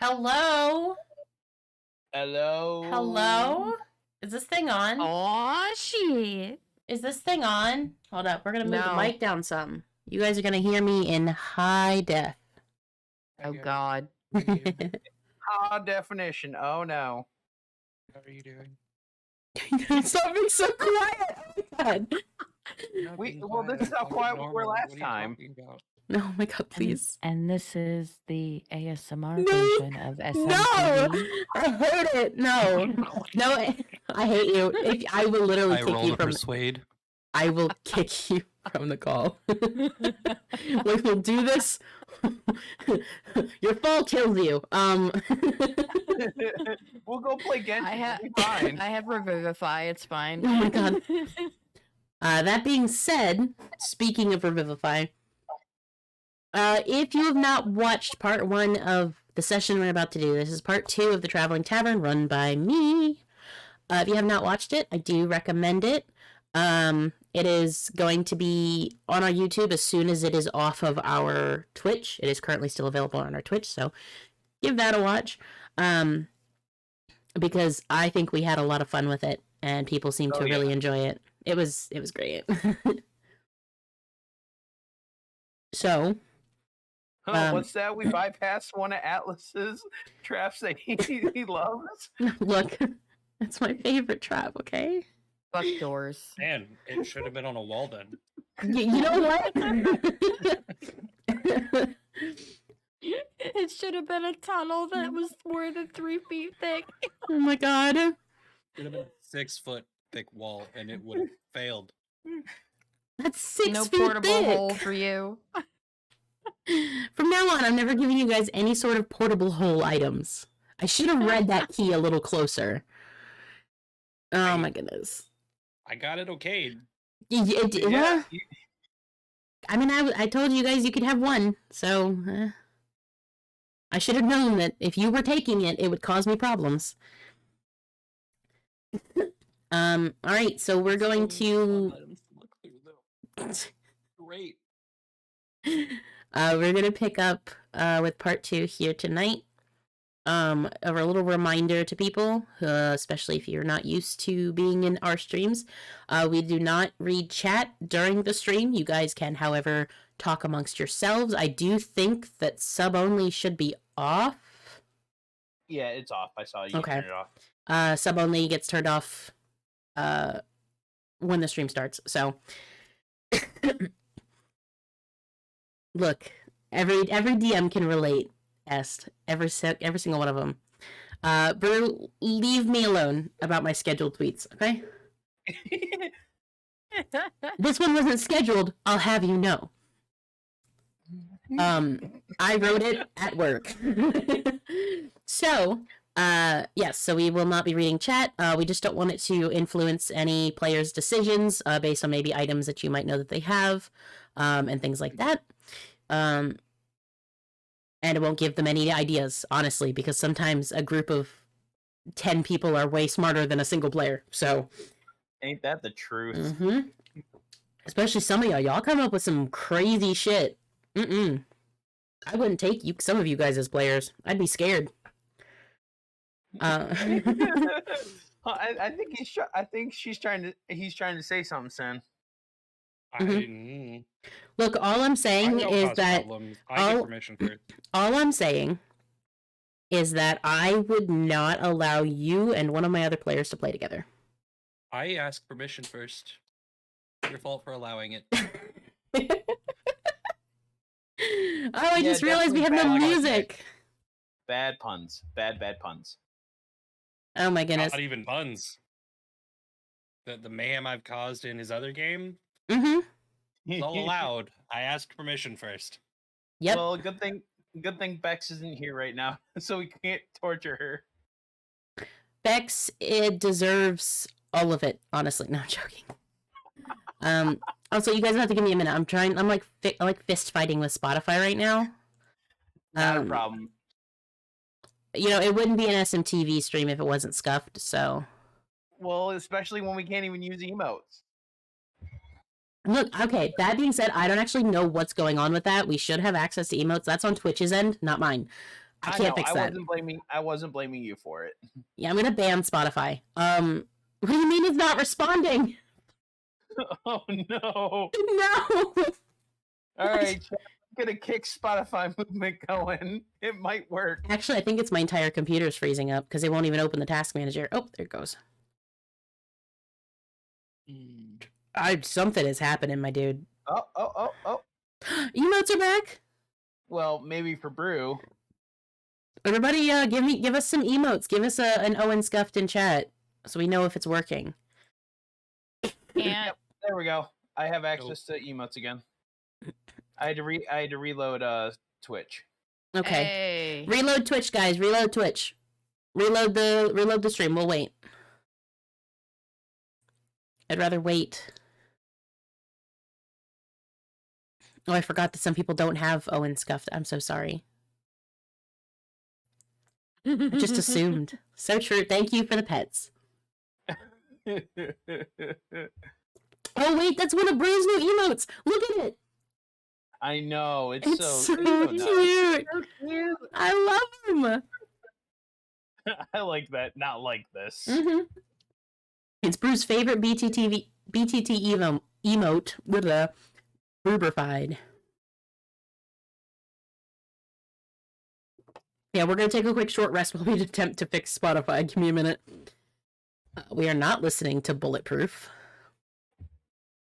Hello? Hello? Hello? Is this thing on? Oh, shit. Is this thing on? Hold up, we're gonna move the No. mic down some. You guys are gonna hear me in high def. Oh, God. High definition. Oh, no. How are you doing? Stop being so quiet! Oh my god. Well, this is how quiet we were last time. Oh my god, please. And this is the ASMR No! version of SMTV. No! I hate it! No. No, I hate you. I will literally I kick roll you to from persuade. I will kick you from the call. We will do this. Your fall kills you. We'll go play Genshin. I It'll be fine. I have Revivify, it's fine. Oh my god. That being said, speaking of Revivify, if you have not watched part 1 of the session we're about to do, this is part 2 of the Traveling Tavern run by me. If you have not watched it, I do recommend it. It is going to be on our YouTube as soon as it is off of our Twitch. It is currently still available on our Twitch, so give that a watch. Because I think we had a lot of fun with it, and people seem to really enjoy it. It was great. So, what's that? We bypassed one of Atlas's traps that he loves? look, it's my favorite trap, okay? Fuck doors. Man, it should have been on a wall then. You know what? It should have been a tunnel that was more than 3 feet thick. Oh my god. It should have been a 6-foot thick wall, and it would have failed. That's 6 No feet portable thick. hole for you. From now on, I'm never giving you guys any sort of portable hole items. I should have read that key a little closer. Oh my goodness. I got it okayed. Well, I mean, I told you guys you could have one, so I should have known that if you were taking it, it would cause me problems. Alright, so we're going to... Great. We're gonna pick up with part 2 here tonight. A little reminder to people, especially if you're not used to being in our streams, we do not read chat during the stream. You guys can, however, talk amongst yourselves. I do think that sub only should be off. Yeah, it's off. I saw you turn it off. Sub only gets turned off when the stream starts. So look, every DM can relate. Every single one of them. Brew, leave me alone about my scheduled tweets, okay? This one wasn't scheduled, I'll have you know. I wrote it at work. So, yes, so we will not be reading chat. We just don't want it to influence any players' decisions based on maybe items that you might know that they have, and things like that. And it won't give them any ideas, honestly, because sometimes a group of 10 people are way smarter than a single player, so... Ain't that the truth? Mm-hmm. Especially some of y'all. Y'all come up with some crazy shit. I wouldn't take some of you guys as players. I'd be scared. I think he's trying to say something, Sen. Look, all I'm saying is that I get permission for it. All I'm saying is that I would not allow you and one of my other players to play together. I asked permission first. Your fault for allowing it. I just realized we have no music. Bad puns. Bad puns. Oh my goodness. Not even puns. The mayhem I've caused in his other game. It's all allowed. I asked permission first. Yep. Well, good thing Bex isn't here right now, so we can't torture her. Bex, it deserves all of it, honestly. No, I'm joking. Also, you guys have to give me a minute. I'm like fist fighting with Spotify right now. Not a problem. You know, it wouldn't be an SMTV stream if it wasn't scuffed, so... Well, especially when we can't even use emotes. Look, okay, that being said, I don't actually know what's going on with that. We should have access to emotes. That's on Twitch's end, not mine. I can't fix that. I wasn't blaming you for it. Yeah, I'm gonna ban Spotify. What do you mean it's not responding? Oh no! No. All right, I'm gonna kick Spotify movement going. It might work. Actually, I think it's my entire computer's freezing up because it won't even open the task manager. Oh, there it goes. Something is happening, my dude. Oh. Emotes are back. Well, maybe for Brew. Everybody, give us some emotes. Give us an Owen scuffed in chat so we know if it's working. Yep, there we go. I have access to emotes again. I had to reload Twitch. Okay. Hey. Reload Twitch, guys. Reload Twitch. Reload the stream. We'll wait. I'd rather wait. Oh, I forgot that some people don't have Owen scuffed. I'm so sorry. I just assumed. So true. Thank you for the pets. Oh wait, that's one of Brew's new emotes. Look at it. I know, it's so cute. So cute. I love him. I like that. Not like this. It's Brew's favorite BTT emote with a Bruberfied. Yeah, we're gonna take a quick short rest while we attempt to fix Spotify. Give me a minute. We are not listening to Bulletproof.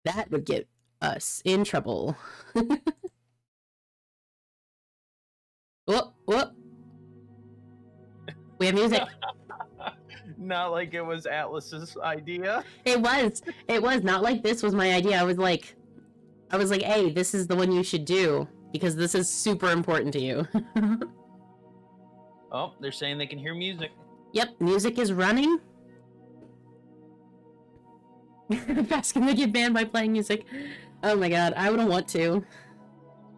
That would get us in trouble. Whoop. We have music. Not like it was Atlas's idea. It was. Not like this was my idea. I was like, hey, this is the one you should do because this is super important to you. Oh, they're saying they can hear music. Yep, music is running. Asking to get banned by playing music. Oh my god, I wouldn't want to.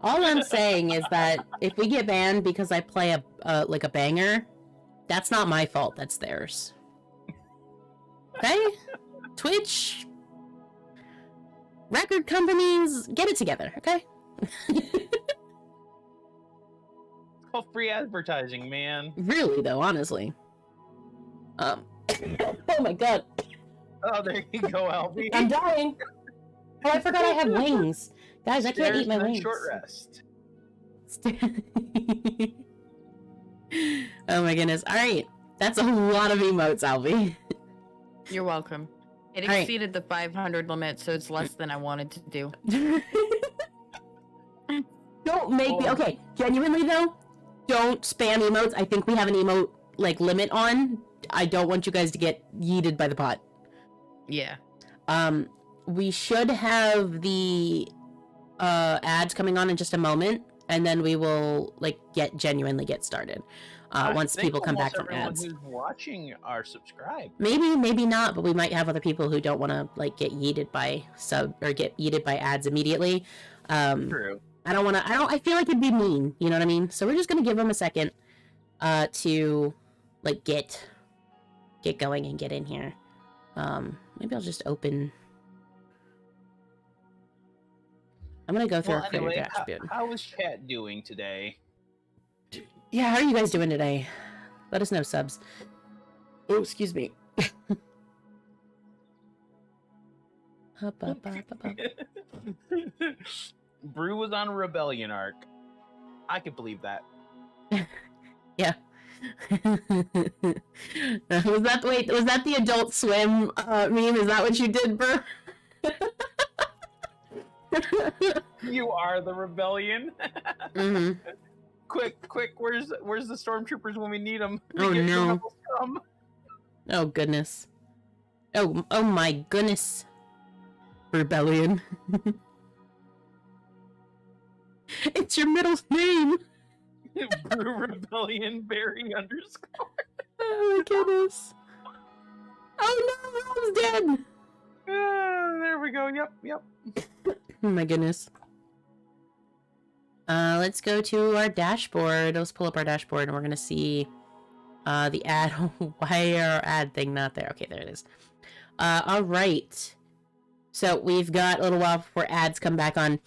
All I'm saying is that if we get banned because I play a banger, that's not my fault, that's theirs. Okay? Twitch, record companies, get it together, okay? It's called free advertising, man. Really though, honestly. Oh my god. Oh, there you go, Albie. I'm dying. Oh, I forgot I have wings. Guys, I can't eat my wings. Short rest. Oh my goodness. Alright. That's a lot of emotes, Albie. You're welcome. It exceeded the 500 limit, so it's less than I wanted to do. Don't make me... Okay, genuinely though, don't spam emotes. I think we have an emote, limit on. I don't want you guys to get yeeted by the pot. Yeah. We should have the ads coming on in just a moment, and then we will genuinely get started. Once people come back from ads. Who's watching are subscribed. Maybe not, but we might have other people who don't want to get yeeted by get yeeted by ads immediately. True. I feel like it'd be mean, you know what I mean? So we're just gonna give them a second to get going and get in here. Maybe I'll just open. I'm gonna go through our creator dashboard. How is chat doing today? Yeah, how are you guys doing today? Let us know, subs. Oh, excuse me. Up. Brew was on a rebellion arc. I could believe that. Yeah. Was that the Adult Swim meme? Is that what you did, bro? You are the rebellion. Mm-hmm. Quick! Where's the stormtroopers when we need them? Oh no! Oh goodness! Oh my goodness! Rebellion. It's your middle name. Brew Rebellion Barry _ Oh my goodness! Oh no! Rob's dead. There we go. Yep. Oh my goodness. Let's go to our dashboard. Let's pull up our dashboard and we're gonna see the ad. Why our ad thing not there? Okay, there it is. Alright. So we've got a little while before ads come back on.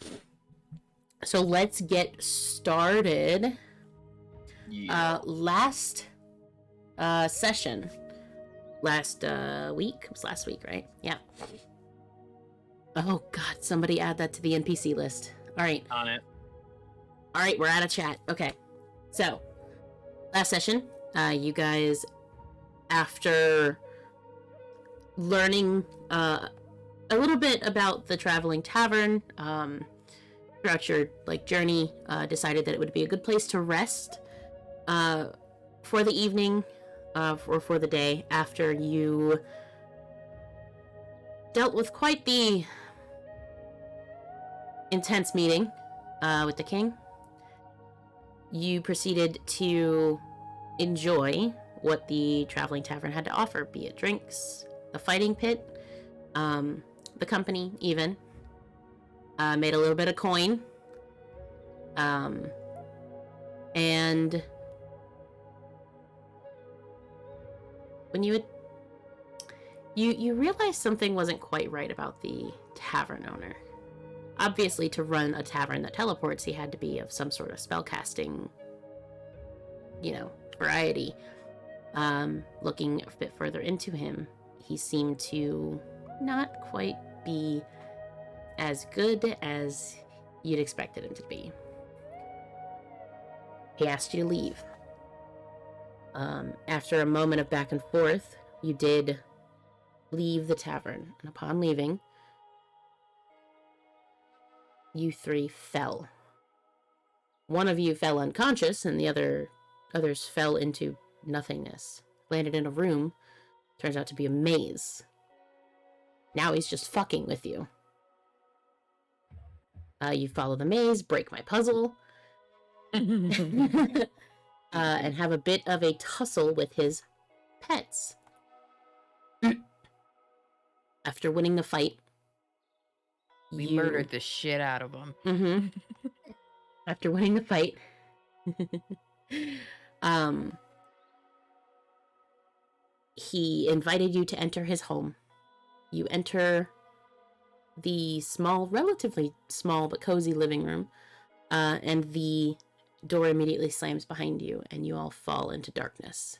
So let's get started. Yeah. Last session, last week, it was last week, right? Yeah. Oh god, somebody add that to the NPC list. Alright. On it. Alright, we're out of chat. Okay. So, last session, you guys, after learning a little bit about the Traveling Tavern, throughout your journey, decided that it would be a good place to rest for the evening, or for the day, after you dealt with quite the intense meeting with the king. You proceeded to enjoy what the Traveling Tavern had to offer, be it drinks, the fighting pit, the company, even. Made a little bit of coin. And when you realized something wasn't quite right about the tavern owner. Obviously, to run a tavern that teleports, he had to be of some sort of spellcasting, variety. Looking a bit further into him, he seemed to not quite be as good as you'd expected him to be. He asked you to leave. After a moment of back and forth, you did leave the tavern, and upon leaving, you three fell. One of you fell unconscious, and the others fell into nothingness. Landed in a room, turns out to be a maze. Now he's just fucking with you. You follow the maze, break my puzzle, and have a bit of a tussle with his pets. After winning the fight, We murdered the shit out of him. Mm-hmm. After winning the fight, he invited you to enter his home. You enter the relatively small but cozy living room, and the door immediately slams behind you, and you all fall into darkness.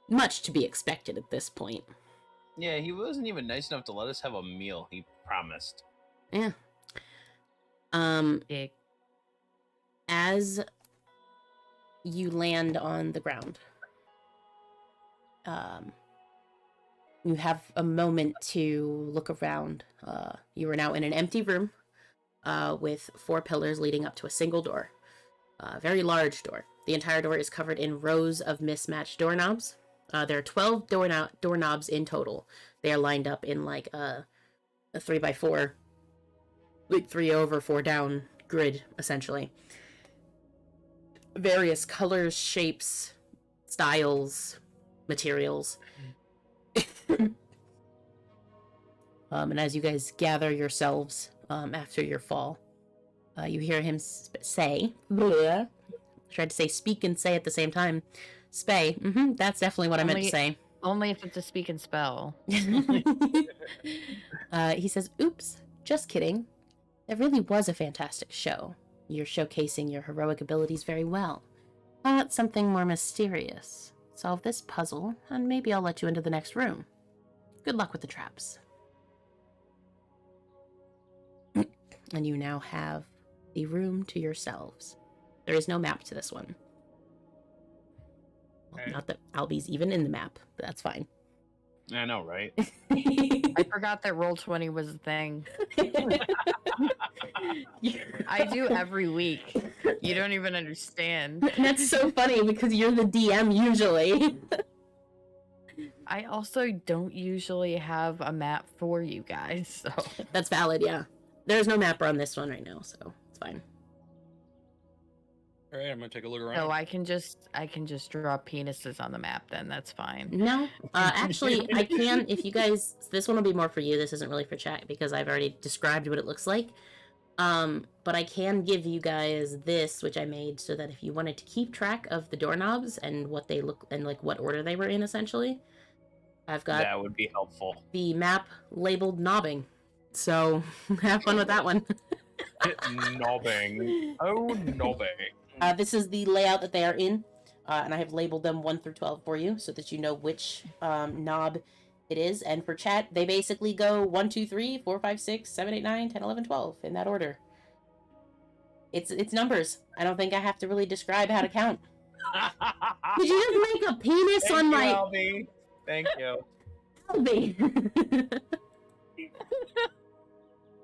Much to be expected at this point. Yeah, he wasn't even nice enough to let us have a meal. He promised. Yeah. Dick. As you land on the ground, you have a moment to look around. You are now in an empty room, with 4 pillars leading up to a single door. A very large door. The entire door is covered in rows of mismatched doorknobs. There are 12 doorknobs in total. They are lined up in like a 3x4, like 3 over, 4 down grid, essentially. Various colors, shapes, styles, materials. And as you guys gather yourselves after your fall, you hear him say, bleh. Tried to say speak and say at the same time. Spay. That's definitely what I meant to say. Only if it's a speak and spell. He says, oops, just kidding. It really was a fantastic show. You're showcasing your heroic abilities very well. Why not something more mysterious? Solve this puzzle, and maybe I'll let you into the next room. Good luck with the traps. And you now have the room to yourselves. There is no map to this one. Well, not that Albie's even in the map, but that's fine. I know, right? I forgot that Roll20 was a thing. I do every week. You don't even understand. That's so funny because you're the DM usually. I also don't usually have a map for you guys, so... That's valid, yeah. There's no mapper on this one right now, so it's fine. All right, I'm gonna take a look around. So I can just draw penises on the map then, that's fine. No, actually I can, if you guys, this one will be more for you, this isn't really for chat because I've already described what it looks like. But I can give you guys this, which I made so that if you wanted to keep track of the doorknobs and what they look, and like what order they were in essentially, I've got That would be helpful. the map labeled knobbing. So have fun with that one. Knobbing. Oh, knobbing. This is the layout that they are in, and I have labeled them 1 through 12 for you so that you know which knob it is. And for chat, they basically go 1, 2, 3, 4, 5, 6, 7, 8, 9, 10, 11, 12 in that order. It's numbers. I don't think I have to really describe how to count. Did you just make a penis on my... Albie. Thank you. Albie.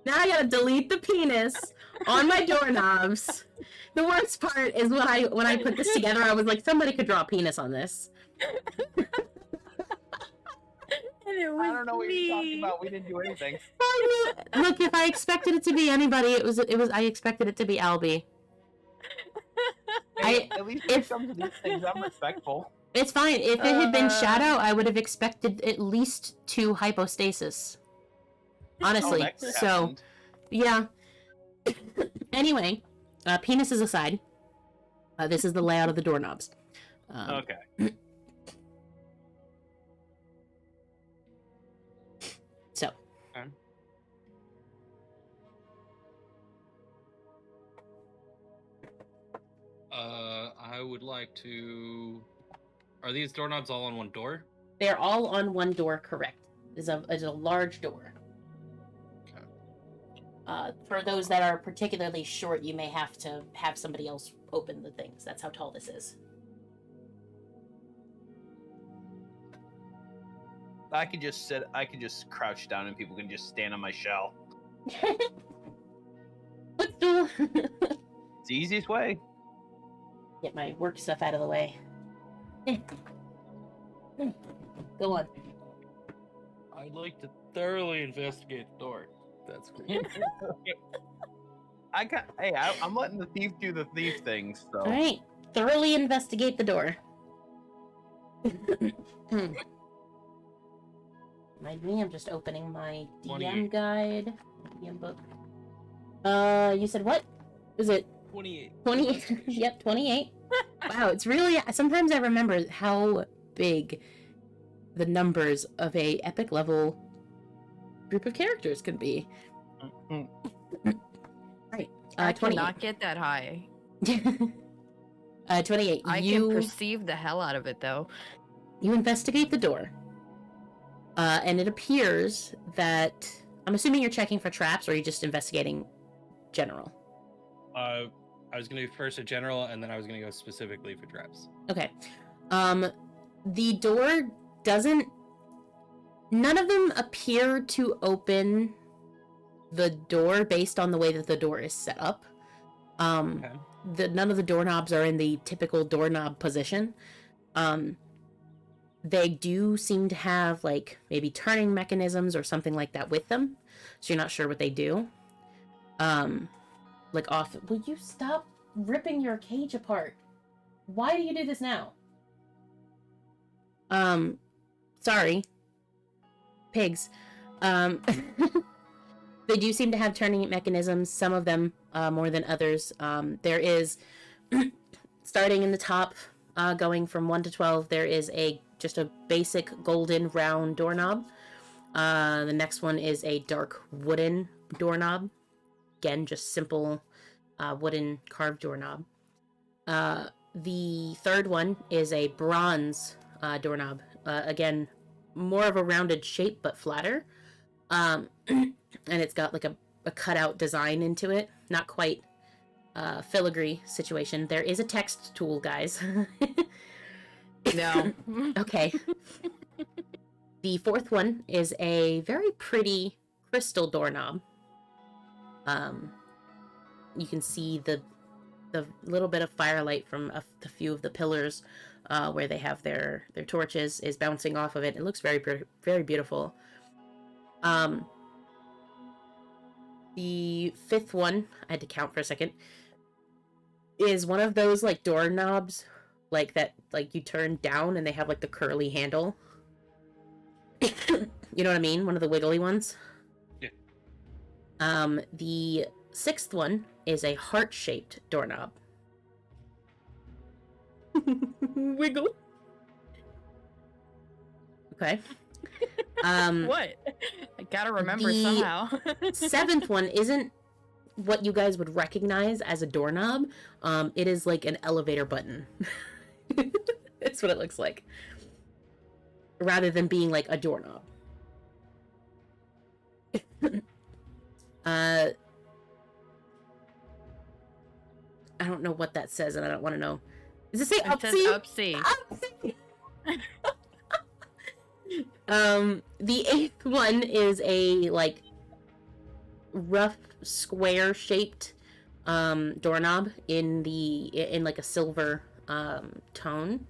Now I gotta delete the penis on my doorknobs. The worst part is when I put this together, I was like, somebody could draw a penis on this. And it was I don't know what you're talking about. We didn't do anything. Look, if I expected it to be anybody, it was I expected it to be Albie. At least when it comes to these things, I'm respectful. It's fine. If it had been Shadow, I would have expected at least 2 hypostasis. Honestly. So, happened. yeah. Anyway, penises aside, this is the layout of the doorknobs. Okay. So. I would like to... Are these doorknobs all on one door? They're all on one door, correct. It's a large door. Okay. For those that are particularly short, you may have to have somebody else open the things. That's how tall this is. I could just crouch down and people can just stand on my shell. Let's do. It's the easiest way. Get my work stuff out of the way. Go on. I'd like to thoroughly investigate the door. That's great. I'm letting the thief do the thief things. So. All right. Thoroughly investigate the door. Mind me, I'm just opening my DM guide. DM book. You said what? Is it 28. 28? Yep, 28. Wow, it's really... Sometimes I remember how big the numbers of a epic level group of characters can be. Right. I 28. cannot get that high. 28. I can perceive the hell out of it, though. You investigate the door. And it appears that... I'm assuming you're checking for traps, or are you just investigating general? I was going to do first a general, and then I was going to go specifically for traps. Okay. The door doesn't... None of them appear to open the door based on the way that the door is set up. Okay. None of the doorknobs are in the typical doorknob position. They do seem to have, like, maybe turning mechanisms or something like that with them. So you're not sure what they do. Like, off... Will you stop ripping your cage apart? Why do you do this now? Sorry. Pigs. They do seem to have turning mechanisms, some of them more than others. There is, starting in the top, going from 1 to 12, there is just a basic golden round doorknob. The next one is a dark wooden doorknob. Again, just simple wooden carved doorknob. The third one is a bronze doorknob. Again, more of a rounded shape, but flatter. And it's got like a cutout design into it. Not quite filigree situation. There is a text tool, guys. No. Okay. The fourth one is a very pretty crystal doorknob. You can see the little bit of firelight from a few of the pillars where they have their torches is bouncing off of it. It looks very, very beautiful. The fifth one, I had to count for a second, is one of those like doorknobs like that, like you turn down and they have like the curly handle. You know what I mean? One of the wiggly ones. Yeah. The sixth one is a heart-shaped doorknob. Wiggle. Okay. What? I gotta remember somehow. Seventh one isn't what you guys would recognize as a doorknob. It is like an elevator button. That's what it looks like. Rather than being like a doorknob. I don't know what that says, and I don't want to know. Does it say Upsy? Upsy. The 8th one is a like rough square shaped doorknob in like a silver tone.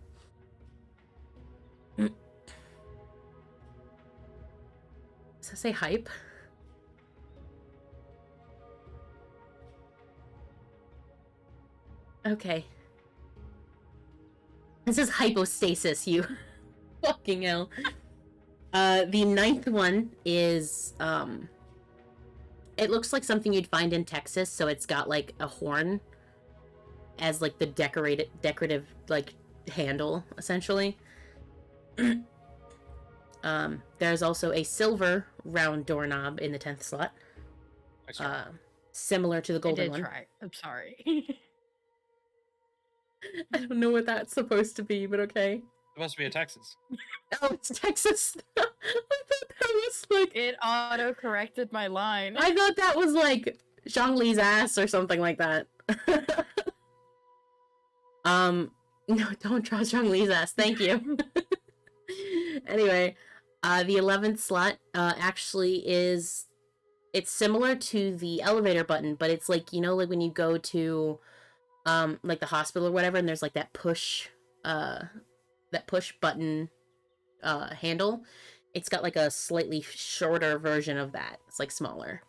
Does that say hype? Okay. This is hypostasis, you fucking hell. The 9th one is, it looks like something you'd find in Texas, so it's got, like, a horn as, like, the decorative, like, handle, essentially. There's also a silver round doorknob in the 10th slot. Similar to the golden one. Try. I'm sorry. I don't know what that's supposed to be, but okay. It's supposed to be a Texas. Oh, it's Texas. I thought that was like... It auto-corrected my line. I thought that was like Zhongli's ass or something like that. No, don't draw Zhongli's ass. Thank you. Anyway, the 11th slot actually is... It's similar to the elevator button, but it's like, you know, like when you go to... like the hospital or whatever, and there's like that push button handle. It's got like a slightly shorter version of that. It's like smaller.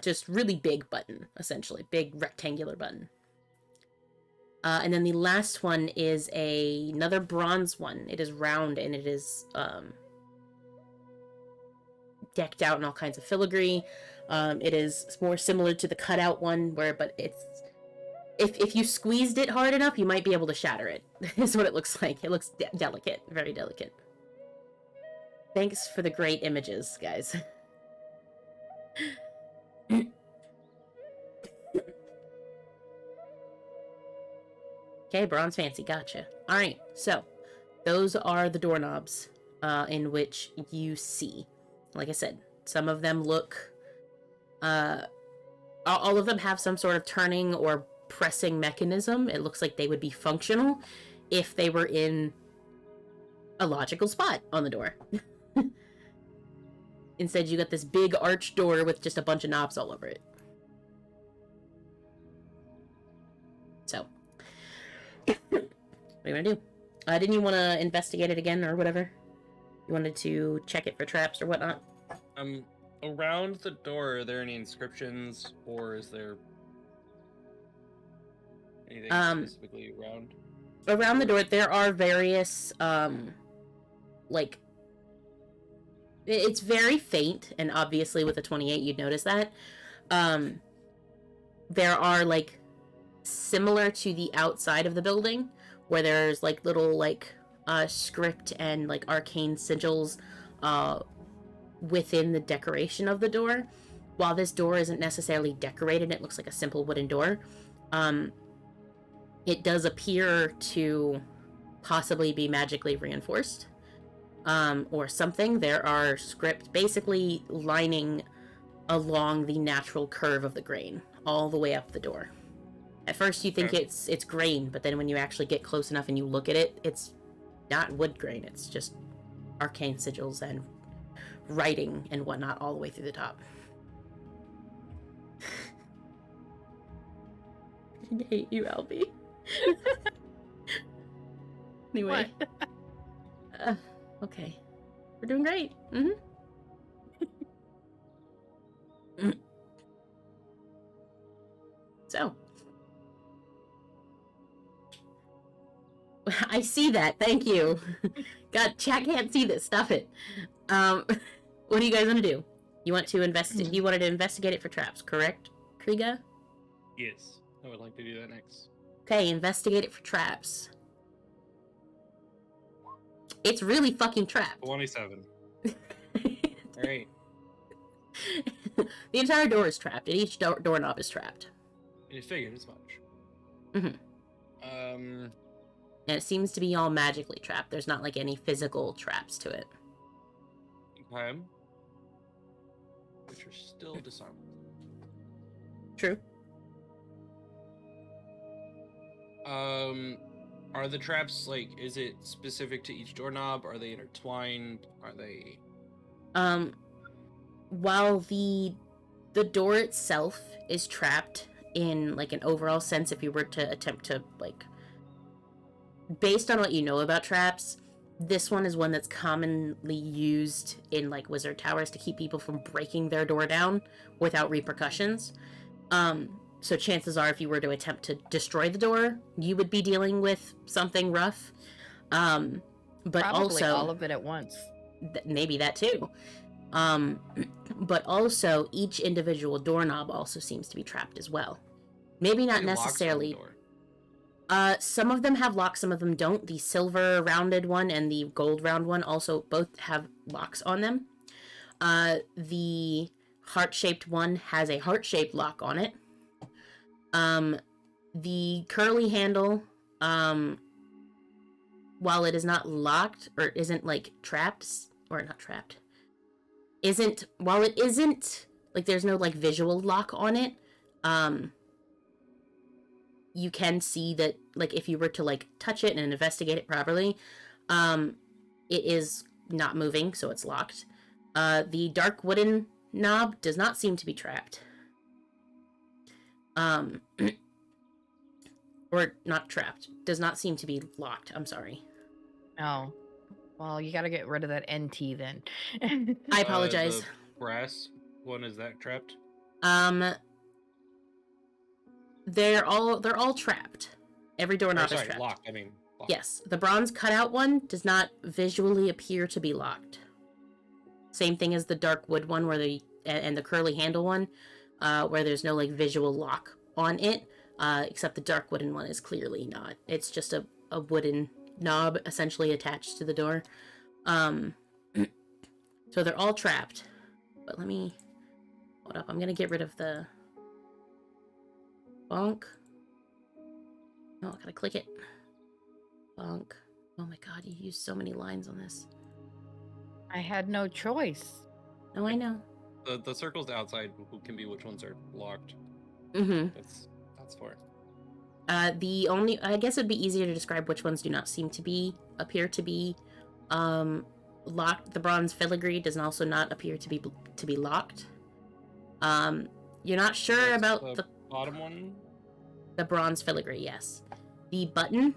Just really big button, essentially. Big rectangular button. And then the last one is another bronze one. It is round and it is decked out in all kinds of filigree. It is more similar to the cutout one, but it's if you squeezed it hard enough, you might be able to shatter it. Is what it looks like. It looks delicate, very delicate. Thanks for the great images, guys. Okay, bronze fancy, gotcha. Alright, so those are the doorknobs in which you see. Like I said, some of them look... all of them have some sort of turning or pressing mechanism. It looks like they would be functional if they were in a logical spot on the door. Instead, you got this big arched door with just a bunch of knobs all over it. So, what are you gonna do? Didn't you want to investigate it again or whatever? You wanted to check it for traps or whatnot? Around the door, are there any inscriptions, or is there anything specifically around? Around the door, there are various, like, it's very faint, and obviously with a 28, you'd notice that. There are, like, similar to the outside of the building, where there's, like, little, like, script and, like, arcane sigils, within the decoration of the door. While this door isn't necessarily decorated, it looks like a simple wooden door. It does appear to possibly be magically reinforced, or something. There are script basically lining along the natural curve of the grain, all the way up the door. At first you think it's grain, but then when you actually get close enough and you look at it, it's not wood grain, it's just arcane sigils and writing and whatnot all the way through the top. I hate you, Albie. Anyway. Okay. We're doing great. So. I see that. Thank you. God, chat can't see this. Stop it. What do you guys want to do? You want to investigate? You wanted to investigate it for traps, correct, Kriga? Yes, I would like to do that next. Okay, investigate it for traps. It's really fucking trapped. 27. All right. The entire door is trapped, and each doorknob is trapped. You figured as much. And it seems to be all magically trapped. There's not like any physical traps to it. Okay. Which are still disarmed. True. Are the traps like? Is it specific to each doorknob? Are they intertwined? Are they? While the door itself is trapped in like an overall sense, if you were to attempt to like, based on what you know about traps, this one is one that's commonly used in like wizard towers to keep people from breaking their door down without repercussions. So chances are, if you were to attempt to destroy the door, you would be dealing with something rough. But Probably also all of it at once. Maybe that too. But also each individual doorknob also seems to be trapped as well. Maybe not necessarily. Some of them have locks, some of them don't. The silver rounded one and the gold round one also both have locks on them. The heart-shaped one has a heart-shaped lock on it. The curly handle, while it is not locked or isn't like trapped, or not trapped, while it isn't like there's no like visual lock on it, you can see that like if you were to like touch it and investigate it properly, it is not moving, so it's locked. The dark wooden knob does not seem to be trapped. Or not trapped. Does not seem to be locked. I'm sorry. Oh. Well, you gotta get rid of that NT then. I apologize. The brass one, is that trapped? They're all trapped. Every doorknob is trapped. Locked. I mean, locked. Yes, the bronze cutout one does not visually appear to be locked. Same thing as the dark wood one, and the curly handle one, where there's no like visual lock on it. Except the dark wooden one is clearly not. It's just a wooden knob essentially attached to the door. So they're all trapped. But let me hold up. I'm gonna get rid of the bonk. Oh, I gotta click it. Bonk. Oh my god, you used so many lines on this. I had no choice. Oh, I know. The circles outside who can be which ones are locked. That's for it. I guess it'd be easier to describe which ones do not appear to be locked. The bronze filigree does also not appear to be locked. You're not sure about the bottom one? The bronze filigree, yes. The button,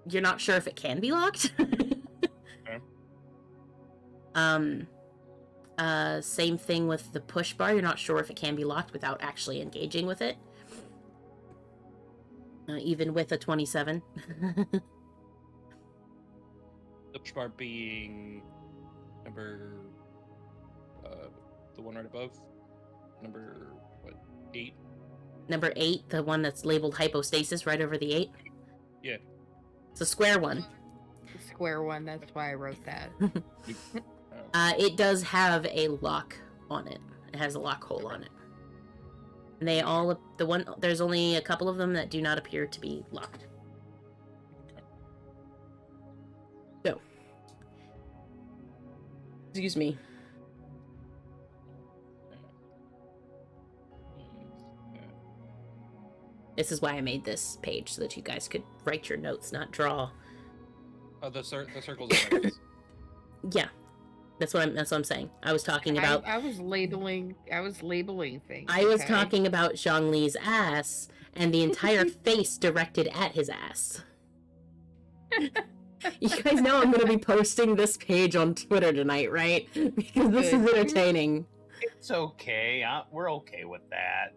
you're not sure if it can be locked. Okay. Same thing with the push bar. You're not sure if it can be locked without actually engaging with it. Even with a 27. The push bar being number, the one right above, number, 8? Number 8, the one that's labeled hypostasis right over the 8? Yeah. It's a square one. The square one, that's why I wrote that. It does have a lock on it. It has a lock hole on it. And there's only a couple of them that do not appear to be locked. So. Excuse me. This is why I made this page, so that you guys could write your notes, not draw. The circles are like Yeah. That's what I'm saying. I was talking about. I was labeling things. I was talking about Zhongli's ass and the entire face directed at his ass. You guys know I'm going to be posting this page on Twitter tonight, right? Because this is entertaining. It's okay. We're okay with that.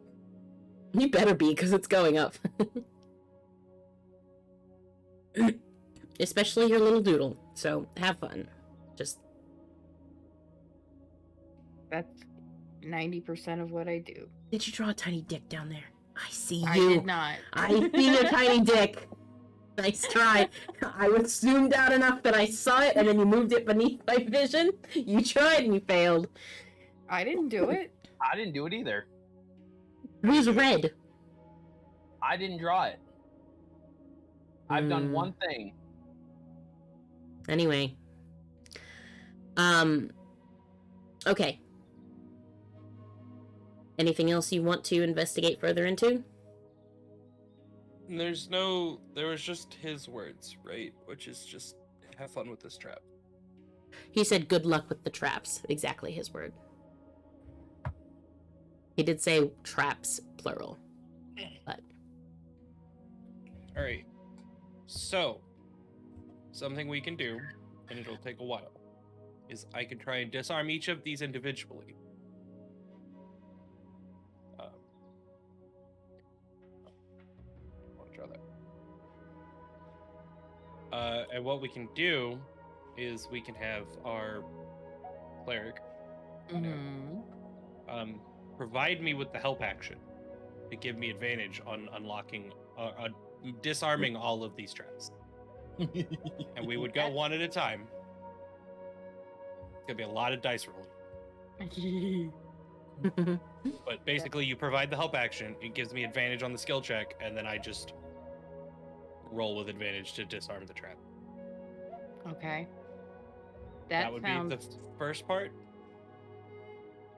You better be, because it's going up. Especially your little doodle. So have fun. Just. That's 90% of what I do. Did you draw a tiny dick down there? I see you. I did not. I see your tiny dick. Nice try. I was zoomed out enough that I saw it, and then you moved it beneath my vision. You tried and you failed. I didn't do it. I didn't do it either. Who's red? I didn't draw it. I've done one thing. Anyway. Okay. Anything else you want to investigate further into? There was just his words, right? Which is just, have fun with this trap. He said good luck with the traps. Exactly his word. He did say traps, plural. But. Alright. So, something we can do, and it'll take a while, is I can try and disarm each of these individually. I'll draw that. And what we can do is we can have our cleric provide me with the help action to give me advantage on unlocking, disarming all of these traps. And we would go one at a time. It's gonna be a lot of dice rolling. But basically, you provide the help action, it gives me advantage on the skill check, and then I just roll with advantage to disarm the trap. Okay. That would be the first part.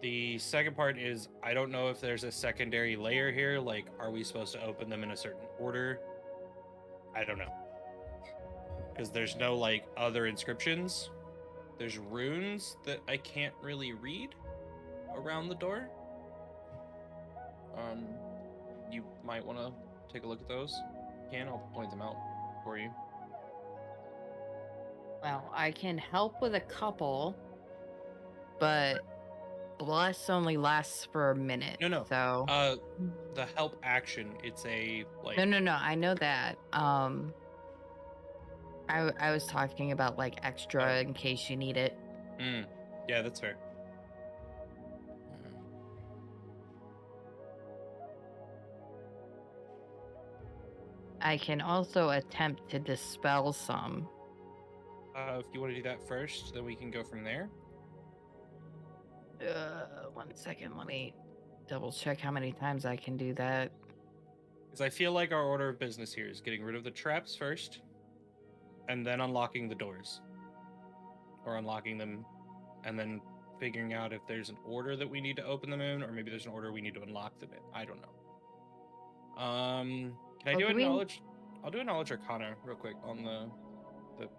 The second part is, I don't know if there's a secondary layer here, like, are we supposed to open them in a certain order? I don't know. Because there's no, like, other inscriptions. There's runes that I can't really read around the door. You might want to take a look at those. I'll point them out for you. Well, I can help with a couple, but bless only lasts for a minute. No. So the help action, it's a like. No. I know that. I was talking about like extra in case you need it. Yeah, that's fair. I can also attempt to dispel some. If you want to do that first, then we can go from there. 1 second. Let me double check how many times I can do that. Because I feel like our order of business here is getting rid of the traps first, and then unlocking the doors. Or unlocking them, and then figuring out if there's an order that we need to open them in, or maybe there's an order we need to unlock them in. I don't know. Can I do a knowledge? I'll do a knowledge arcana real quick on the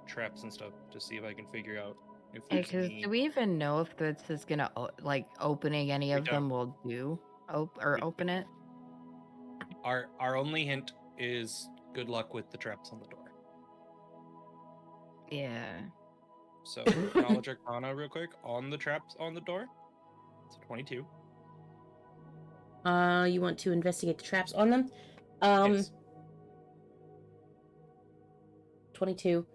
traps and stuff to see if I can figure out if there's any... Do we even know if this is gonna like opening any of them will do open it? Our only hint is good luck with the traps on the door. Yeah. So knowledge arcana real quick on the traps on the door. It's 22. You want to investigate the traps on them? Yes. 22.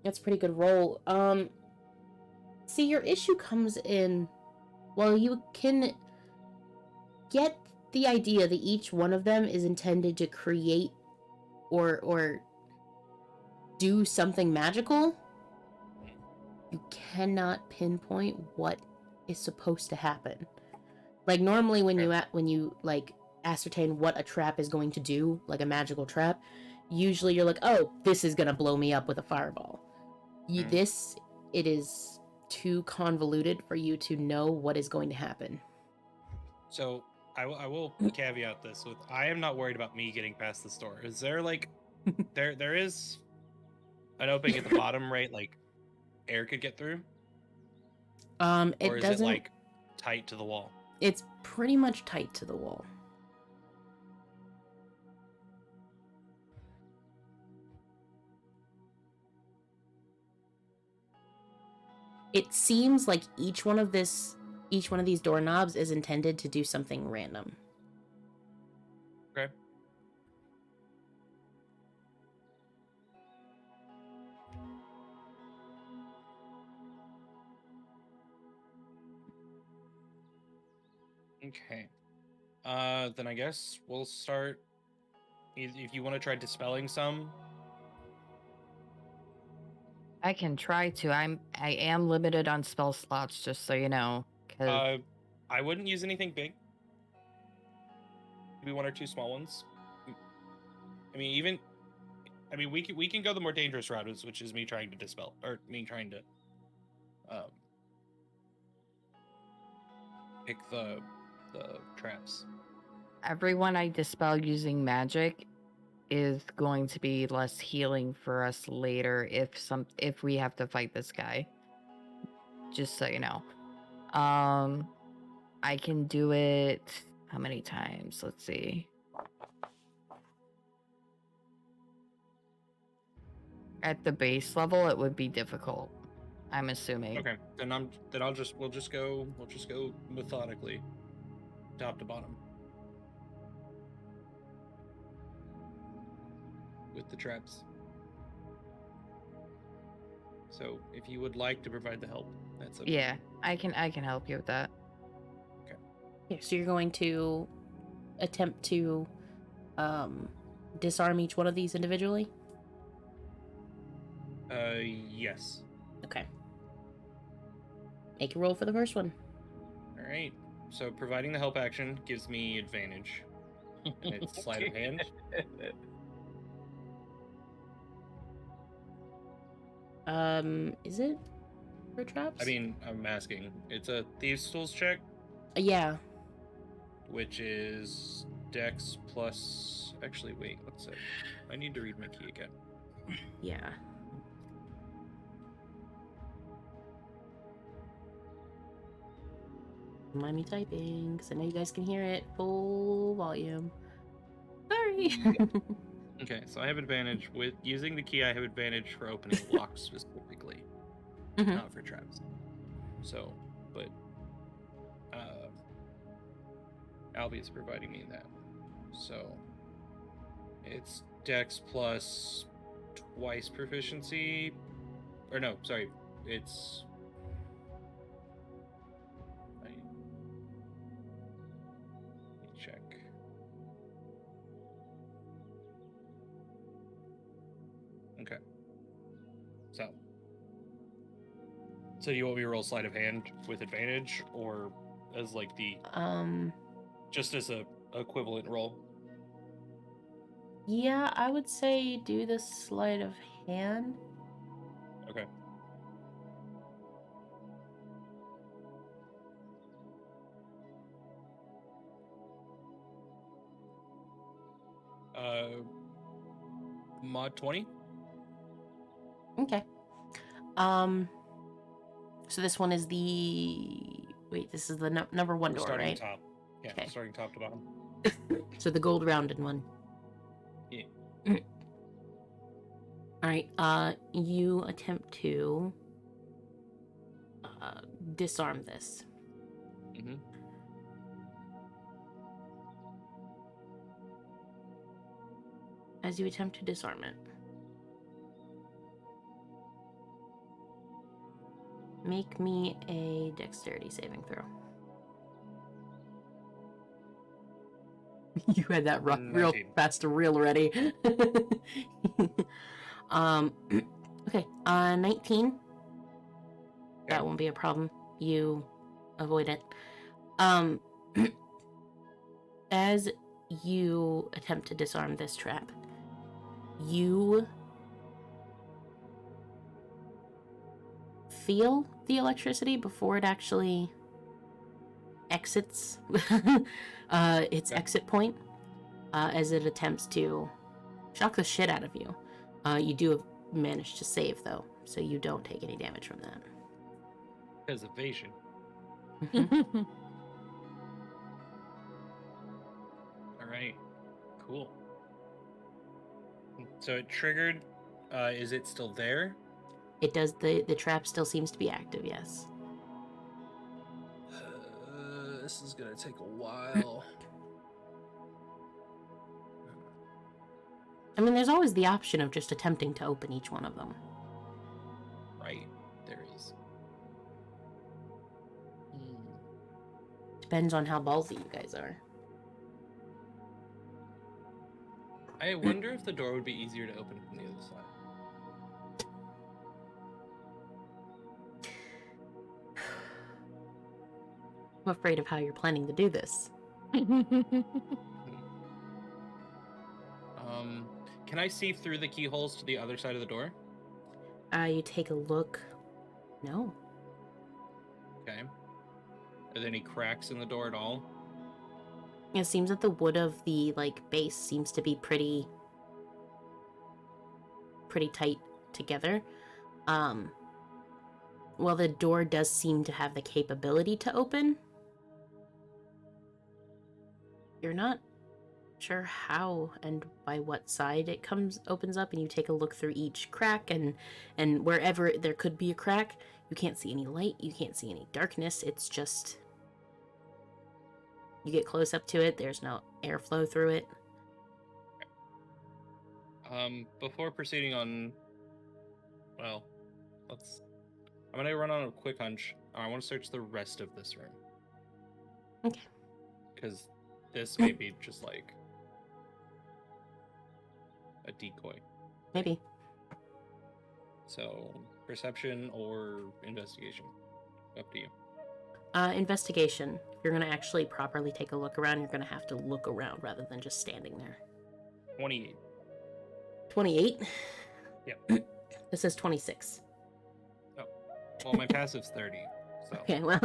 That's a pretty good roll. See, your issue comes in, well, you can get the idea that each one of them is intended to create or do something magical. You cannot pinpoint what is supposed to happen. Like, normally when you like ascertain what a trap is going to do, like a magical trap, usually you're like, oh, this is gonna blow me up with a fireball. It is too convoluted for you to know what is going to happen. So I will caveat this with, I am not worried about me getting past this door. Is there like there is an opening at the bottom, right? Like air could get through? Or is it like tight to the wall? It's pretty much tight to the wall. It seems like each one of these doorknobs is intended to do something random. Okay. Okay. Then I guess we'll start If you want to try dispelling some, I can try to. I am limited on spell slots, just so you know. Cause I wouldn't use anything big. Maybe one or two small ones. I mean, we can go the more dangerous route, which is me trying to dispel, or me trying to pick the traps. everyone I dispel using magic is going to be less healing for us later if we have to fight this guy. Just so you know. I can do it how many times? Let's see. At the base level it would be difficult, I'm assuming. Okay, we'll just go methodically, top to bottom, with the traps. So if you would like to provide the help, that's okay. Yeah, I can help you with that. Okay, so you're going to attempt to disarm each one of these individually? Yes. Okay. Make a roll for the first one. All right. So providing the help action gives me advantage, and it's sleight of hand. Is it for traps? I mean, I'm asking. It's a Thieves' Tools check, Yeah. which is Dex plus. Actually, wait. What's it? I need to read my key again. Yeah. Don't mind me typing, because I know you guys can hear it full volume. Sorry. Okay, so I have advantage with using the key. I have advantage for opening locks specifically, Mhm. not for traps. So, but Albie is providing me that. So it's Dex plus twice proficiency, or no, sorry, it's. Let me check. Okay. So do you want me to roll sleight of hand with advantage, or as like the just as a equivalent roll? Yeah, I would say do the sleight of hand. Okay. Mod 20. Okay. So this one is this is the number one We're door, starting right? top. Yeah, Okay. starting top to bottom. So the gold rounded one. Yeah. All right. You attempt to disarm this. Mm-hmm. As you attempt to disarm it, make me a dexterity saving throw. You had that real 19. fast reel already. Okay, 19. Okay. That won't be a problem. You avoid it. As you attempt to disarm this trap, you feel the electricity before it actually exits its exit point, as it attempts to shock the shit out of you. You do manage to save, though, so you don't take any damage from that. Because evasion. All right. Cool. So it triggered. Is it still there? It does. The trap still seems to be active, yes. This is gonna take a while. I mean, there's always the option of just attempting to open each one of them. Right, there is. Depends on how ballsy you guys are. I wonder if the door would be easier to open from the other side. I'm afraid of how you're planning to do this. Can I see through the keyholes to the other side of the door? You take a look. No. Okay. Are there any cracks in the door at all? It seems that the wood of the base seems to be pretty tight together. While the door does seem to have the capability to open, you're not sure how and by what side it opens up, and you take a look through each crack and wherever there could be a crack, you can't see any light, you can't see any darkness. It's just you get close up to it, there's no airflow through it. Before proceeding on, well, I'm gonna run on a quick hunch. I want to search the rest of this room. Okay. Because this may be just like a decoy. Maybe. So, perception or investigation? Up to you. Investigation. If you're gonna actually properly take a look around, you're gonna have to look around rather than just standing there. 28. 28? Yep. This is 26. Oh. Well, my passive's 30, so... Okay, well,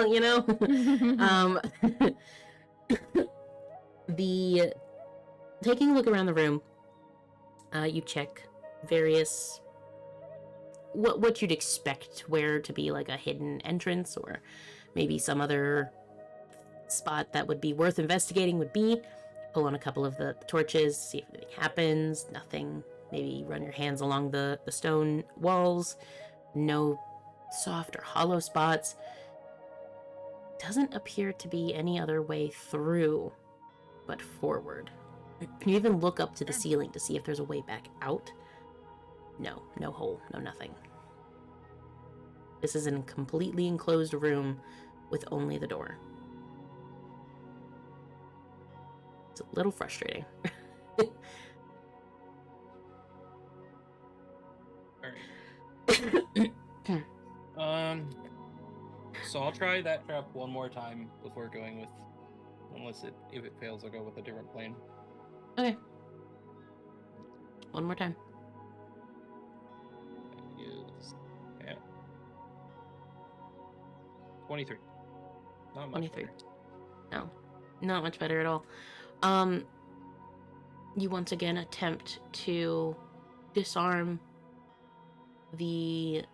taking a look around the room, you check various... What you'd expect where to be like a hidden entrance, or maybe some other spot that would be worth investigating would be. Pull on a couple of the torches, see if anything happens. Nothing. Maybe run your hands along the stone walls. No soft or hollow spots. Doesn't appear to be any other way through but forward. You even look up to the ceiling to see if there's a way back out. No hole, no nothing. This is a completely enclosed room with only the door. It's a little frustrating. Alright. So I'll try that trap one more time before going with, if it fails, I'll go with a different plan. Okay. One more time. Yeah. 23. Not much 23. better. No, not much better at all. You once again attempt to disarm the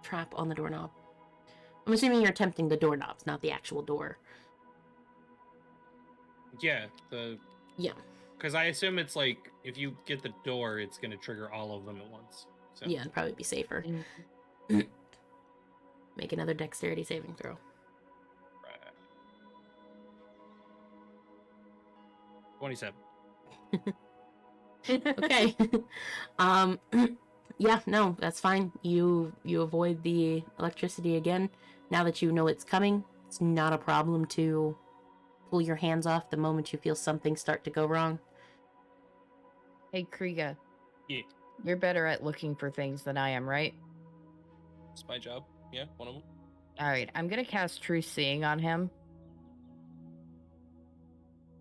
trap on the doorknob. I'm assuming you're attempting the doorknobs, not the actual door. Yeah, Yeah. Because I assume it's like, if you get the door, it's going to trigger all of them at once. So. Yeah, it'd probably be safer. Make another dexterity saving throw. Right. 27. Okay. Yeah, no, that's fine. You avoid the electricity again. Now that you know it's coming, it's not a problem to pull your hands off the moment you feel something start to go wrong. Hey, Kriga. Yeah. You're better at looking for things than I am, right? It's my job. Yeah, one of them. Alright, I'm gonna cast True Seeing on him.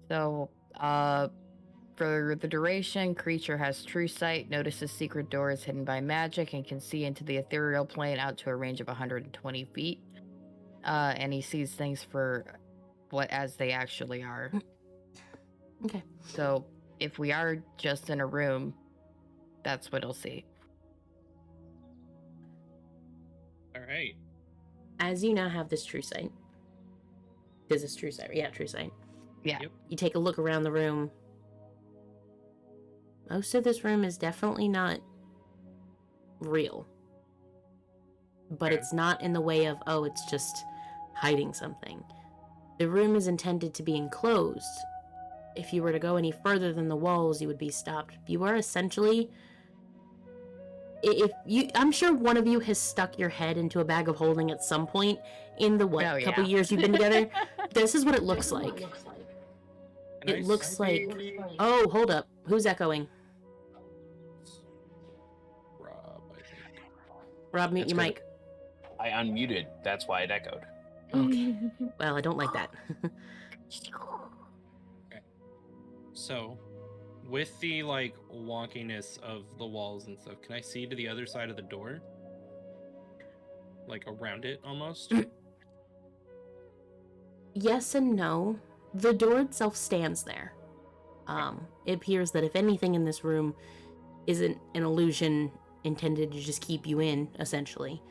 So, for the duration, creature has true sight, notices secret doors hidden by magic, and can see into the ethereal plane out to a range of 120 feet. And he sees things for as they actually are. Okay. So, if we are just in a room, that's what he'll see. All right. As you now have this true sight. Is this true sight? Yeah, true sight. Yeah. Yep. You take a look around the room. Most of this room is definitely not real. But Okay. it's not in the way of, oh, it's just hiding something. The room is intended to be enclosed. If you were to go any further than the walls, you would be stopped. You are essentially... I'm sure one of you has stuck your head into a bag of holding at some point in the couple years you've been together. This is what it looks like. It looks like... Oh, hold up. Who's echoing? Rob, mute That's your good. mic. I unmuted. That's why it echoed. Okay. Well, I don't like that. So, with the like wonkiness of the walls and stuff, can I see to the other side of the door? Like around it almost? Yes and no. The door itself stands there. It appears that if anything in this room isn't an illusion intended to just keep you in, essentially,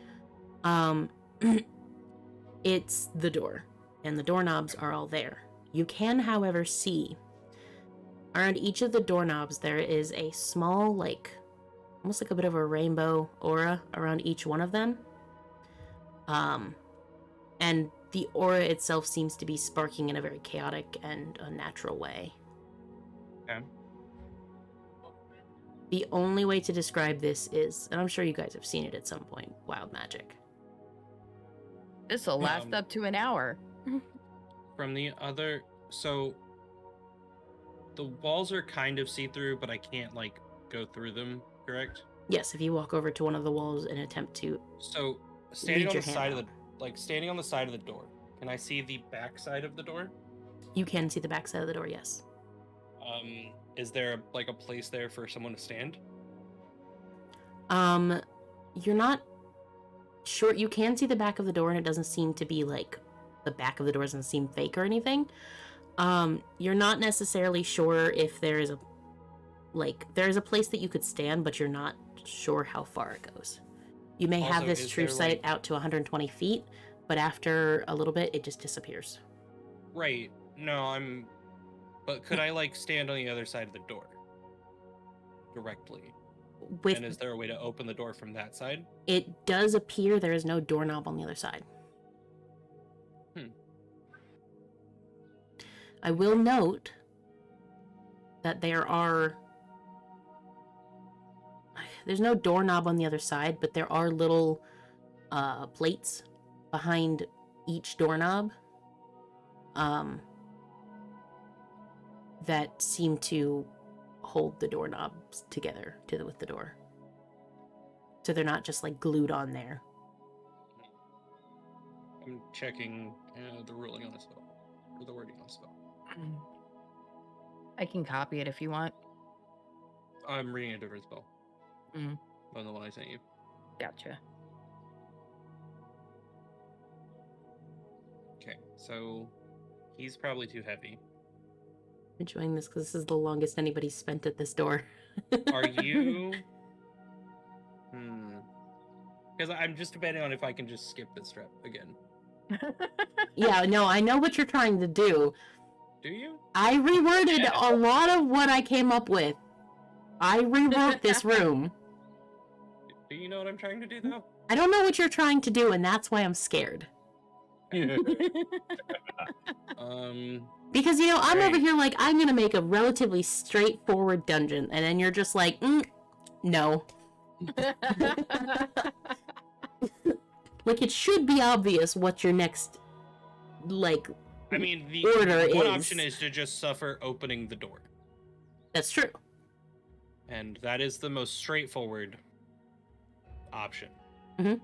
it's the door, and the doorknobs are all there. You can, however, see around each of the doorknobs there is a small, like, almost like a bit of a rainbow aura around each one of them. And the aura itself seems to be sparking in a very chaotic and unnatural way. Okay. The only way to describe this is, and I'm sure you guys have seen it at some point, wild magic. This'll last up to an hour. From the other, so the walls are kind of see-through, but I can't like go through them, correct? Yes, if you walk over to one of the walls and attempt to So standing lead on your the hand side of out. the, like standing on the side of the door, can I see the back side of the door? You can see the back side of the door, yes. Is there like a place there for someone to stand? You're not sure. You can see the back of the door, and it doesn't seem to be like the back of the door doesn't seem fake or anything. You're not necessarily sure if there's a place that you could stand, but you're not sure how far it goes. You may have Also, this is true there, sight like- out to 120 feet, but after a little bit, it just disappears. Right. No, but could I like stand on the other side of the door? Directly. With And is there a way to open the door from that side? it does appear there is no doorknob on the other side. I will note that there's no doorknob on the other side, but there are little plates behind each doorknob that seem to hold the doorknobs together with the door. So they're not just like glued on there. I'm checking the ruling on the spell, or the wording on the spell. I can copy it if you want. I'm reading a different spell Mm, than the one I sent you. gotcha. Okay, so he's probably too heavy. I'm enjoying this because this is the longest anybody's spent at this door. Are you? Because I'm just debating on if I can just skip this trap again. Yeah, no, I know what you're trying to do. Do you? I reworded a lot of what I came up with. I rewrote this room. Do you know what I'm trying to do though? I don't know what you're trying to do, and that's why I'm scared. Because, I'm over Right. here like, I'm gonna make a relatively straightforward dungeon, and then you're just like, no. Like, it should be obvious what your next, like, I mean, the order one is. option is to just suffer opening the door, That's true. and that is the most straightforward option. Mhm.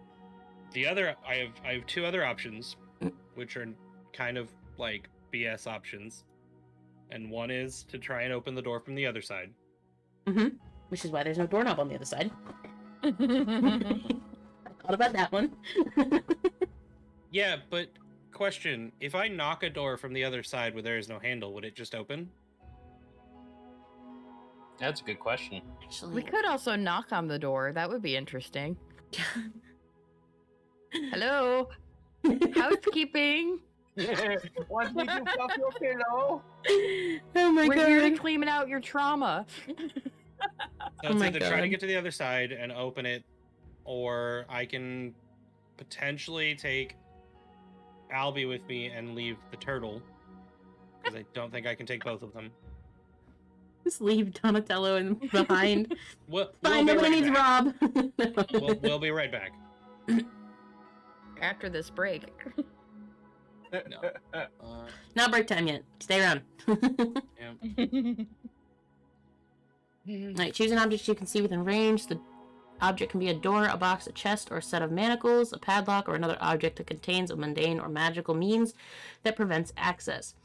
The other, I have two other options, which are kind of like BS options, and one is to try and open the door from the other side. Which is why there's no doorknob on the other side. I thought about that one. Yeah, but question: if I knock a door from the other side where there is no handle, would it just open? That's a good question. Actually, We could also knock on the door. That would be interesting. Hello? Housekeeping? Want me to fluff your pillow? Oh my We're god. here to clean out your trauma. So Oh it's my either try to God. get to the other side and open it, or I can potentially take Albie with me and leave the turtle, because I don't think I can take both of them. Just leave Donatello in behind. We'll Fine, be nobody right needs back. Rob. We'll be right back. After this break. No. Not break time yet. Stay around. Yeah. Alright, choose an object you can see within range. The Object can be a door, a box, a chest, or a set of manacles, a padlock, or another object that contains a mundane or magical means that prevents access.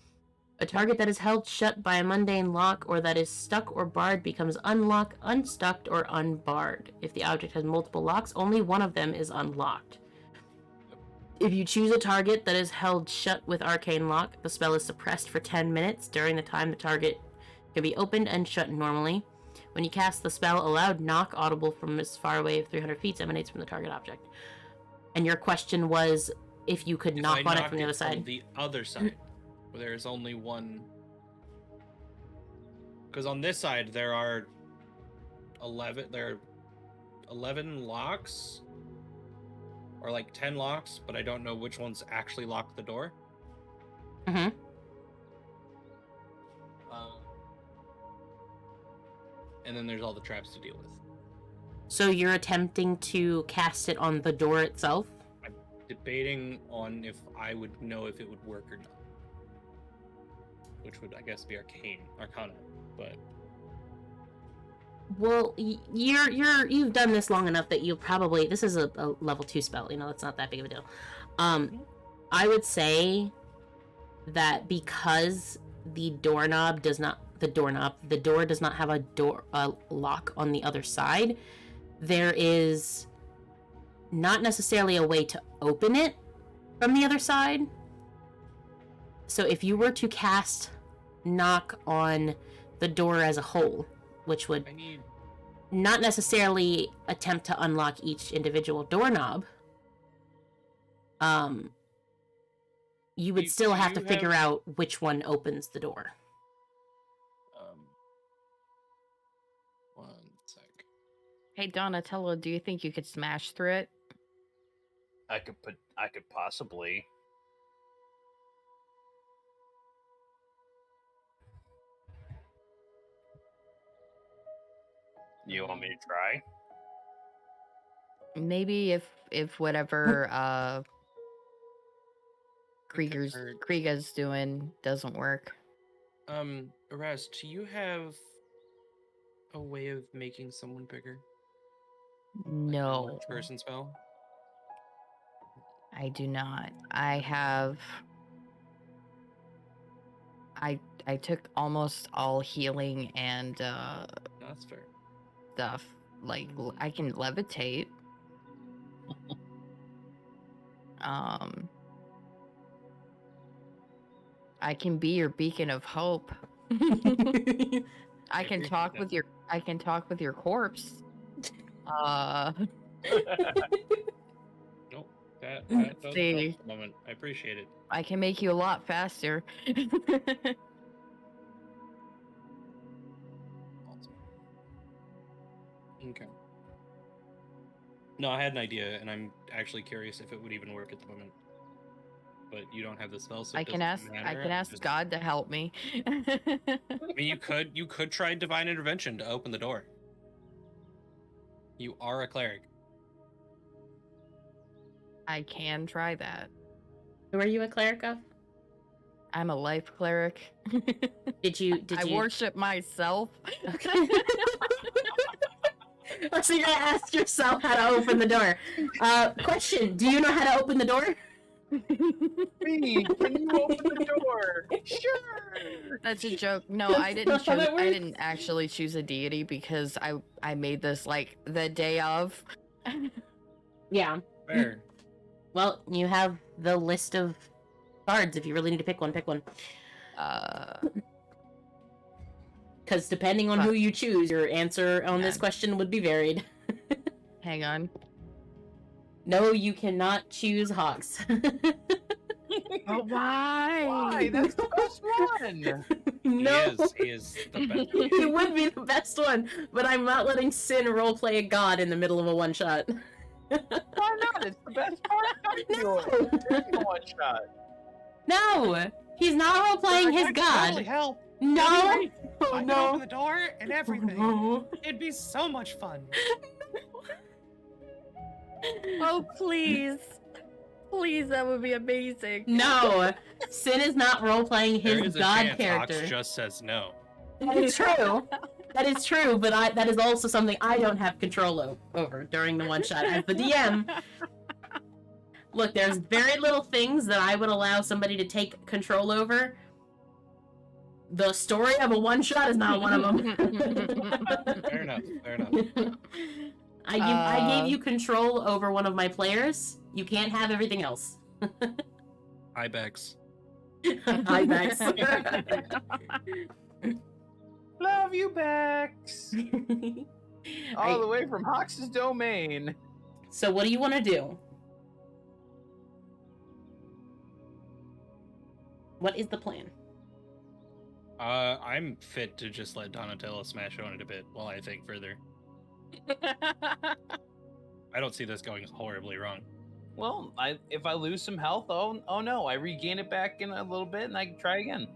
A target that is held shut by a mundane lock or that is stuck or barred becomes unlocked, unstuck, or unbarred. If the object has multiple locks, only one of them is unlocked. If you choose a target that is held shut with arcane lock, the spell is suppressed for 10 minutes during the time the target can be opened and shut normally. When you cast the spell, a loud knock audible from as far away as 300 feet emanates from the target object. And your question was if you could knock on it from the other side. From the other side, where there's only one. Because on this side there are 11. There are 11 locks, or like 10 locks, but I don't know which ones actually lock the door. Mm-hmm. And then there's all the traps to deal with. So you're attempting to cast it on the door itself? I'm debating on if I would know if it would work or not. Which would, I guess, be Arcana, but... Well, you've done this long enough that you'll probably... This is a level 2 spell, you know, it's not that big of a deal. I would say that because the door does not have a lock on the other side, there is not necessarily a way to open it from the other side. So if you were to cast knock on the door as a whole, which would not necessarily attempt to unlock each individual doorknob, you would still have to figure out which one opens the door. One sec. Hey, Donatello, do you think you could smash through it? I could possibly. You want me to try? Maybe if whatever Kriega's doing doesn't work. Araz, do you have a way of making someone bigger? No. Like a person spell? I do not. I have... I took almost all healing and That's fair. stuff. Like, I can levitate. I can be your beacon of hope. I can talk with your corpse. Nope. That does See. help at the moment. I appreciate it. I can make you a lot faster. Okay. No, I had an idea, and I'm actually curious if it would even work at the moment. But you don't have the spell, so I can ask God to help me. I mean, you could try divine intervention to open the door. You are a cleric. I can try that. Who are you a cleric of? I'm a life cleric. Did you? I worship myself. Okay. So you're gonna ask yourself how to open the door. Question: do you know how to open the door? Me, can you open the door? Sure. That's a joke. No, I didn't choose. I didn't actually choose a deity because I made this like the day of. Yeah. Fair. Well, you have the list of cards. If you really need to pick one, pick one. Because depending on who you choose, your answer on this question would be varied. Hang on. No, you cannot choose Hawks. But why? Why? That's the best one. No. He is the best. He would be the best one, but I'm not letting Sin roleplay a god in the middle of a one-shot. Why not? It's the best part. No. One shot. No! He's not roleplaying his god. Totally help. No! I Oh, could no! open the door and everything. No. It'd be so much fun. Oh, please. Please, that would be amazing. No! Sin is not roleplaying There his is a god chance character. Ox just says no. It's true. That is true, but that is also something I don't have control over during the one shot. As the DM, look, there's very little things that I would allow somebody to take control over. The story of a one shot is not one of them. Fair enough. I gave you control over one of my players. You can't have everything else. Ibex. Ibex. Love you, Bex. All the way from Hawks' domain. So what do you want to do? What is the plan? I'm fit to just let Donatello smash on it a bit while I think further. I don't see this going horribly wrong. Well, if I lose some health, oh no, I regain it back in a little bit and I can try again.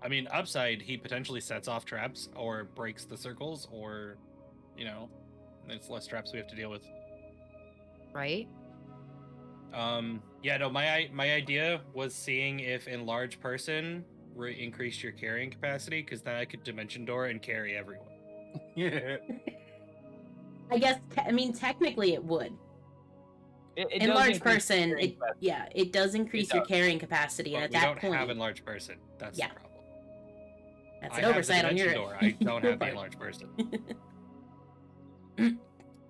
I mean, upside, he potentially sets off traps or breaks the circles, or, you know, it's less traps we have to deal with. Right? Yeah, no, my idea was seeing if enlarge person increased your carrying capacity, because then I could dimension door and carry everyone. Yeah. I guess, technically it would. It Enlarge person, it does increase your carrying capacity, and But at we that don't point, have enlarge person. That's the problem. That's I an have oversight the on your dimension door. I don't have the part. enlarge person.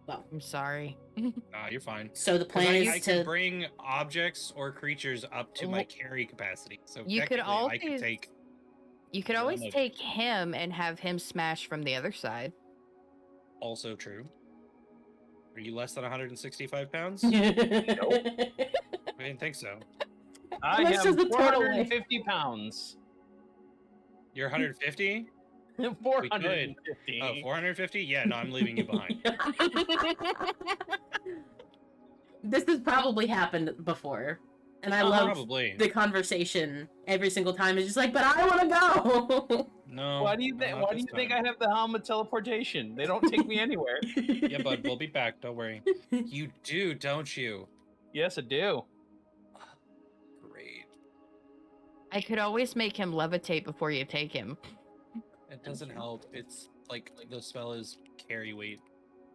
Well, I'm sorry. Nah, you're fine. So the plan I is can to bring objects or creatures up to my carry capacity. So You could technically, I could take. You could always take him and have him smash from the other side. Also true. Are you less than 165 pounds? Nope. I didn't think so. I That's am just the total 450 pounds. You're 150? 450. Oh, 450? Yeah, no, I'm leaving you behind. This has probably happened before, and I love Probably. the conversation every single time. It's just like, but I want to go. No. Why do you think? Why do you think I have the helm of teleportation? They don't take me anywhere. Yeah, bud, we'll be back. Don't worry. You do, don't you? Yes, I do. Great. I could always make him levitate before you take him. It doesn't help. It's like the spell is carry weight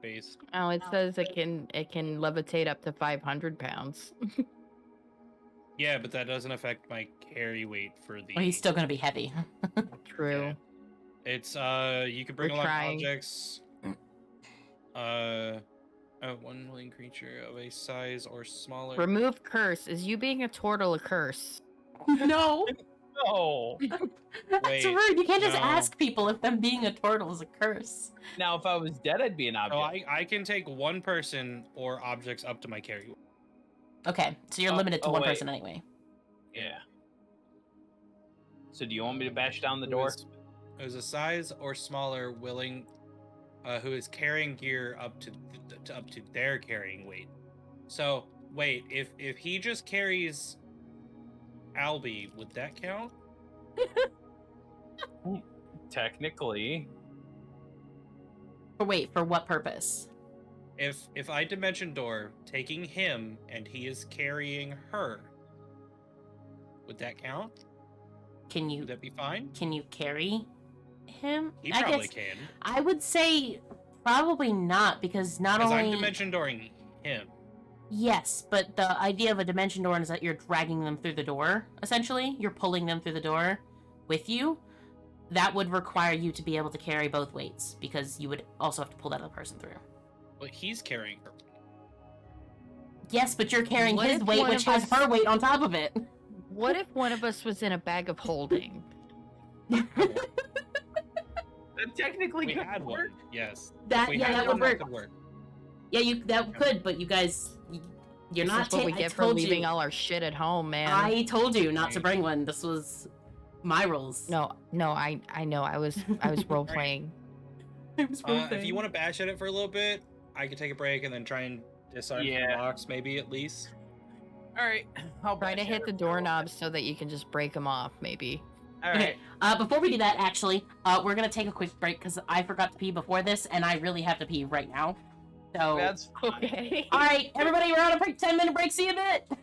based. Oh, it says it can levitate up to 500 pounds. Yeah, but that doesn't affect my carry weight for the. Well, he's still gonna be heavy. True. Yeah. It's you can bring We're along trying. objects. One willing creature of a size or smaller. Remove curse. Is you being a turtle a curse? No, No. that's Wait, rude. You can't just no. ask people if them being a turtle is a curse. Now, if I was dead, I'd be an So object. I can take one person or objects up to my carry weight. Okay, so you're limited to one person anyway. Yeah. So, do you want me to bash down the door? Who's a size or smaller willing, who is carrying gear up to their carrying weight. So wait, if he just carries Albie, would that count? Technically. Wait, for what purpose? If I dimension door taking him and he is carrying her, would that count? Can Would that be fine? you carry him? He I probably guess can. I would say probably not, because not Because only I'm dimension dooring him. yes, but the idea of a dimension door is that you're dragging them through the door. Essentially, you're pulling them through the door with you. That would require you to be able to carry both weights, because you would also have to pull that other person through. But he's carrying her. Yes, but you're carrying What his if weight, one which of has us- her weight on top of it. What if one of us was in a bag of holding? That technically We could had work. one. Yes. That If we yeah, had that one, would work. could work. Yeah, that could, but you guys, you're This not. is what we I get for told leaving you. all our shit at home, man. I told you not to Right. bring one. This was my rules. No, I know. I was role playing. If you want to bash at it for a little bit, I could take a break and then try and disarm the Yeah. box, maybe at least. All right. I'll Try to bash hit at the it for a little doorknobs so that you can just break them off, maybe. bit. All right. Okay. Before we do that, actually, we're gonna take a quick break because I forgot to pee before this, and I really have to pee right now. So, That's fine. Okay. all right, everybody, we're on a break. 10-minute break. See you in a bit.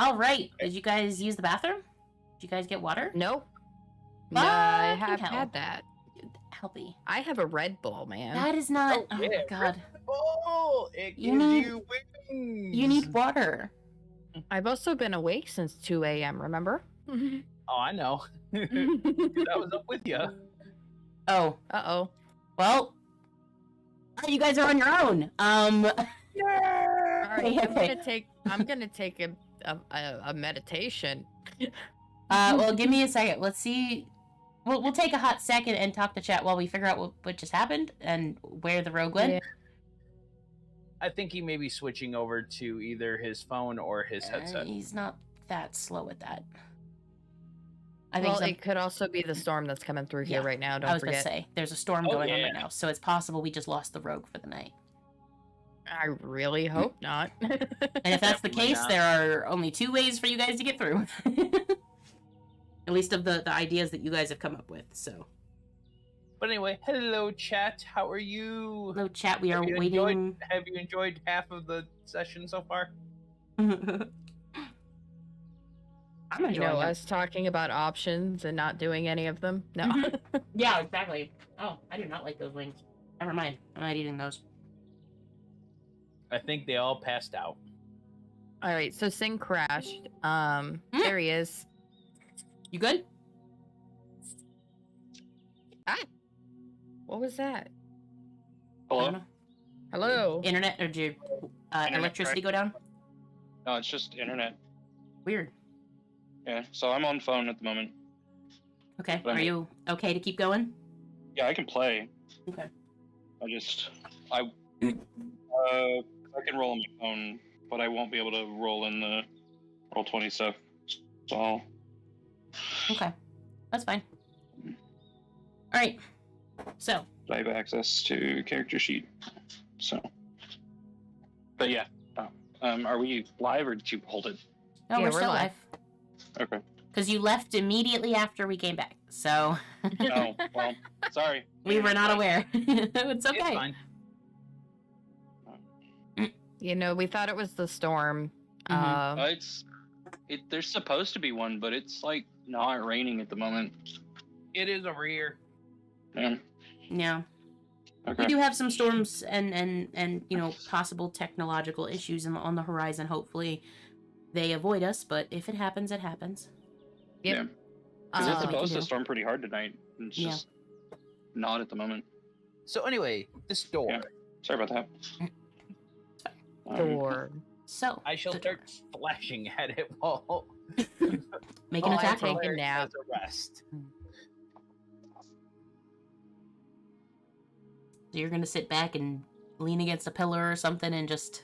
All right. Did you guys use the bathroom? Did you guys get water? Nope. No, I Fucking have hell. had that. Helpy. I have a Red Bull, man. That is not. Oh, Oh, yeah, my god. Oh, it You gives need- you wings. You need water. I've also been awake since 2 a.m., remember? Oh, I know. I was up with you. Oh. Uh-oh. Well. You guys are on your own. All right, Okay. I'm gonna take a meditation. Well, give me a second. Let's see. We'll take a hot second and talk to chat while we figure out what just happened and where the rogue went. Yeah. I think he may be switching over to either his phone or his headset. He's not that slow at that. I think Well, some- it could also be the storm that's coming through Yeah, here right now. Don't I was forget. gonna say there's a storm Oh, going on yeah. right now, so it's possible we just lost the rogue for the night. I really hope not. And if that's the Definitely case, not. there are only two ways for you guys to get through. At least of the ideas that you guys have come up with. So, But anyway, hello chat. How are you? hello chat. We are Have you waiting. Have you enjoyed half of the session so far? I'm You enjoying know, it. us talking about options and not doing any of them. No. Yeah, exactly. Oh, I do not like those wings. Never mind. I'm not eating those. I think they all passed out. All right, so Sing crashed. There he is. You good? What was that? I don't Hello? know. Hello. Internet or did your Internet electricity go down? No, it's just internet. Weird. Yeah, so I'm on phone at the moment. Okay. But Are you okay to keep going? Yeah, I can play. Okay. I can roll on my phone, but I won't be able to roll in the Roll20 stuff. So Okay. That's fine. All right. So, I have access to character sheet. So, but yeah. Are we live or did you hold it? no, Yeah, we're we're still live. live. Okay. Because you left immediately after we came back. So, Oh, well, sorry. we were not aware. It's It's okay. fine. You know, we thought it was the storm. Mhm. There's supposed to be one, but it's like not raining at the moment. It is over here. Yeah. Yeah. We Okay. do have some storms and you know, possible technological issues on the horizon. Hopefully they avoid us, but if it happens, it happens. Yep. Yeah. Because it's we can supposed do. to storm pretty hard tonight. And it's Yeah. just not at the moment. So anyway, this door. Yeah. Sorry about that. Door. So, I shall the start flashing at it while make an Oh, I attack take roll. a Claire nap. has a rest. So you're gonna sit back and lean against a pillar or something and just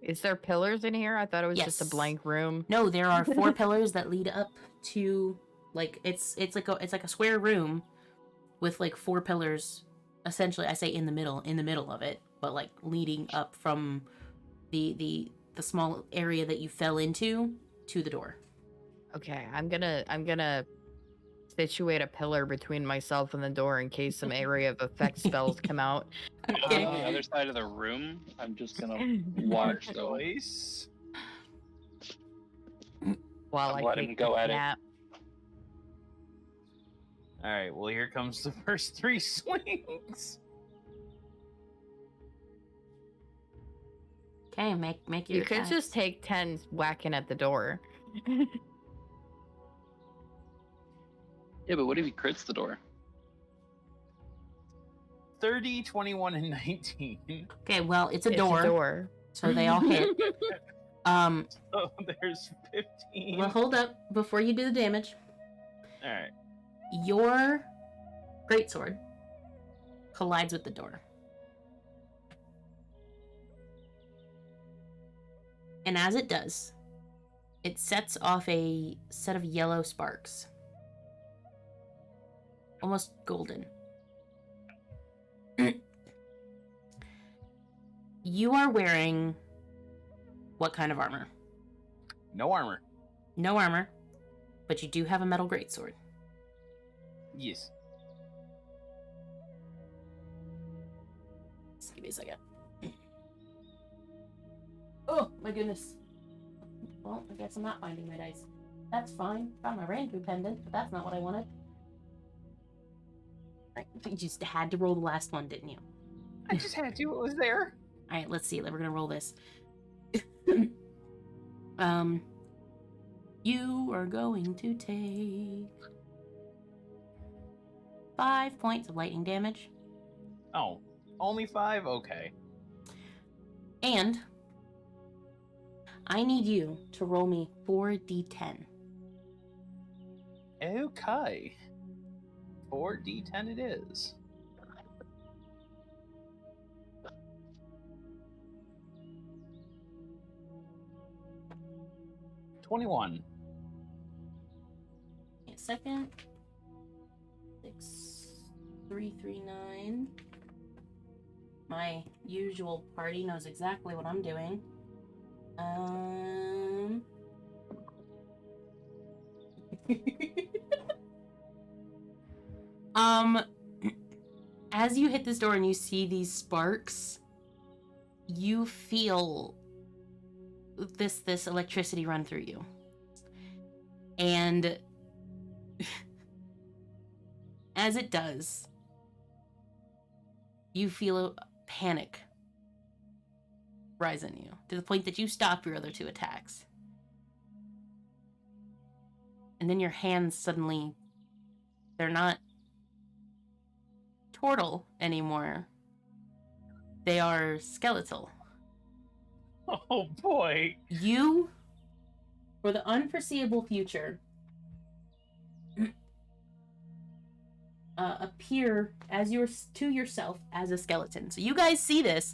Is there pillars in here? I thought it was just a Yes. blank room. no. There are 4 pillars that lead up to like it's like a square room with like 4 pillars. Essentially, I say in the middle of it, but like leading up from the small area that you fell into to the door. Okay, I'm gonna situate a pillar between myself and the door in case some area of effect spells come out. Okay. On the other side of the room, I'm just gonna watch the Choice. While I'll I let him take go a at it. nap. All right. Well, here comes the first 3 swings. Okay, make your You could attacks. just take 10 whacking at the door. Yeah, but what if he crits the door? 30, 21, and 19. Okay, well, it's a It's door, a door. so they all hit. So there's 15. Well, hold up before you do the damage. All right. Your greatsword collides with the door. And as it does, it sets off a set of yellow sparks. Almost golden. You are wearing what kind of armor? No armor. No armor, but you do have a metal greatsword. Yes. Just give me a second. Oh my goodness. Well, I guess I'm not finding my dice. That's fine. Found my rainbow pendant, but that's not what I wanted. Right. You just had to roll the last one, didn't you? I just had to. It was there. All right, let's see. We're gonna roll this. You are going to take 5 points of lightning damage, Oh, only 5? Okay. and I need you to roll me 4d10. Okay. 4d10 it is. $21. Wait a second. 6339. My usual party knows exactly what I'm doing. As you hit this door and you see these sparks, you feel this electricity run through you. And as it does, you feel a panic rise in you to the point that you stop your other 2 attacks. And then your hands suddenly, they're not turtle anymore. They are skeletal. Oh boy. You, for the unforeseeable future, appear as to yourself as a skeleton. So you guys see this,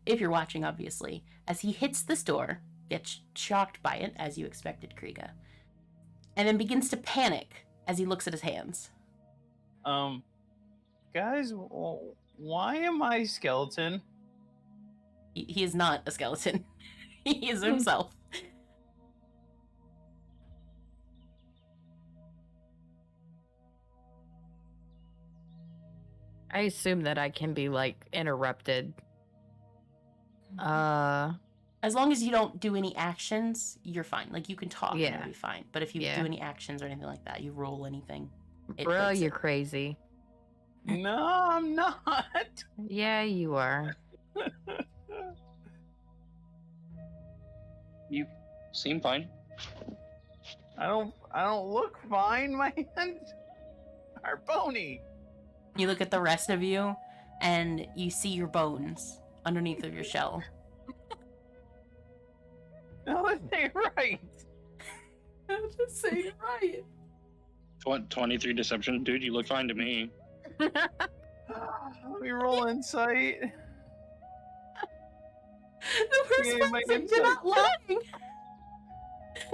if you're watching, obviously, as he hits this door, gets shocked by it, as you expected, Kriega, and then begins to panic as he looks at his hands. Guys, why am I skeleton? He is not a skeleton. He is himself. I assume that I can be, like, interrupted. As long as you don't do any actions, you're fine. Like, you can talk and it'll be fine. But if you do any actions or anything like that, you roll anything. Bro, you're crazy. No, I'm not. Yeah, you are. You seem fine. I don't look fine. My hands are bony. You look at the rest of you, and you see your bones underneath of your shell. No, that ain't right. I'm just saying right. 23 deception. Dude, you look fine to me. Let me roll insight. The first Yeah, my person, you're not lying.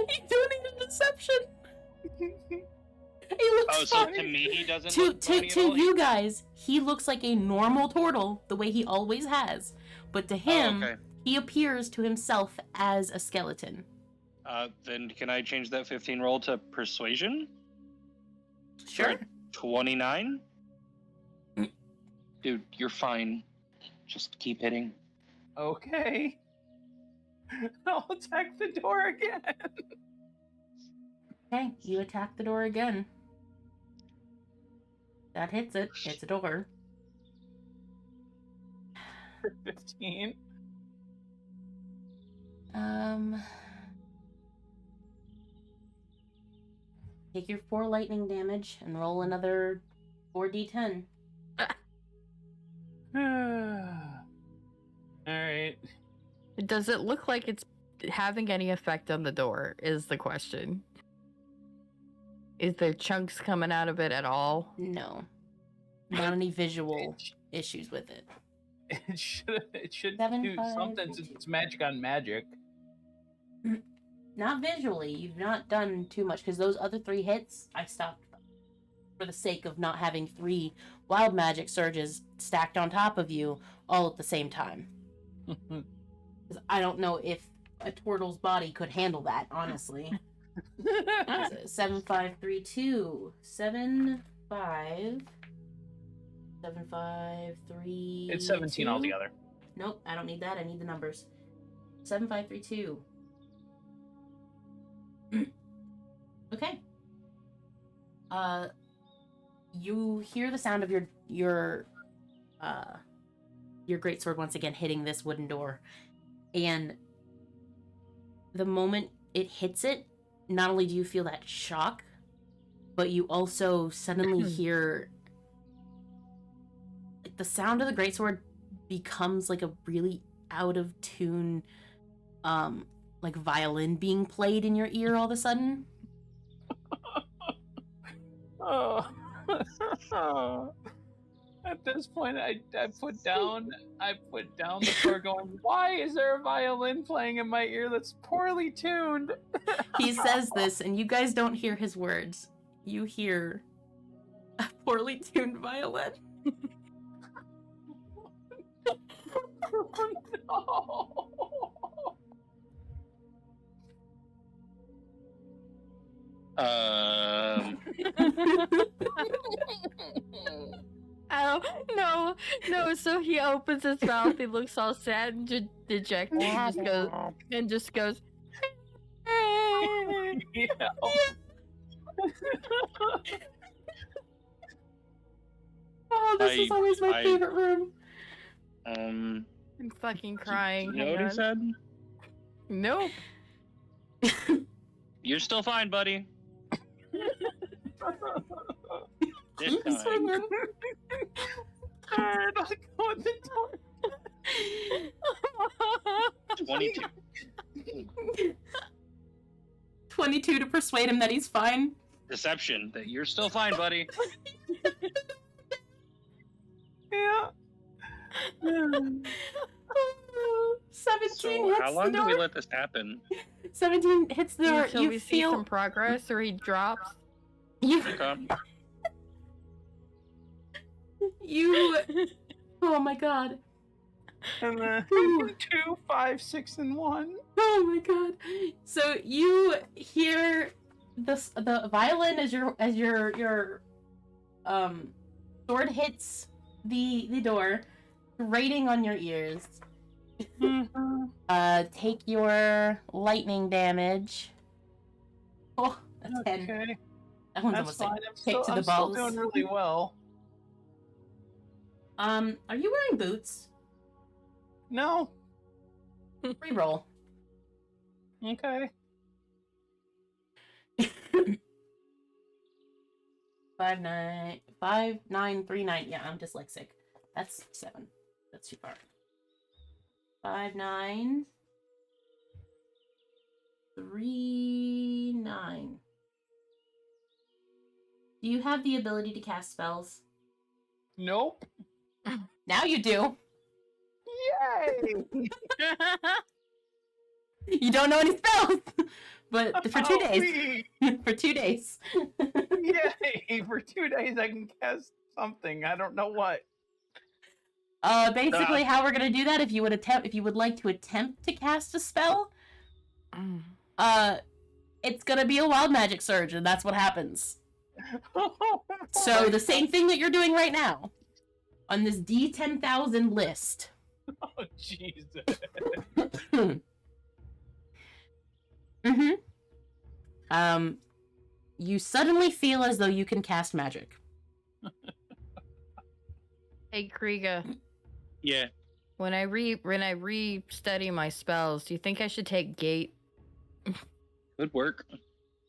He's doing a deception. He looks So fine. to me, he doesn't To look funny at all? you guys, he looks like a normal turtle, the way he always has. But to him, okay. he appears to himself as a skeleton. Then can I change that 15 roll to persuasion? Sure. 29? Dude, you're fine. Just keep hitting. Okay. I'll attack the door again. Okay, you attack the door again. That hits it. It's a door. For 15. Take your 4 lightning damage and roll another 4d10. Alright. Does it look like it's having any effect on the door, is the question. Is there chunks coming out of it at all? No. Not any visual issues with it. It should 7, do 5, something since it's magic on magic. Not visually. You've not done too much, because those other 3 hits, I stopped them. For the sake of not having 3 wild magic surges stacked on top of you all at the same time. Because I don't know if a turtle's body could handle that, honestly. 7, 5, 3, 2. 7, 5. 7, 5, 3. It's 17 2. altogether. Nope, I don't need that. I need the numbers. 7, 5, 3, 2. Okay. You hear the sound of your greatsword once again hitting this wooden door, and the moment it hits it, not only do you feel that shock, but you also suddenly hear the sound of the greatsword becomes like a really out of tune, like violin being played in your ear all of a sudden. Oh. At this point, I put down the sword, going, "Why is there a violin playing in my ear that's poorly tuned?" He says this, and you guys don't hear his words. You hear a poorly tuned violin. No. Oh, no, so he opens his mouth, he looks all sad and dejected, and just goes, Yeah. Oh, this is always my favorite room. I'm fucking crying. You know what he said? Nope. You're still fine, buddy. This I'm time. swinging. I'll go in the door. 22. 22 to persuade him that he's fine. Deception. That you're still fine, buddy. Yeah. 17 So hits how the long do we door. let this happen? 17 hits the door. Until You we see feel some progress or he drops. you Okay. you. Oh my god. And then 2, 5, 6, and 1. Oh my god. So you hear the violin as your sword hits the door, grating on your ears. Take your lightning damage. Oh, that's 10. Okay. That one's That's almost like fine. kick to the I'm still balls. doing really well. Are you wearing boots? No. Reroll. Okay. 5, 9, 5, 9, 3, 9. Yeah, I'm dyslexic. That's 7. That's too far. 5, 9, 3, 9. Do you have the ability to cast spells? Nope. Now you do. Yay! You don't know any spells, but for 2 days. Sweet. For 2 days. Yay! For 2 days I can cast something. I don't know what. Basically, how we're gonna do that? If you would like to attempt to cast a spell, it's gonna be a wild magic surge, and that's what happens. So the same thing that you're doing right now on this D10,000 list. Oh, Jesus. You suddenly feel as though you can cast magic. Hey, Kriega. Yeah. When I re-study my spells, do you think I should take Gate? Could work.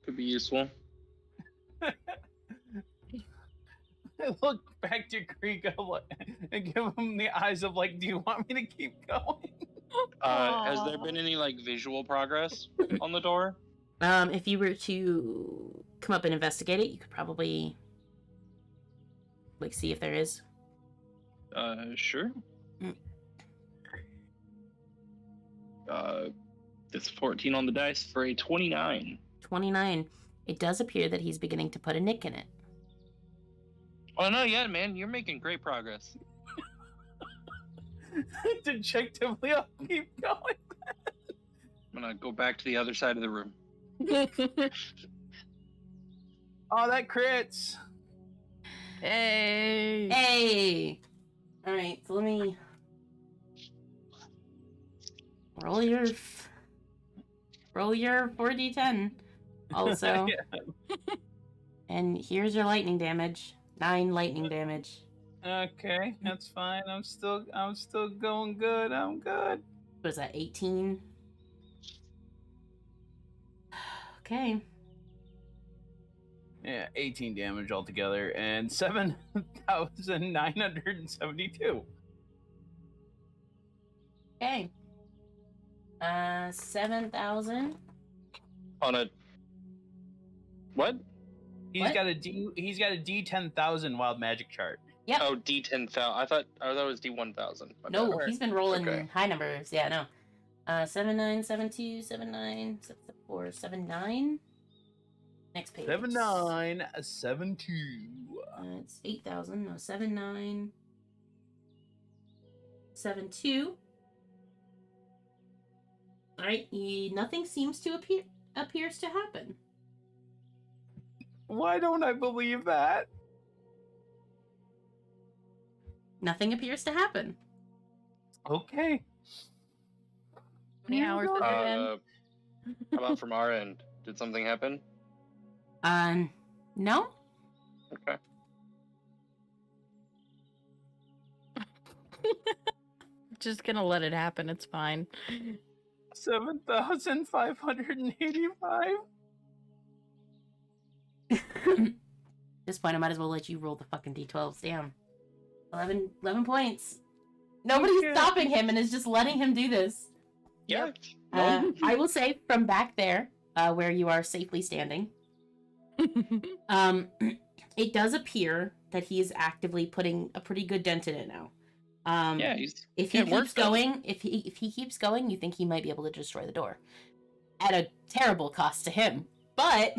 Could be useful. I look back to Kriega and give him the eyes of like, do you want me to keep going? Has there been any like visual progress on the door? If you were to come up and investigate it, you could probably like see if there is. Sure. That's 14 on the dice for a 29. 29. It does appear that he's beginning to put a nick in it. Oh, no, yeah, man. You're making great progress. Dejectively, I'll keep going. I'm gonna go back to the other side of the room. Oh, that crits. Hey. Hey! Alright, so let me roll your 4d10. also. Yeah. And here's your lightning damage. 9 lightning damage. Okay, that's fine. I'm still going good. I'm good. What is that, 18? Okay. Yeah, 18 damage altogether and 7,972. Okay. 7,000. On a what? He's got a D10,000 wild magic chart. Yep. Oh, D10,000. I thought it was D1000. No, he's been rolling Okay. high numbers. Yeah, no. 7972, 79, 74, 79. Next page. 7972. It's 8,000. No, 7972. All right. Nothing seems to appears to happen. Why don't I believe that? Nothing appears to happen. Okay. How many hours has it been? How about from our end? Did something happen? No. Okay. Just gonna let it happen. It's fine. 7,585. At this point, I might as well let you roll the fucking d12s. Damn. 11 points. Nobody's Okay. stopping him and is just letting him do this. Yeah. I will say from back there, where you are safely standing, it does appear that he is actively putting a pretty good dent in it now. Yeah, he's if he getting work keeps done. going, if he keeps going, you think he might be able to destroy the door, at a terrible cost to him. But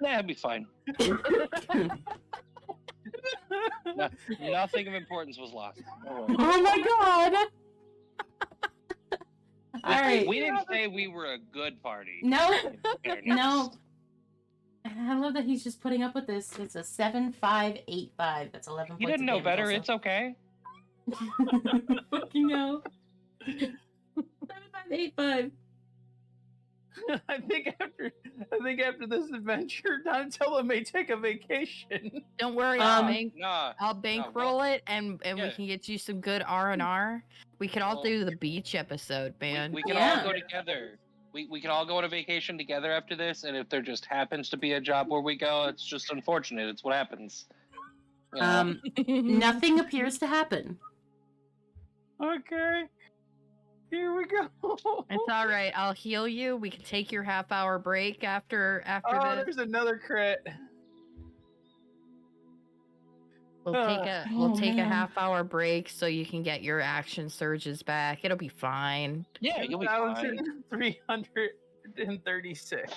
Yeah, it'll be fine. Nothing of importance was lost. Don't worry. oh my god! All right, We didn't say we were a good party. no, in fairness. no. I love that he's just putting up with this. It's a 7585. That's 11 You points didn't of know better. damage It's okay. Fucking hell. 7585. I think after this adventure, Donatella may take a vacation. Don't worry, Nah. I'll bankroll it, and we Yeah. can get you some good R&R. We could all Well, do the beach episode, man. We can Yeah. all go together. We can all go on a vacation together after this, and if there just happens to be a job where we go, it's just unfortunate. It's what happens. You know? Nothing appears to happen. Okay. Here we go. It's all right. I'll heal you. We can take your half-hour break after Oh, this. there's another crit. We'll take a man. half-hour break so you can get your action surges back. It'll be fine. Yeah, you'll be fine. 1,336.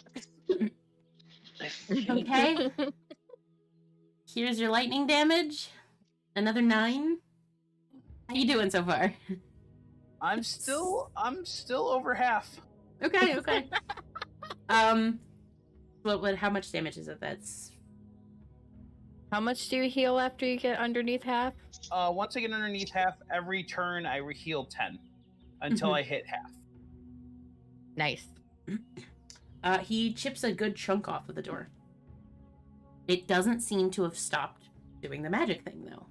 Okay. Here's your lightning damage. Another 9. How you doing so far? I'm still over half. Okay. What? How much damage is it? That's How much do you heal after you get underneath half? Once I get underneath half, every turn I heal 10 until I hit half. Nice. he chips a good chunk off of the door. It doesn't seem to have stopped doing the magic thing, though.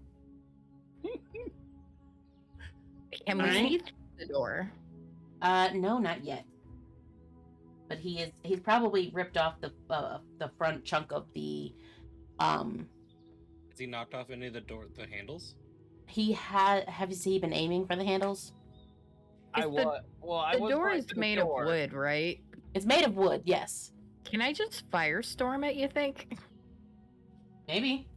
Can we Alright. see the door? No, not yet. But he's probably ripped off the front chunk of the Has he knocked off any of the handles? Has he been aiming for the handles? The door is made of wood, right? It's made of wood, yes. Can I just firestorm it, you think? Maybe.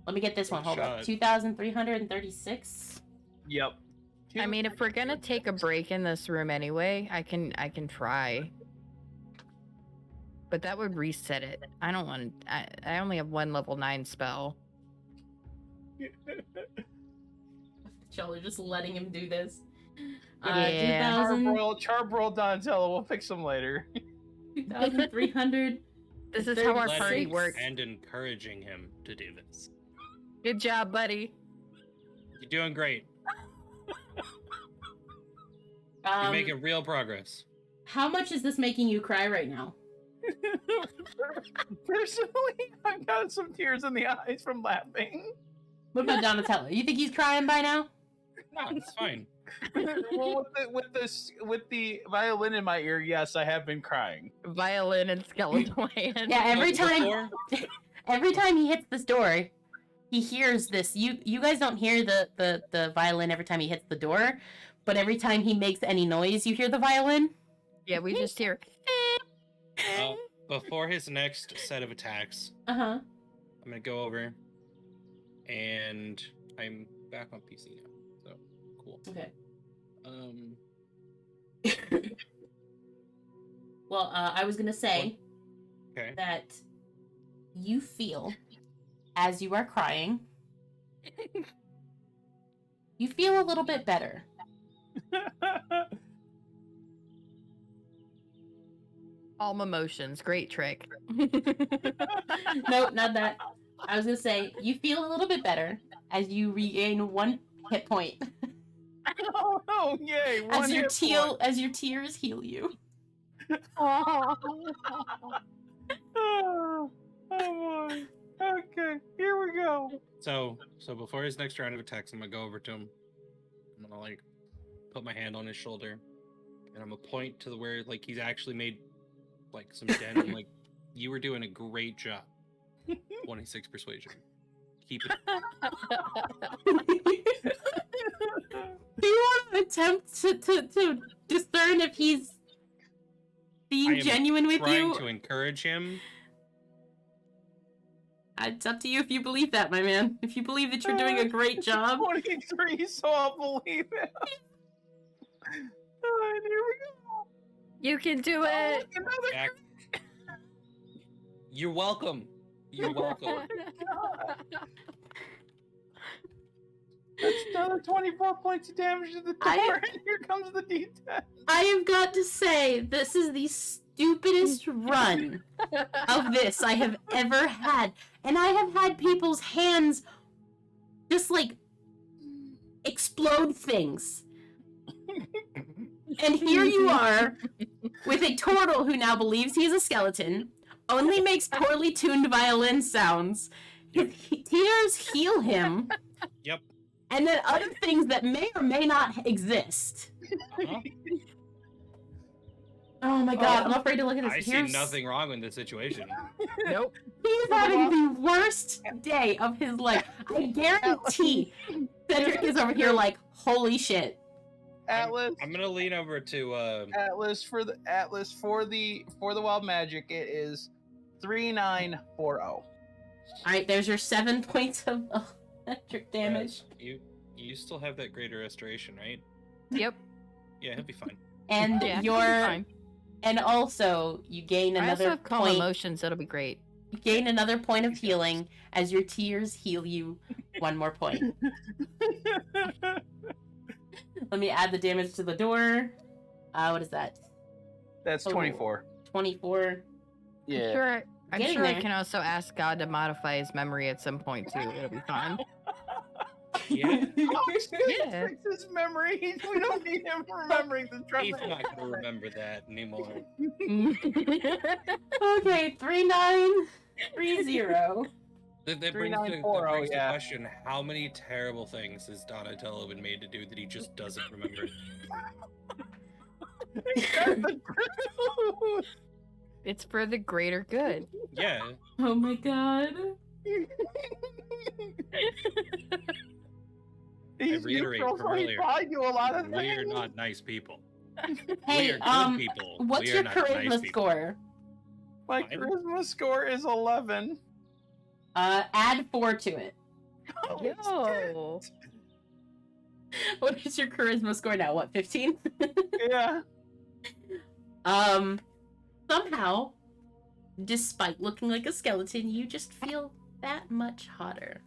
Let me get this one. Good Hold up. shot. 2,336. Yep. I mean, if we're gonna take a break in this room anyway, I can try. But that would reset it. I don't want to. I only have one level 9 spell. Y'all are just letting him do this. Yeah. 2,000, Charbroil Donatello. We'll fix them later. 2,300. This is how our Letting party works. And encouraging him to do this. Good job, buddy. You're doing great. You're making real progress. How much is this making you cry right now? Personally, I've got some tears in the eyes from laughing. What about Donatello? You think he's crying by now? No, it's fine. Well, with the violin in my ear, yes, I have been crying. Violin and skeletal hand. Yeah, every Before- time he hits this door, he hears this. You guys don't hear the violin every time he hits the door, but every time he makes any noise, you hear the violin. Yeah, we just hear. Before his next set of attacks, Uh-huh. I'm gonna go over, and I'm back on PC now. So cool. Okay. Well, I was gonna say Okay. that you feel, as you are crying, you feel a little bit better. Calm emotions. Great trick. Nope, not that. I was gonna say you feel a little bit better as you regain 1 hit point Oh, yay! as your hit point. as your tears heal you. Oh, oh boy. Okay, here we go. So before his next round of attacks, I'm gonna go over to him. I'm gonna like put my hand on his shoulder, and I'm gonna point to where like he's actually made like some dent. I'm like, you were doing a great job. 26 persuasion. Keep it. Do you want to attempt to discern if he's I being am genuine with trying you? to encourage him. It's up to you if you believe that, my man. If you believe that you're doing a great job. 23, so I'll believe it. And here we go. You can do it. Another Back. You're welcome. You're welcome. That's another 24 points of damage to the door, and here comes the D10. I have got to say, this is the stupidest run of this I have ever had. And I have had people's hands just like explode things. And here you are with a turtle who now believes he's a skeleton, only makes poorly tuned violin sounds. His tears heal him. Yep. And then other things that may or may not exist. Uh-huh. Oh my god, I'm afraid to look at this. I see nothing wrong with this situation. Nope. He's having the worst day of his life. I guarantee Cedric is over here like, holy shit. Atlas. I'm gonna lean over to Atlas for the wild magic. It is 3940. All right, there's your 7 points of electric damage, you still have that greater restoration, right? Yep. Yeah, he'll be fine. and Yeah, your fine. and also you gain I also another have calm point. emotions. That'll be great. You gain another point of healing as your tears heal you 1 more point. Let me add the damage to the door. What is that? That's Oh. 24. 24. Yeah. Sure. I'm Getting sure I there. can also ask God to modify his memory at some point too. It'll be fine. Yeah, Yeah. Fix his memory. We don't need him remembering the trust. he's not gonna remember that anymore. Okay, 3930. That brings, 3940, the yeah. question: how many terrible things has Donatello been made to do that he just doesn't remember? It's for the greater good. Yeah, Oh my god. He's reiterate neutral, from so he earlier, probably do a lot of we are things. not nice people. Hey, we are good people. what's We are your not charisma nice people. score? My Fine. charisma score is 11. Add 4 to it. Yo. What is your charisma score now? What, 15? Yeah. Somehow, despite looking like a skeleton, you just feel that much hotter.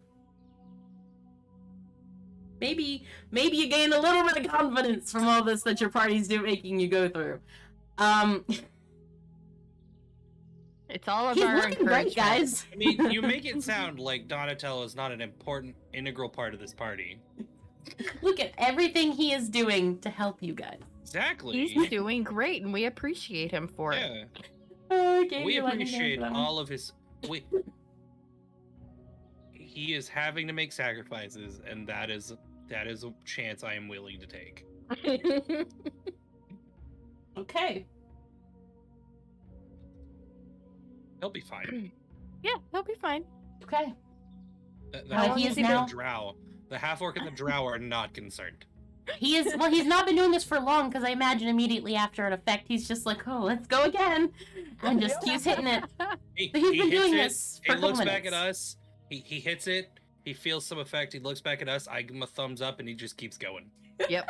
Maybe you gain a little bit of confidence from all this that your party's making you go through. It's all He's about our looking great, encouragement. guys. I mean, you make it sound like Donatello is not an important, integral part of this party. Look at everything he is doing to help you guys. Exactly. He's doing great, and we appreciate him for it. Yeah. Okay, We you're letting me appreciate down. all of his. He is having to make sacrifices, and that is a chance I am willing to take. Okay. He'll be fine. Yeah, he'll be fine. Okay. The How long half-orc is he and now? the drow. The half-orc and the drow are not concerned. He is, well, he's not been doing this for long, because I imagine immediately after an effect, he's just like, oh, let's go again. And just keeps hitting it. He's But he's been doing this for a He couple looks back at minutes. us. He hits it. He feels some effect. He looks back at us. I give him a thumbs up, and he just keeps going. Yep.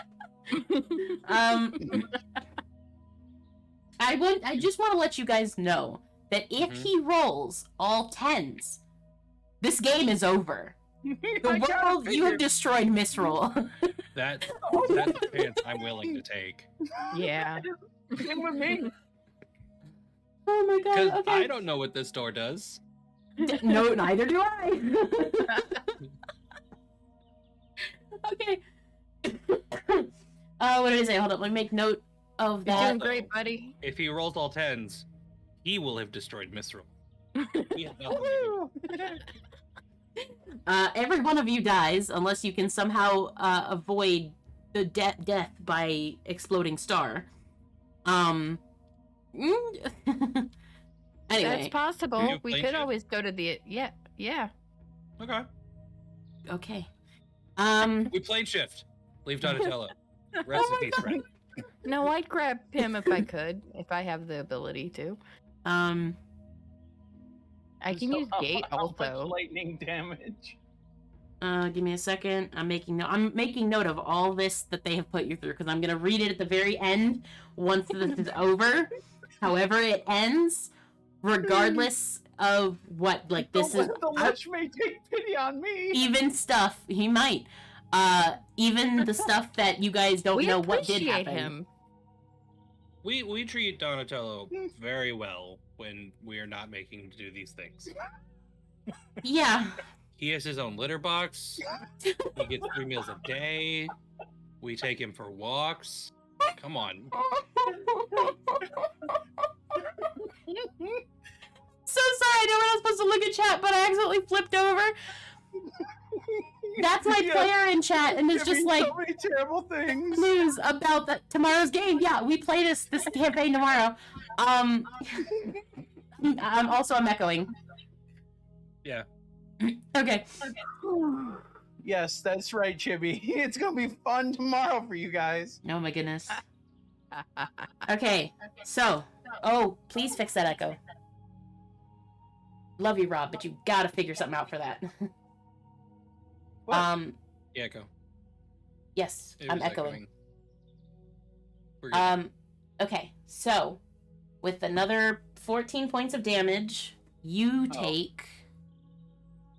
I just want to let you guys know that if he rolls all 10s, this game is over. The world, you have destroyed Misrule. That's a chance I'm willing to take. Yeah. Same with me. Oh my Because god, okay. I don't know what this door does. No, neither do I. Okay. What did I say? Hold up, let me make note of You're that. doing great, buddy. If he rolls all 10s, he will have destroyed Misrule. He had nothing to do. Every one of you dies unless you can somehow avoid the death by exploding star. Anyway, That's possible. You We play could shit? always go to the yeah. Okay. okay. We played shift. Leave Donatello. Rest in peace, friend. No, I'd grab him if I could, if I have the ability to. I can use gate How much also. lightning damage. Give me a second. I'm making note of all this that they have put you through because I'm gonna read it at the very end once this is over. However it ends, regardless of what, like this is The Lich may take pity on me. even stuff he might. Even the stuff that you guys don't We know what did appreciate happen. him. We treat Donatello very well when we are not making him do these things. Yeah. He has his own litter box. He gets 3 meals a day. We take him for walks. Come on. So sorry, I know we're not supposed to look at chat, but I accidentally flipped over. That's my Yeah. player in chat, and it's There just be like so many terrible things. news about tomorrow's game. Yeah, we play this campaign tomorrow. I'm echoing. Yeah. Okay. Yes, that's right, Chibi. It's gonna be fun tomorrow for you guys. Oh my goodness. Okay, so please fix that echo. Love you, Rob, but you gotta figure something out for that. What? Yeah, go. Yes, It I'm was echoing. We're good. Okay, so with another 14 points of damage, you take.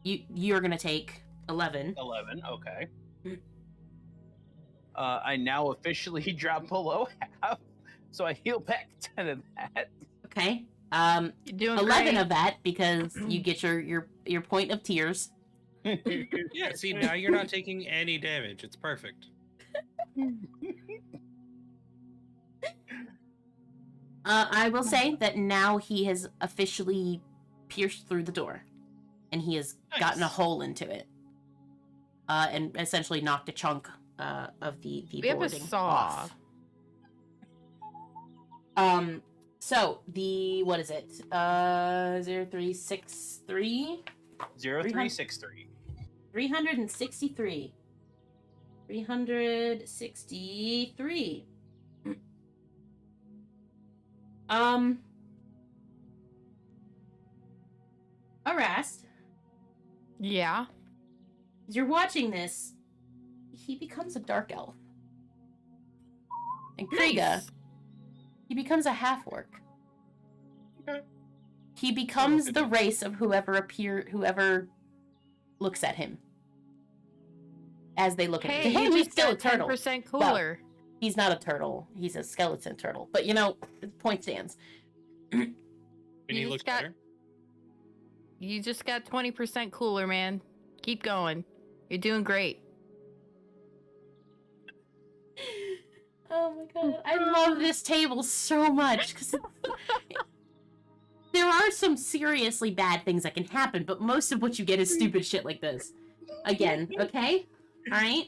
You're gonna take 11. 11, okay. I now officially drop below half, so I heal back 10 of that. Okay. You're doing 11 great. of that because you get your point of tears. Yeah, see, now you're not taking any damage. It's perfect. I will say that now he has officially pierced through the door, and he has gotten a Nice. hole into it, and essentially knocked a chunk of the We have a boarding saw. off. So what is it? 0363? 0363. 363. 363. Arast, Yeah. as you're watching this, he becomes a dark elf. And Kriga, Nice. he becomes a half-orc. Okay. He becomes Oh, the goodness. race of whoever looks at him. As they look at Hey, him. he He's just still a got turtle. 10% cooler. He's not a turtle. He's a skeleton turtle. But the point stands. And he You looks just got- better. You just got 20% cooler, man. Keep going. You're doing great. Oh my god. I love this table so much. 'Cause are some seriously bad things that can happen, but most of what you get is stupid shit like this. Again, okay? Alright?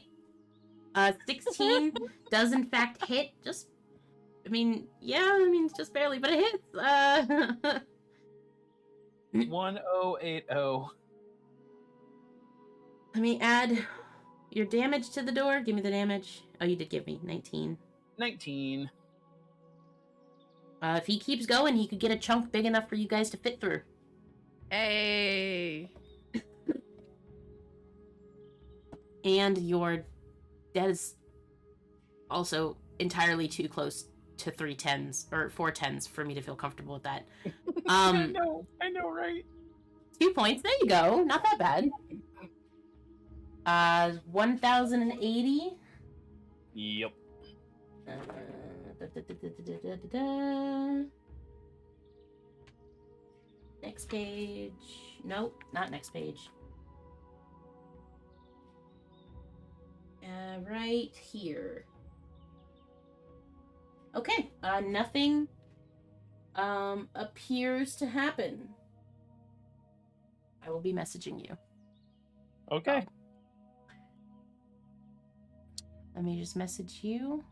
16 does in fact hit, just... it's just barely, but it hits. 1080. Let me add your damage to the door. Give me the damage. Oh, you did give me 19. 19. If he keeps going, he could get a chunk big enough for you guys to fit through. Hey. And that is also entirely too close to 3 10s or 4 10s for me to feel comfortable with that. I know, right? 2 points. There you go. Not that bad. 1080. Yep. Next page. Nope, not next page. Right here. Okay, nothing appears to happen. I will be messaging you. Okay. Let me just message you.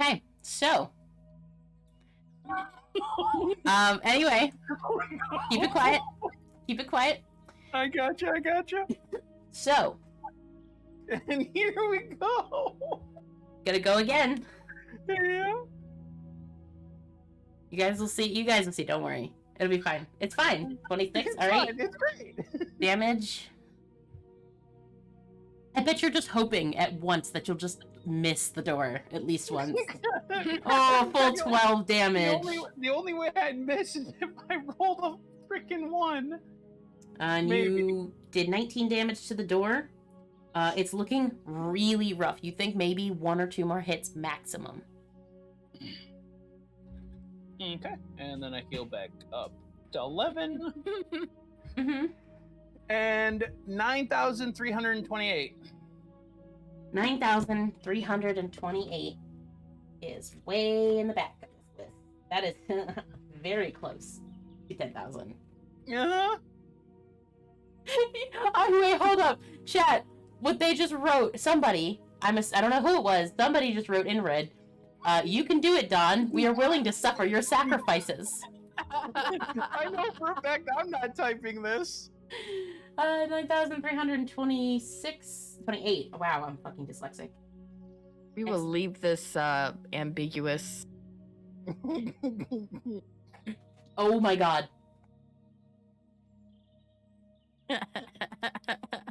Okay, so anyway, keep it quiet. Keep it quiet. I gotcha. So, And here we go. gotta go again. Yeah. You guys will see. Don't worry. It'll be fine. It's fine. 26. It's All right. fine, it's great. Damage. I bet you're just hoping at once that you'll just miss the door at least once. Oh, full 12 damage. The only way I'd miss is if I rolled a freaking 1. And Maybe. you did 19 damage to the door. It's looking really rough. You think maybe 1 or 2 more hits maximum. Okay. And then I heal back up to 11. Mm-hmm. And 9,328. 9,328 is way in the back of this list. That is very close to 10,000. Uh-huh. Oh, wait, hold up. Chat, what they just wrote, somebody, I don't know who it was, somebody just wrote in red, you can do it, Don. We are willing to suffer your sacrifices. I know for a fact I'm not typing this. 9,326, 28. Wow, I'm fucking dyslexic. We will leave this ambiguous. Oh my god.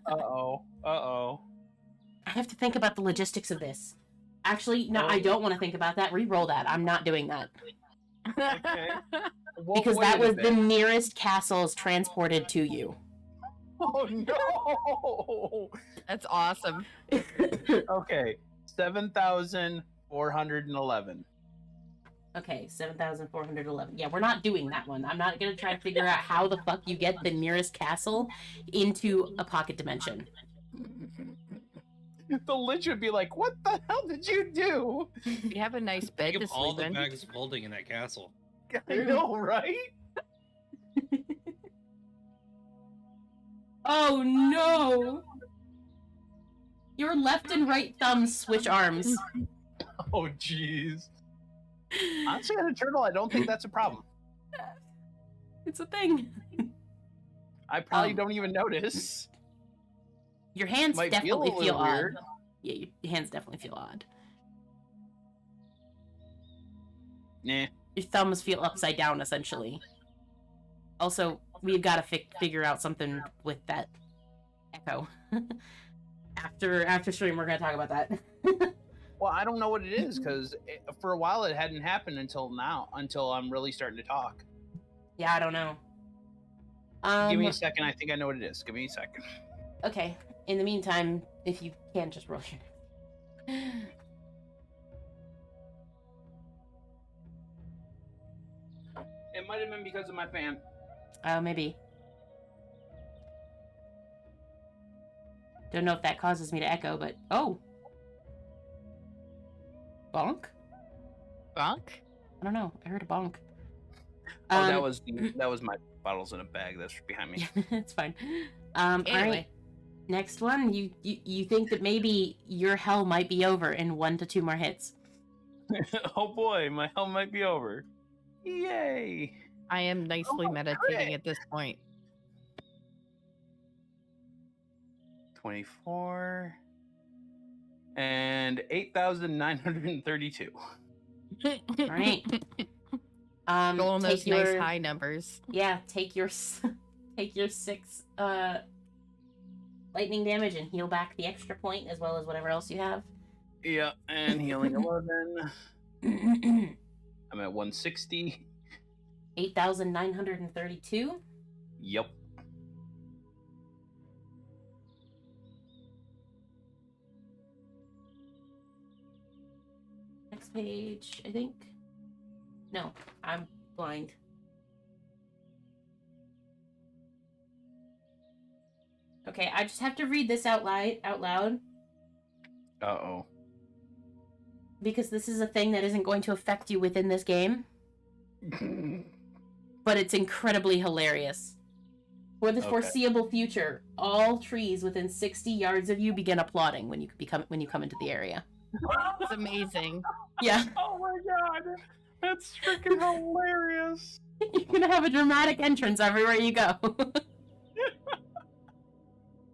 Uh-oh. I have to think about the logistics of this. Actually, no, Oh. I don't want to think about that. Reroll that. I'm not doing that. Okay. Because that was the nearest castles transported to you. Oh no! That's awesome. Okay, 7,411. Okay, 7,411. Yeah, we're not doing that one. I'm not gonna try to figure out how the fuck you get the nearest castle into a pocket dimension. The Lich would be like, "What the hell did you do?" We have a nice bed Think to of all sleep the in. bags of holding in that castle. I know, right? Oh no! Your left and right thumbs switch arms. Oh, jeez. Honestly, as a turtle, I don't think that's a problem. It's a thing. I probably don't even notice. Your hands Might definitely feel a feel little odd. weird. Yeah, your hands definitely feel odd. Nah. Your thumbs feel upside down, essentially. Also, we've got to figure out something with that echo. After stream, we're gonna talk about that. Well, I don't know what it is because for a while it hadn't happened until now, until I'm really starting to talk. Yeah, I don't know. Give me a second. I think I know what it is. Give me a second. Okay. in the meantime, if you can, just roll your. It might have been because of my fan. Oh, maybe. Don't know if that causes me to echo, but oh. Bonk? Bonk? I don't know. I heard a bonk. Oh, that was my bottles in a bag that's behind me. Yeah, it's fine. All Anyway. right. Next one, you think that maybe your hell might be over in 1 to 2 more hits. Oh boy, my hell might be over. Yay! I am nicely meditating crit. at this point. 24 and 8,932. All right. Go on those take your nice high numbers. yeah. Take your 6 lightning damage and heal back the extra point as well as whatever else you have. Yeah, and healing 11. I'm at 160. 8,932. Yep. Next page, I think. No, I'm blind. Okay, I just have to read this out loud Uh-oh. because this is a thing that isn't going to affect you within this game, but it's incredibly hilarious. For the Okay. foreseeable future, all trees within 60 yards of you begin applauding when you come into the area. It's amazing. Yeah, Oh my god! That's freaking hilarious! you're gonna have a dramatic entrance everywhere you go.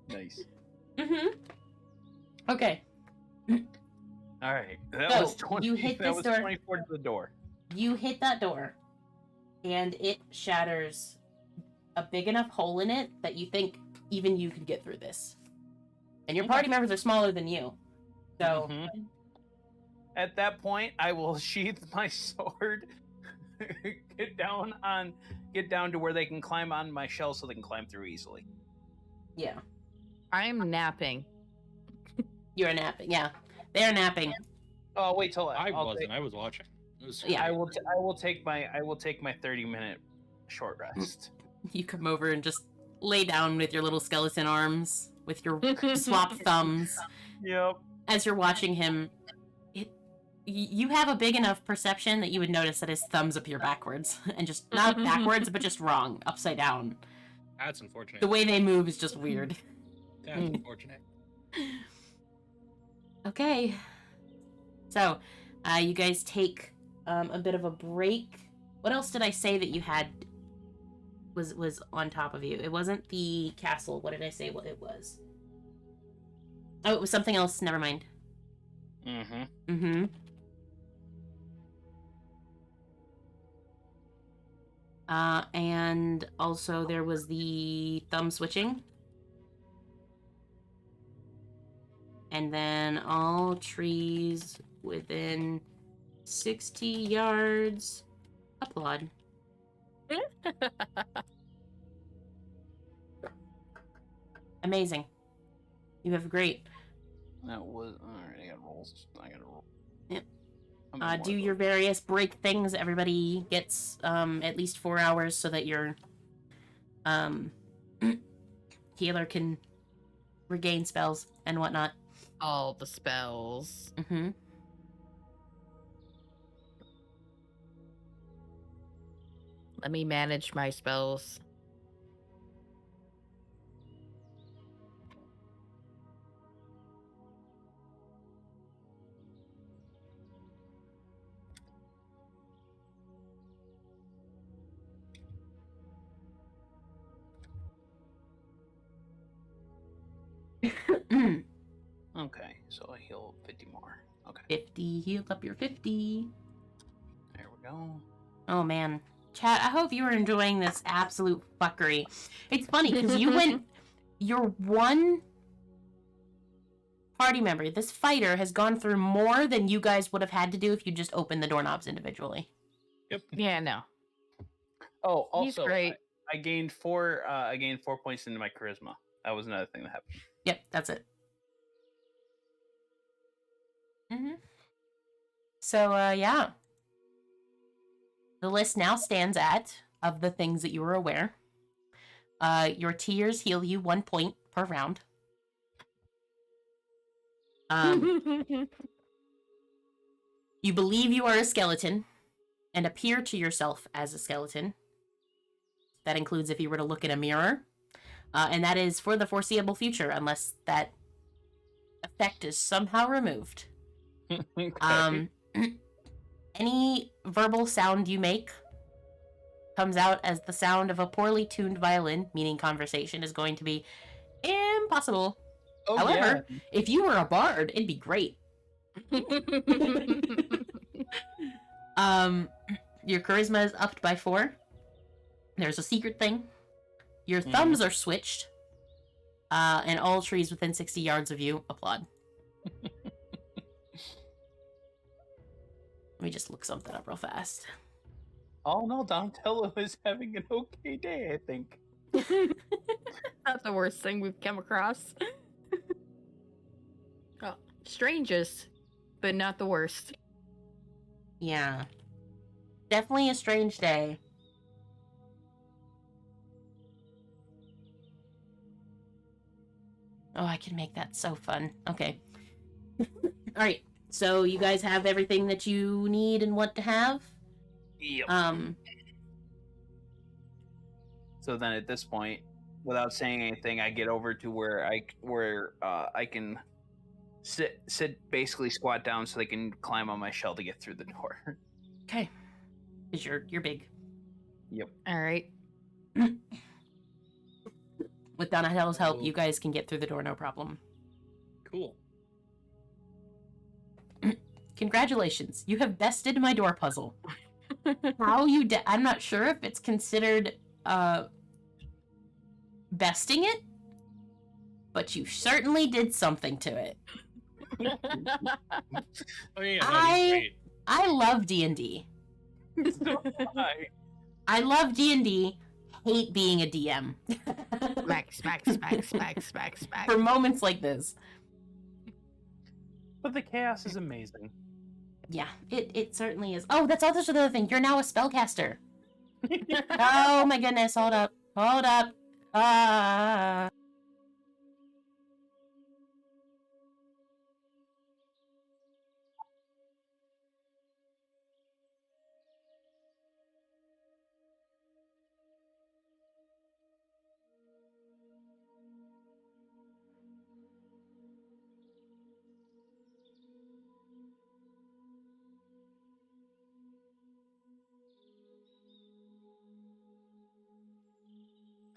Nice. Okay. Alright. That So, was 20. you hit that this was door. 24 to the door. You hit that door, and it shatters a big enough hole in it that you think even you could get through this. And your party members are smaller than you. So, Mhm. At that point, I will sheath my sword, get down to where they can climb on my shell so they can climb through easily. yeah. I'm napping. You're napping. Yeah. They're napping. Oh, wait till I I'll wasn't. take- I was watching. It was Yeah. I will take my 30-minute short rest. You come over and just lay down with your little skeleton arms, with your swap thumbs. Yep. As you're watching him, you have a big enough perception that you would notice that his thumbs appear backwards. And just, not backwards, but just wrong, upside down. That's unfortunate. The way they move is just weird. That's unfortunate. Okay. So, you guys take a bit of a break. What else did I say that you had was on top of you? It wasn't the castle. What did I say what it was? Oh, it was something else. Never mind. Mm-hmm. And also there was the thumb switching. And then all trees within 60 yards applaud. Amazing. You have great. That was alright. I got rolls. I got to roll. Yep. I'm at Do one. your various break things. Everybody gets at least 4 hours so that your healer can regain spells and whatnot. All the spells. Mm-hmm. Let me manage my spells. Okay, so I heal 50 more. Okay, 50. Healed up your 50. there we go. Oh, man. Chat, I hope you were enjoying this absolute fuckery. It's funny, because you went... Your one party member, this fighter, has gone through more than you guys would have had to do if you just opened the doorknobs individually. Yeah, no. Oh, He's also, great. I gained 4 points into my charisma. That was another thing that happened. Yep, that's it. So, yeah. The list now stands at, of the things that you were aware, your tears heal you 1 point per round. You believe you are a skeleton and appear to yourself as a skeleton. That includes if you were to look in a mirror. And that is for the foreseeable future, unless that effect is somehow removed. Okay. Any verbal sound you make comes out as the sound of a poorly tuned violin, meaning conversation is going to be impossible. Oh, However, if you were a bard, it'd be great. Your charisma is upped by 4. There's a secret thing. Your thumbs are switched. And all trees within 60 yards of you applaud. Let me just look something up real fast. Oh no, Donatello is having an okay day, I think. Not the worst thing we've come across. Oh, strangest, but not the worst. Yeah. Definitely a strange day. Oh, I can make that so fun. Okay. Alright. So you guys have everything that you need and want to have? Yep. So then at this point, without saying anything, I get over to where I can sit basically squat down so they can climb on my shell to get through the door. Okay. Because you're big. Yep. All right. With Donatello's help, Cool. you guys can get through the door, no problem. Cool. Congratulations, you have bested my door puzzle. How you I'm not sure if it's considered besting it, but you certainly did something to it. Oh yeah, no, he's great. I love D&D. So I love D&D, hate being a DM. Smack. For moments like this. but the chaos is amazing. Yeah, it certainly is. Oh, that's also the other thing. You're now a spellcaster. Oh my goodness, hold up.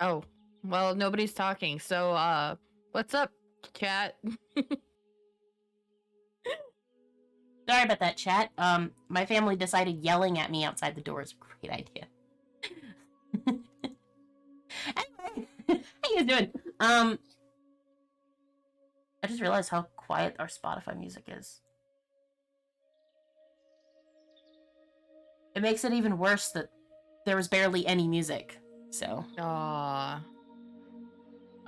Oh, well, nobody's talking. So, what's up, chat? Sorry about that, chat. My family decided yelling at me outside the door is a great idea. Anyway, how you guys doing? I just realized how quiet our Spotify music is. It makes it even worse that there was barely any music. So. Aww.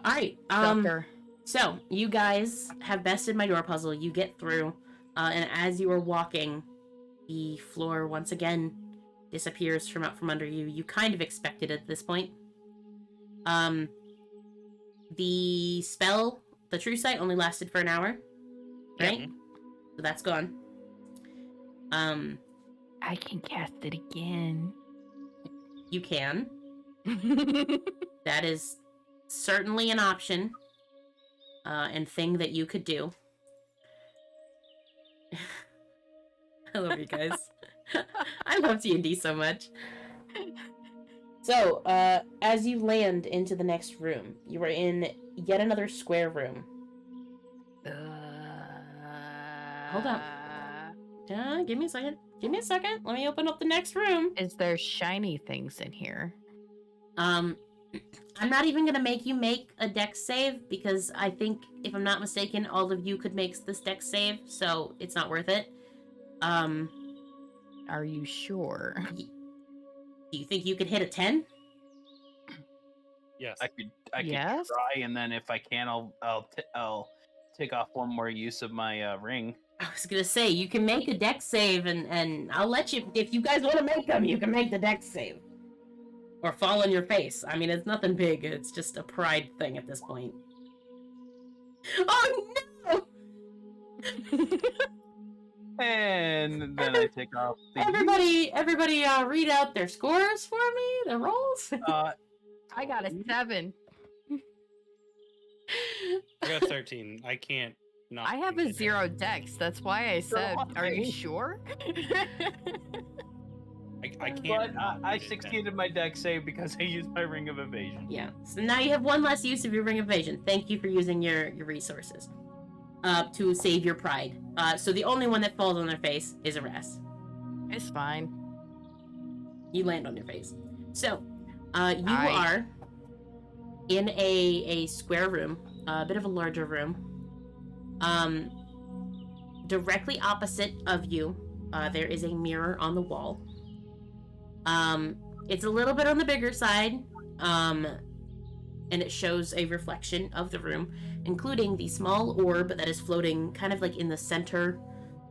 Alright, Sucker. so you guys have bested my door puzzle. You get through, and as you are walking, the floor once again disappears from out from under you. You kind of expect it at this point. The spell, the True Sight, only lasted for an hour, right? Yep. So that's gone. I can cast it again. You can. That is certainly an option, and thing that you could do. I love you guys. I love D&D so much. So, as you land into the next room, you are in yet another square room. Hold up. Give me a second. Let me open up the next room. Is there shiny things in here? I'm not even gonna make you make a dex save because I think, if I'm not mistaken, all of you could make this dex save, so it's not worth it. Are you sure? Do you think you could hit a 10? Yes. I could Yes? try, and then if I can, I'll take off one more use of my ring. I was gonna say you can make a dex save, and I'll let you if you guys want to make them. You can make the dex save, or fall on your face. I mean, it's nothing big. It's just a pride thing at this point. Oh no! And then I take off the Everybody, read out their scores for me. Their rolls. I got a 7. I got 13. I can't not. I have a 0 dex. That's why I said, are you why? sure? I can't. But I read it. succeeded my dex save because I used my ring of evasion. Yeah. So now you have one less use of your ring of evasion. Thank you for using your resources to save your pride. So the only one that falls on their face is Aras. It's fine. You land on your face. So you are in a square room, a bit of a larger room. Directly opposite of you, there is a mirror on the wall. It's a little bit on the bigger side, and it shows a reflection of the room, including the small orb that is floating kind of like in the center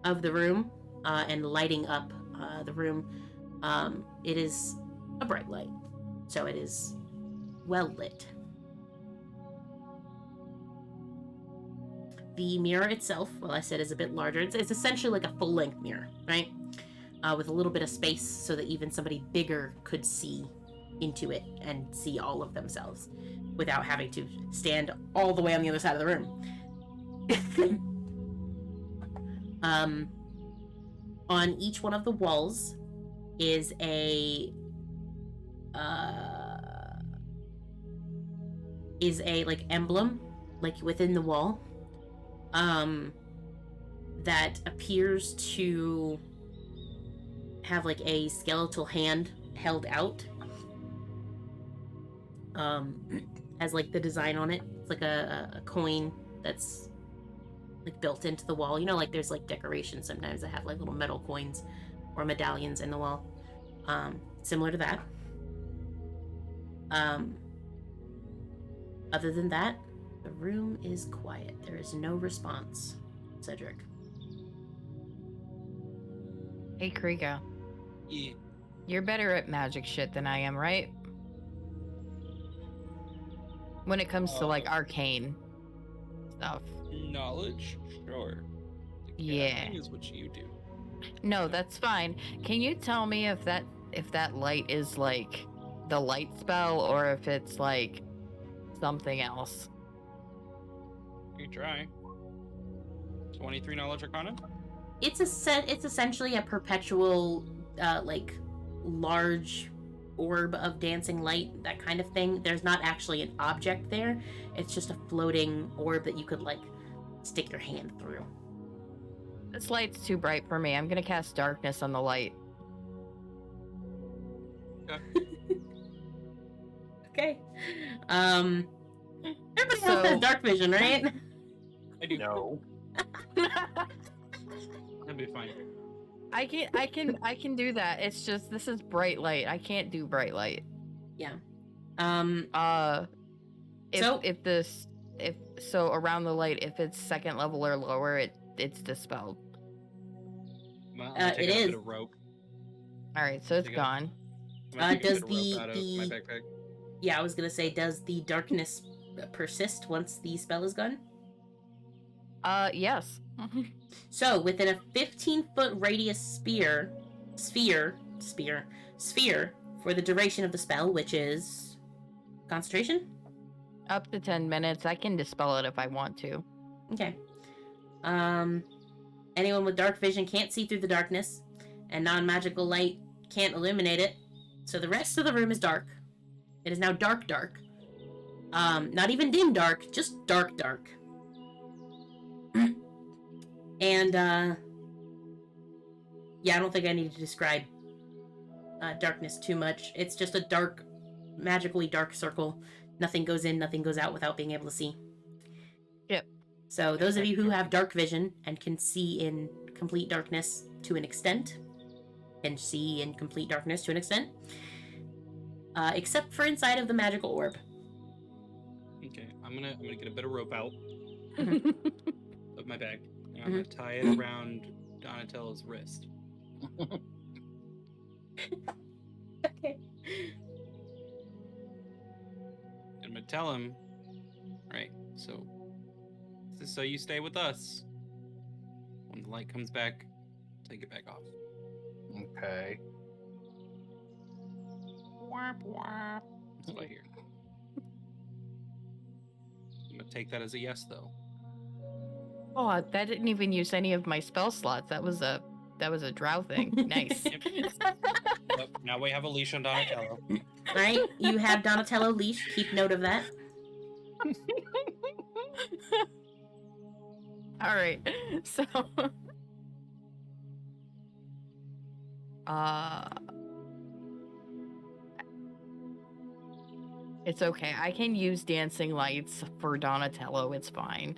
of the room, and lighting up the room. It is a bright light, so it is well lit. The mirror itself, well, I said, is a bit larger. It's essentially like a full-length mirror, right? With a little bit of space so that even somebody bigger could see into it and see all of themselves without having to stand all the way on the other side of the room. On each one of the walls is a like emblem, like within the wall, that appears to have like a skeletal hand held out, has like the design on it. It's like a coin that's like built into the wall. You know, like there's like decorations sometimes that have like little metal coins or medallions in the wall, similar to that. Other than that, the room is quiet. There is no response. Cedric. Hey, Krika. Yeah. You're better at magic shit than I am, right? When it comes to like arcane stuff. Knowledge, sure. The Yeah. casting is what you do. No, that's fine. Can you tell me if that light is like the light spell or if it's like something else? You try. 23 knowledge arcana. It's essentially a perpetual, like, large orb of dancing light, that kind of thing. There's not actually an object there. It's just a floating orb that you could, like, stick your hand through. This light's too bright for me. I'm gonna cast darkness on the light. Okay. Everybody else So- has dark vision, right? I do. No. That'd be fine. I can do that. It's just this is bright light. I can't do bright light. Yeah. If around the light, if it's second level or lower, it's dispelled. Well, It take out a is. bit of rope. All right, so it's Take it out. gone. I'm gonna take a does bit of rope out of my the- backpack. Yeah, I was gonna say, does the darkness persist once the spell is gone? Yes. So, within a 15-foot radius sphere for the duration of the spell, which is concentration? Up to 10 minutes. I can dispel it if I want to. Okay. Anyone with dark vision can't see through the darkness, and non-magical light can't illuminate it, so the rest of the room is dark. It is now dark. Not even dim dark, just dark. And, yeah, I don't think I need to describe darkness too much. It's just a dark, magically dark circle. Nothing goes in, nothing goes out without being able to see. Yep. So those of you who have dark vision and can see in complete darkness to an extent, except for inside of the magical orb. Okay, I'm gonna get a bit of rope out of my bag, and I'm Mhm. gonna tie it around Donatello's wrist. Okay. I'm gonna tell him, right? So you stay with us. When the light comes back, take it back off. Okay. That's what I hear. I'm gonna take that as a yes, though. Oh, that didn't even use any of my spell slots. That was a drow thing. Nice. Yep, now we have a leash on Donatello. Right? You have Donatello leash. Keep note of that. All right. So, it's okay. I can use dancing lights for Donatello. It's fine.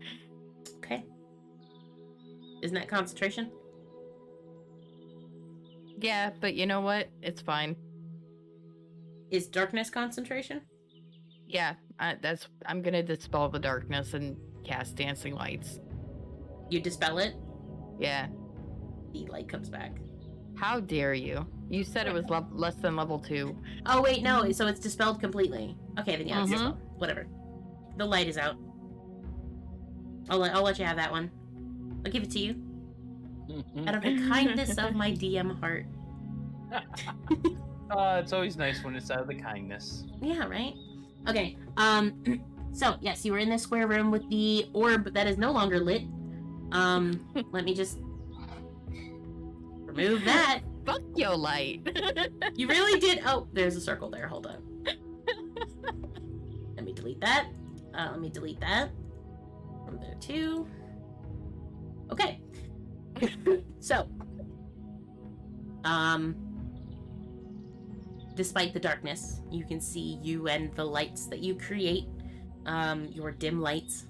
Okay. Isn't that concentration? Yeah, but you know what? It's fine. Is darkness concentration? Yeah, I'm gonna dispel the darkness and cast dancing lights. You dispel it, Yeah. the light comes back. How dare you? You said it was less than level 2. Oh wait, no, so it's dispelled completely. Okay, then yeah, it's Mhm. dispelled. Whatever. The light is out. I'll let you have that one. I'll give it to you. Out of the kindness of my DM heart. It's always nice when it's out of the kindness. Yeah, right? Okay, so, yes, you were in this square room with the orb that is no longer lit. Let me just remove that. Fuck your light. You really did. Oh, there's a circle there. Hold on. Let me delete that. Let me delete that. From there too. Okay. So, despite the darkness, you can see you and the lights that you create, your dim lights,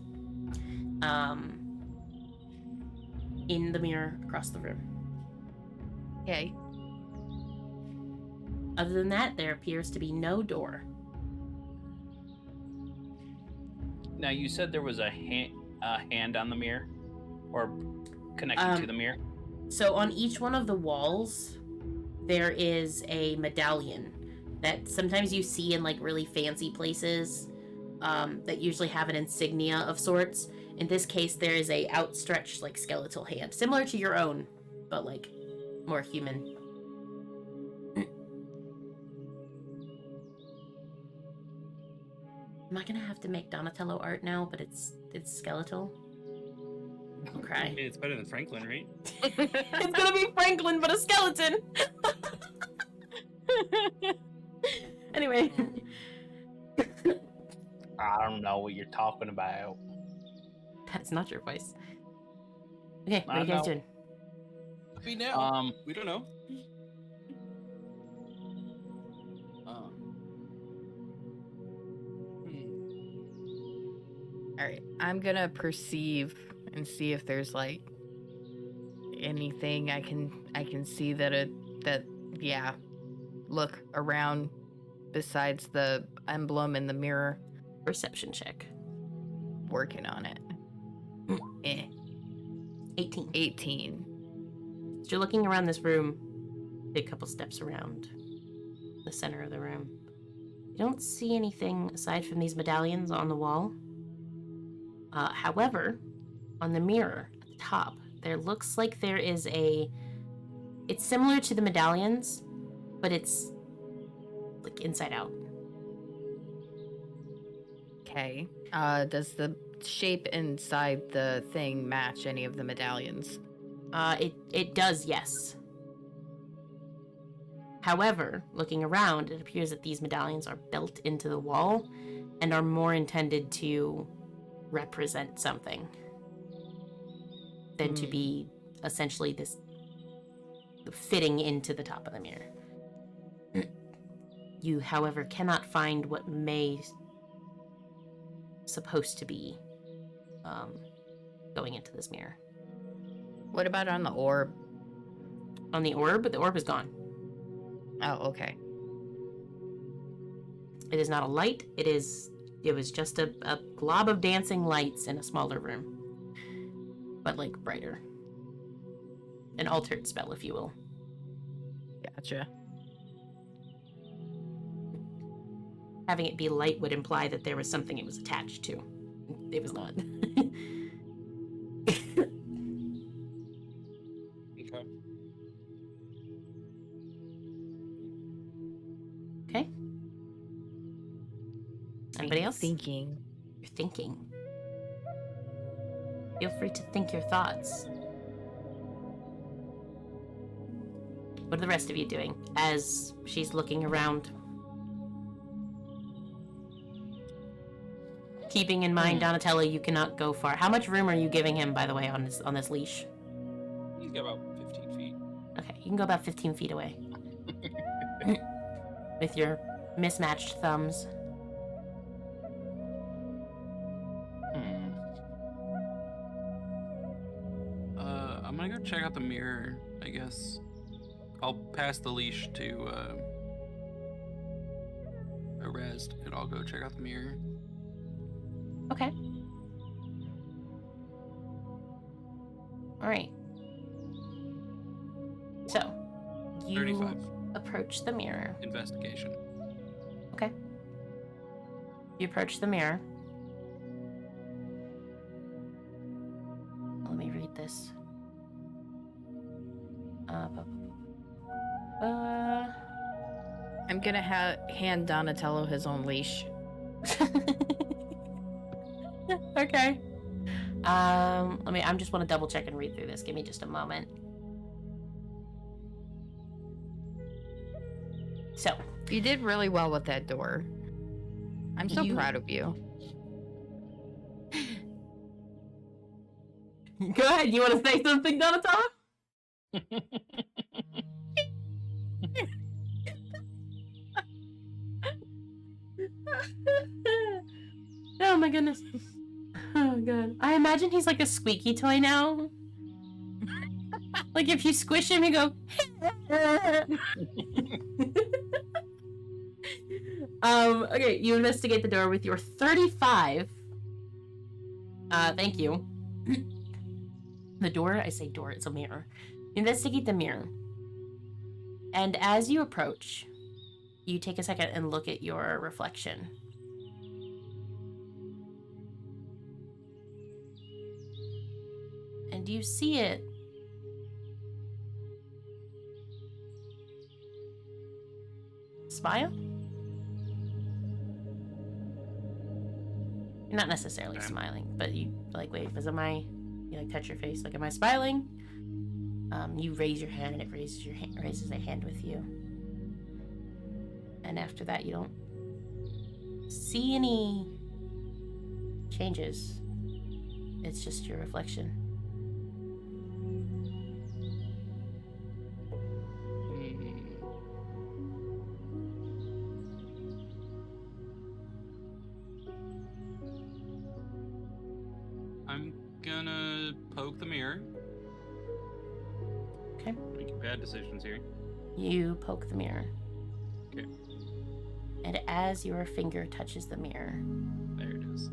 in the mirror across the room. Okay. Other than that, there appears to be no door. Now, you said there was a hand on the mirror, or connected to the mirror. So on each one of the walls, there is a medallion that sometimes you see in like really fancy places, that usually have an insignia of sorts. In this case, there is a outstretched like skeletal hand, similar to your own, but like more human. Am I gonna have to make Donatello art now? But it's skeletal. I'll cry. It's better than Franklin, right? It's gonna be Franklin, but a skeleton. Anyway. I don't know what you're talking about. That's not your voice. Okay, what I are you guys know. doing? We now. We don't know. All right. I'm gonna perceive and see if there's like anything I can see that look around besides the emblem in the mirror. Perception check. Working on it. 18. 18. So you're looking around this room, take a couple steps around the center of the room. You don't see anything aside from these medallions on the wall. However, on the mirror at the top, there looks like there is it's similar to the medallions, but it's like inside out. Okay. Does the shape inside the thing match any of the medallions? It does, yes. However, looking around, it appears that these medallions are built into the wall and are more intended to represent something than to be essentially this fitting into the top of the mirror. You, however, cannot find what may supposed to be going into this mirror. What about on the orb? On the orb, the orb is gone. Oh, okay. It is not a light. It is It was just a glob of dancing lights in a smaller room. But, like, brighter. An altered spell, if you will. Gotcha. Having it be light would imply that there was something it was attached to. It was not. Okay. Okay. Anybody else? Thinking. You're thinking. Feel free to think your thoughts. What are the rest of you doing as she's looking around? Keeping in mind, Donatello, you cannot go far. How much room are you giving him, by the way, on this leash? He's got about 15 feet. Okay, you can go about 15 feet away. With your mismatched thumbs. I'm gonna go check out the mirror, I guess. I'll pass the leash to Rest, and I'll go check out the mirror. Okay. Alright. So, you 35. approach the mirror. Investigation. Okay. You approach the mirror. Let me read this. I'm gonna hand Donatello his own leash. Okay. I just want to double check and read through this. Give me just a moment. So. You did really well with that door. I'm so proud of you. Go ahead. You want to say something, Donatello? Oh my goodness. Oh god. I imagine he's like a squeaky toy now. Like if you squish him, you go. Okay, you investigate the door with your 35. Thank you. The door, I say door, it's a mirror. You investigate the mirror. And as you approach, you take a second and look at your reflection. And you see it smile? You're not necessarily smiling, but you like, wait, you like touch your face, like, am I smiling? You raise your hand and it raises a hand with you. And after that, you don't see any changes. It's just your reflection. I'm gonna poke the mirror. Okay. Making bad decisions here. You poke the mirror. Okay. And as your finger touches the mirror, There it is.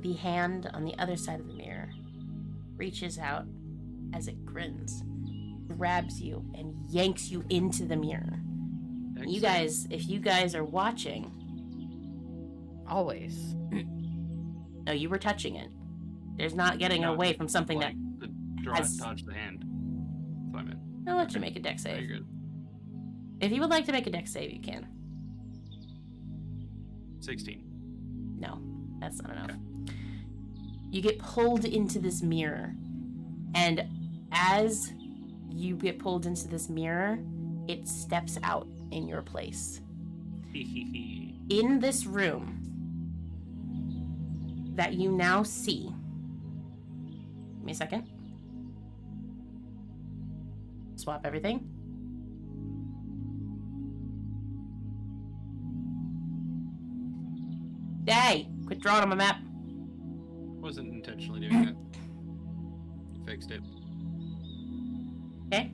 the hand on the other side of the mirror reaches out as it grins, grabs you, and yanks you into the mirror. Excellent. You guys, if you guys are watching... Always. No, you were touching it. There's not getting No, away from something like, that... dodge the hand. That's what I meant. I'll let you make a dex Very save. good. If you would like to make a dex save, you can. 16. No, that's not enough. You get pulled into this mirror, and as you get pulled into this mirror, it steps out in your place. In this room that you now see, give me a second. Swap everything. Hey, quit drawing on my map. Wasn't intentionally doing that. You fixed it. Okay.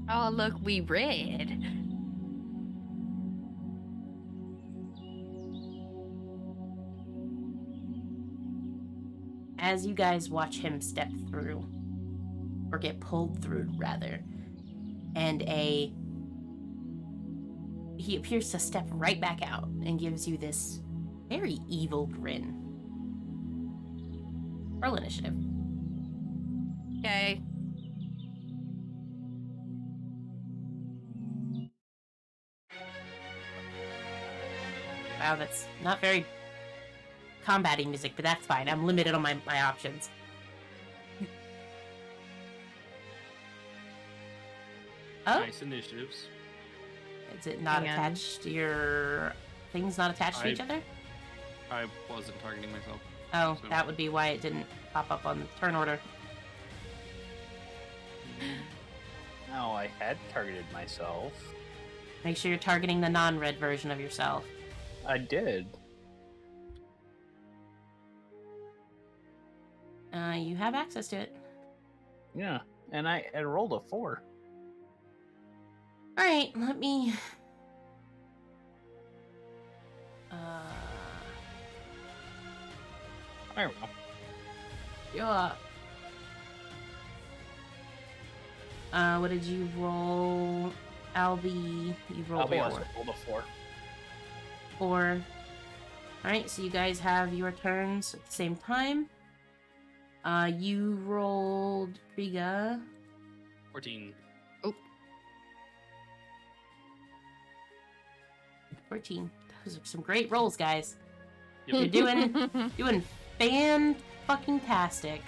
Oh, look, we read. as you guys watch him step through, or get pulled through, rather, and he appears to step right back out and gives you this very evil grin. Roll initiative. Okay. Wow, that's not very combating music, but that's fine. I'm limited on my options. Oh, Nice initiatives. is it not Hang on. attached to your... Things not attached to each other? I wasn't targeting myself. Oh, So- that would be why it didn't pop up on the turn order. No, I had targeted myself. Make sure you're targeting the non-red version of yourself. I did. You have access to it. Yeah, and I rolled a 4. Alright, let me... I don't know. Yeah. What did you roll? Albie, you rolled I a 4. rolled a 4. 4. Alright, so you guys have your turns at the same time. You rolled Kriga. 14. 14. Those are some great rolls, guys. Yep. You're doing fan-fucking-tastic.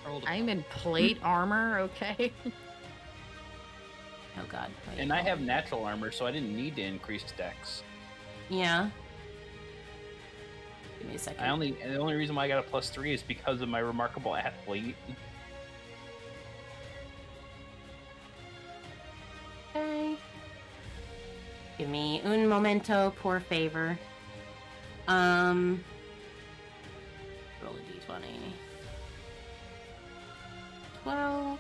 I rolled a I'm in plate armor, okay? Oh god. Wait. And I have natural armor, so I didn't need to increase dex. Yeah. Give me a second. The only reason why I got a +3 is because of my remarkable athlete. Okay. Give me un momento, por favor. Roll a d20. 12.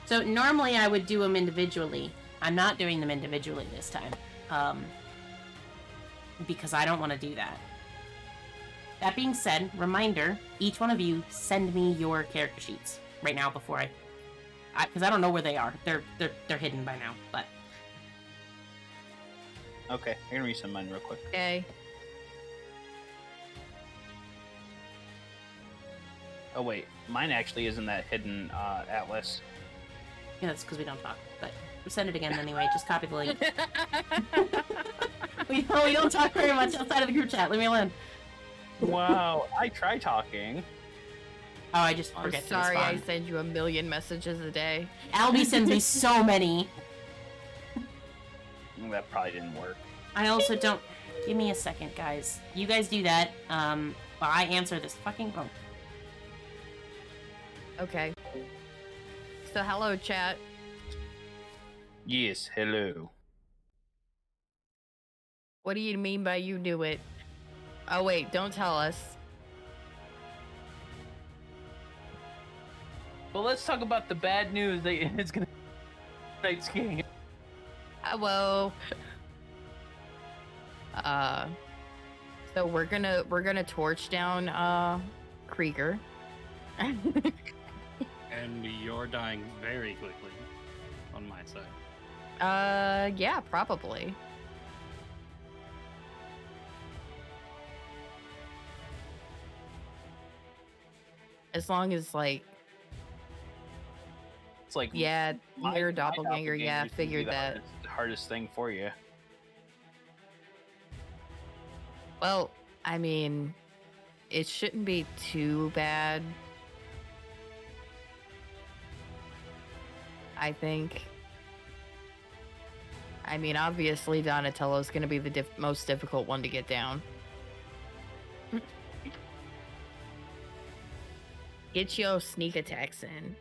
So normally I would do them individually. I'm not doing them individually this time. Because I don't want to do that. That being said, reminder, each one of you send me your character sheets right now before because I don't know where they are. They're hidden by now, but Okay, I'm gonna resend mine real quick. Okay. Oh wait, mine actually isn't that hidden atlas. yeah, that's because we don't talk. But we send it again anyway. Just copy the link. we don't talk very much outside of the group chat. Leave me alone. Wow, I try talking. Oh, I just I'm forget to sorry, I respond. send you a million messages a day. Albie sends me so many. That probably didn't work. I also don't... Give me a second, guys. You guys do that, while I answer this fucking phone. Okay. So hello, chat. Yes, hello. What do you mean by you do it? Oh wait, don't tell us. Well, let's talk about the bad news that it's gonna night skiing. Hello. So we're gonna torch down Krieger. And you're dying very quickly on my side. Yeah, probably. As long as like, It's like yeah, your my doppelganger, yeah, used to be figured the that. hardest thing for you. Well, I mean, it shouldn't be too bad. I think. I mean, obviously Donatello's going to be the most difficult one to get down. Get your sneak attacks in.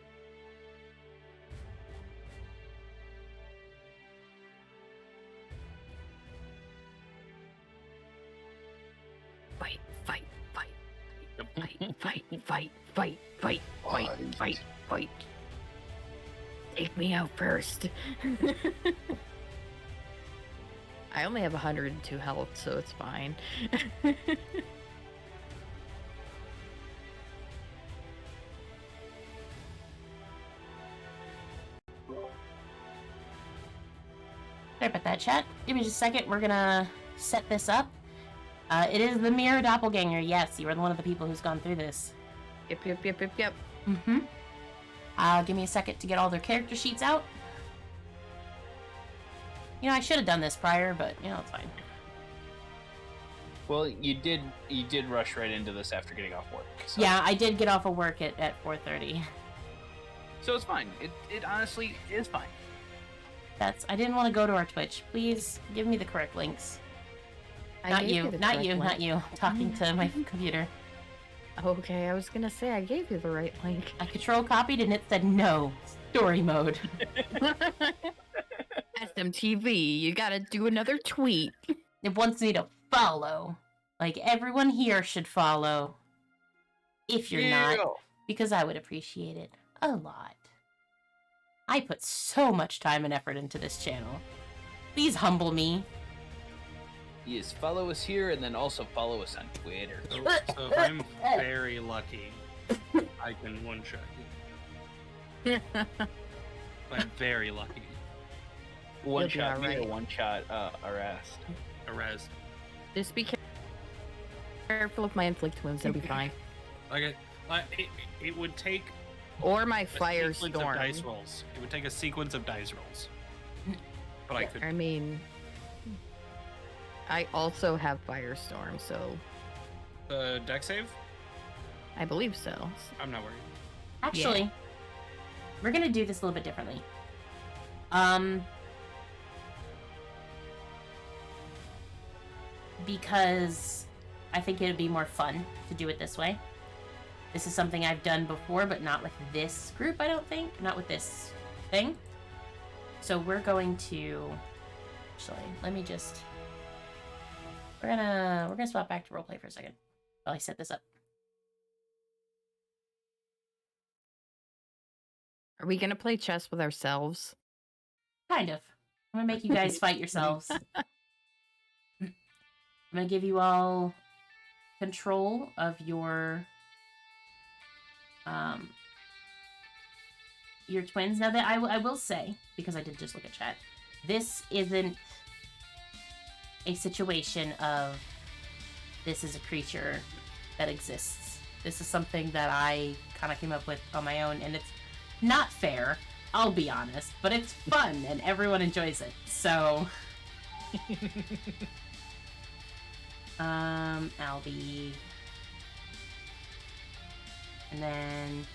Fight, fight, fight, fight, fight, fight, fight, fight, fight, fight, fight. Take me out first. I only have 102 health, so it's fine. Sorry about that, chat. Give me just a second. We're gonna set this up. It is the mirror doppelganger. Yes, you are one of the people who's gone through this. Yep. Mm-hmm. Give me a second to get all their character sheets out. You know, I should have done this prior, but, you know, it's fine. Well, you did rush right into this after getting off work. So. Yeah, I did get off of work at 4:30. So it's fine. It honestly is fine. I didn't want to go to our Twitch. Please give me the correct links. Not you. I'm talking to my computer. Okay, I was gonna say I gave you the right link. I control copied and it said no. Story mode. SMTV, you gotta do another tweet. It wants me to follow. Like, everyone here should follow. If you're not. Because I would appreciate it a lot. I put so much time and effort into this channel. Please humble me. Yes, follow us here and then also follow us on Twitter. So if I'm very lucky, I can one-shot you. I'm very lucky. One You'll be shot, alright. one shot, arrest. Arrest. Just be careful of my inflict wounds, it'll be fine. Like it would take Or my a sequence of firestorm. dice rolls. It would take a sequence of dice rolls. But I could. I mean, I also have firestorm, so Deck save? I believe so. I'm not worried. Actually, we're gonna do this a little bit differently. Because I think it'd be more fun to do it this way. This is something I've done before, but not with this group, I don't think. Not with this thing. So we're going to... Actually, let me just... We're gonna swap back to roleplay for a second while I set this up. Are we gonna play chess with ourselves? Kind of. I'm gonna make you guys fight yourselves. I'm gonna give you all control of your twins. Now that I will say, because I did just look at chat, this isn't a situation of this is a creature that exists. This is something that I kind of came up with on my own, and it's not fair, I'll be honest, but it's fun and everyone enjoys it. So Albie, and then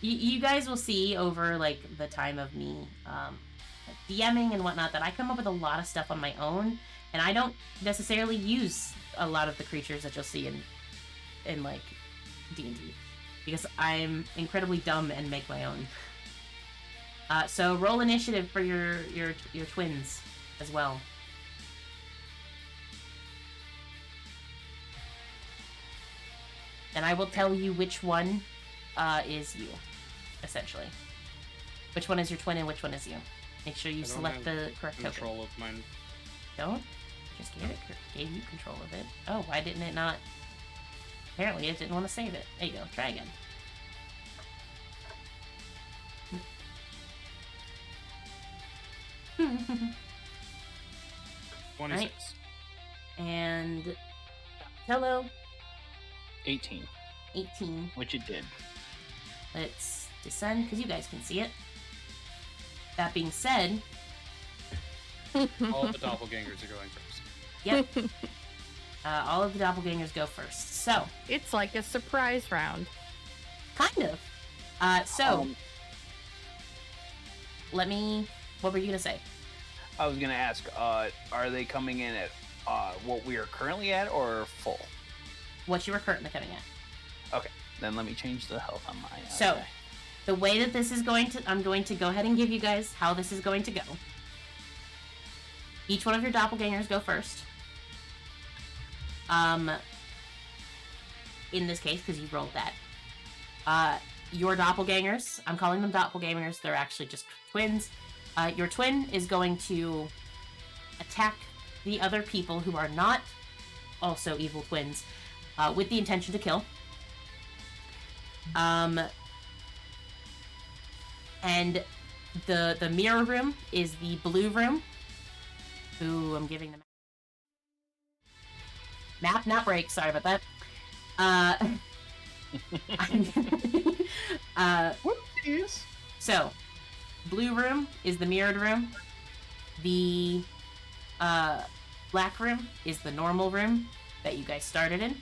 you guys will see over like the time of me like DMing and whatnot that I come up with a lot of stuff on my own, and I don't necessarily use a lot of the creatures that you'll see in like D&D because I'm incredibly dumb and make my own. So roll initiative for your twins as well. And I will tell you which one is you, essentially. Which one is your twin and which one is you. Make sure you I don't select have the correct token. Control of mine. Don't? Just gave you control of it. Oh, why didn't it not? Apparently it didn't want to save it. There you go. Try again. $26. And hello, 18, 18. which it did. Let's descend because you guys can see it. That being said, All the doppelgangers are going first. yep. All of the doppelgangers go first. So, It's like a surprise round. kind of. Let me. What were you gonna say? I was gonna ask, are they coming in at what we are currently at or full? What you were currently coming at. Okay, then let me change the health on mine. So, Okay. the way that this is going to, I'm going to go ahead and give you guys how this is going to go. Each one of your doppelgangers go first. In this case, because you rolled that. Your doppelgangers, I'm calling them doppelgangers, they're actually just twins. Your twin is going to attack the other people who are not also evil twins, with the intention to kill. And the mirror room is the blue room. Ooh, I'm giving the map not break. Sorry about that. Whoopsies. So, blue room is the mirrored room. The black room is the normal room that you guys started in.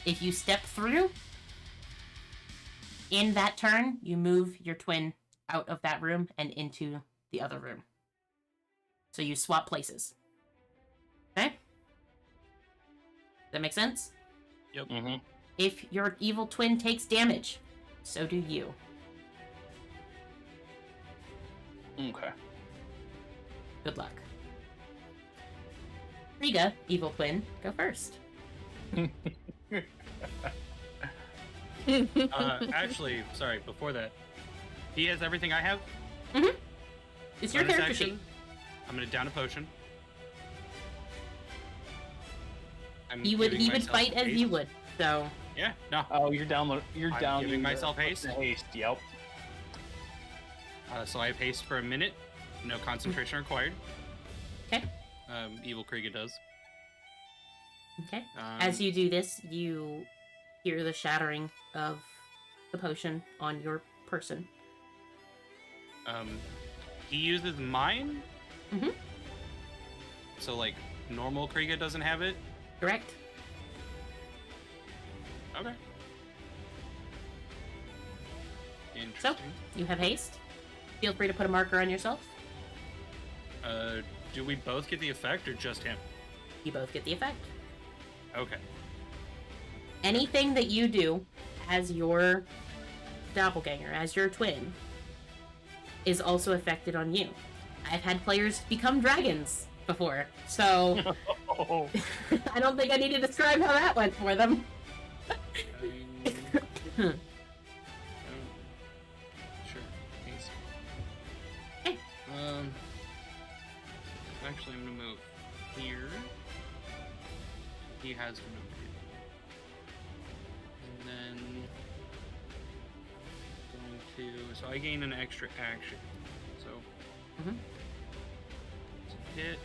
If you step through, in that turn, you move your twin out of that room and into the other room. So you swap places. Okay? Does that make sense? Yep. Mm-hmm. If your evil twin takes damage, so do you. Okay. Good luck. Riga, evil twin, go first. Actually, sorry, before that. He has everything I have? It's your Bonus character action. sheet. I'm gonna down a potion. I'm He would giving fight myself as haste. you would. So Yeah, no. Oh, you're down. You're I'm down. giving myself haste. Haste. Yep. So I have haste for a minute. No concentration required. okay. Evil Kriega does. Okay. Um, As you do this, you hear the shattering of the potion on your person. He uses mine. Mhm. So like normal Kriega doesn't have it. Correct? Okay. So, Interesting. you have haste. Feel free to put a marker on yourself. Do we both get the effect or just him? You both get the effect. Okay. Anything that you do as your doppelganger, as your twin, is also affected on you. I've had players become dragons before, so Oh. I don't think I need to describe how that went for them. Sure. Thanks. Hey. Actually, I'm gonna move here. He has moved here. And then going to. So I gain an extra action. So. Mhm. Hit.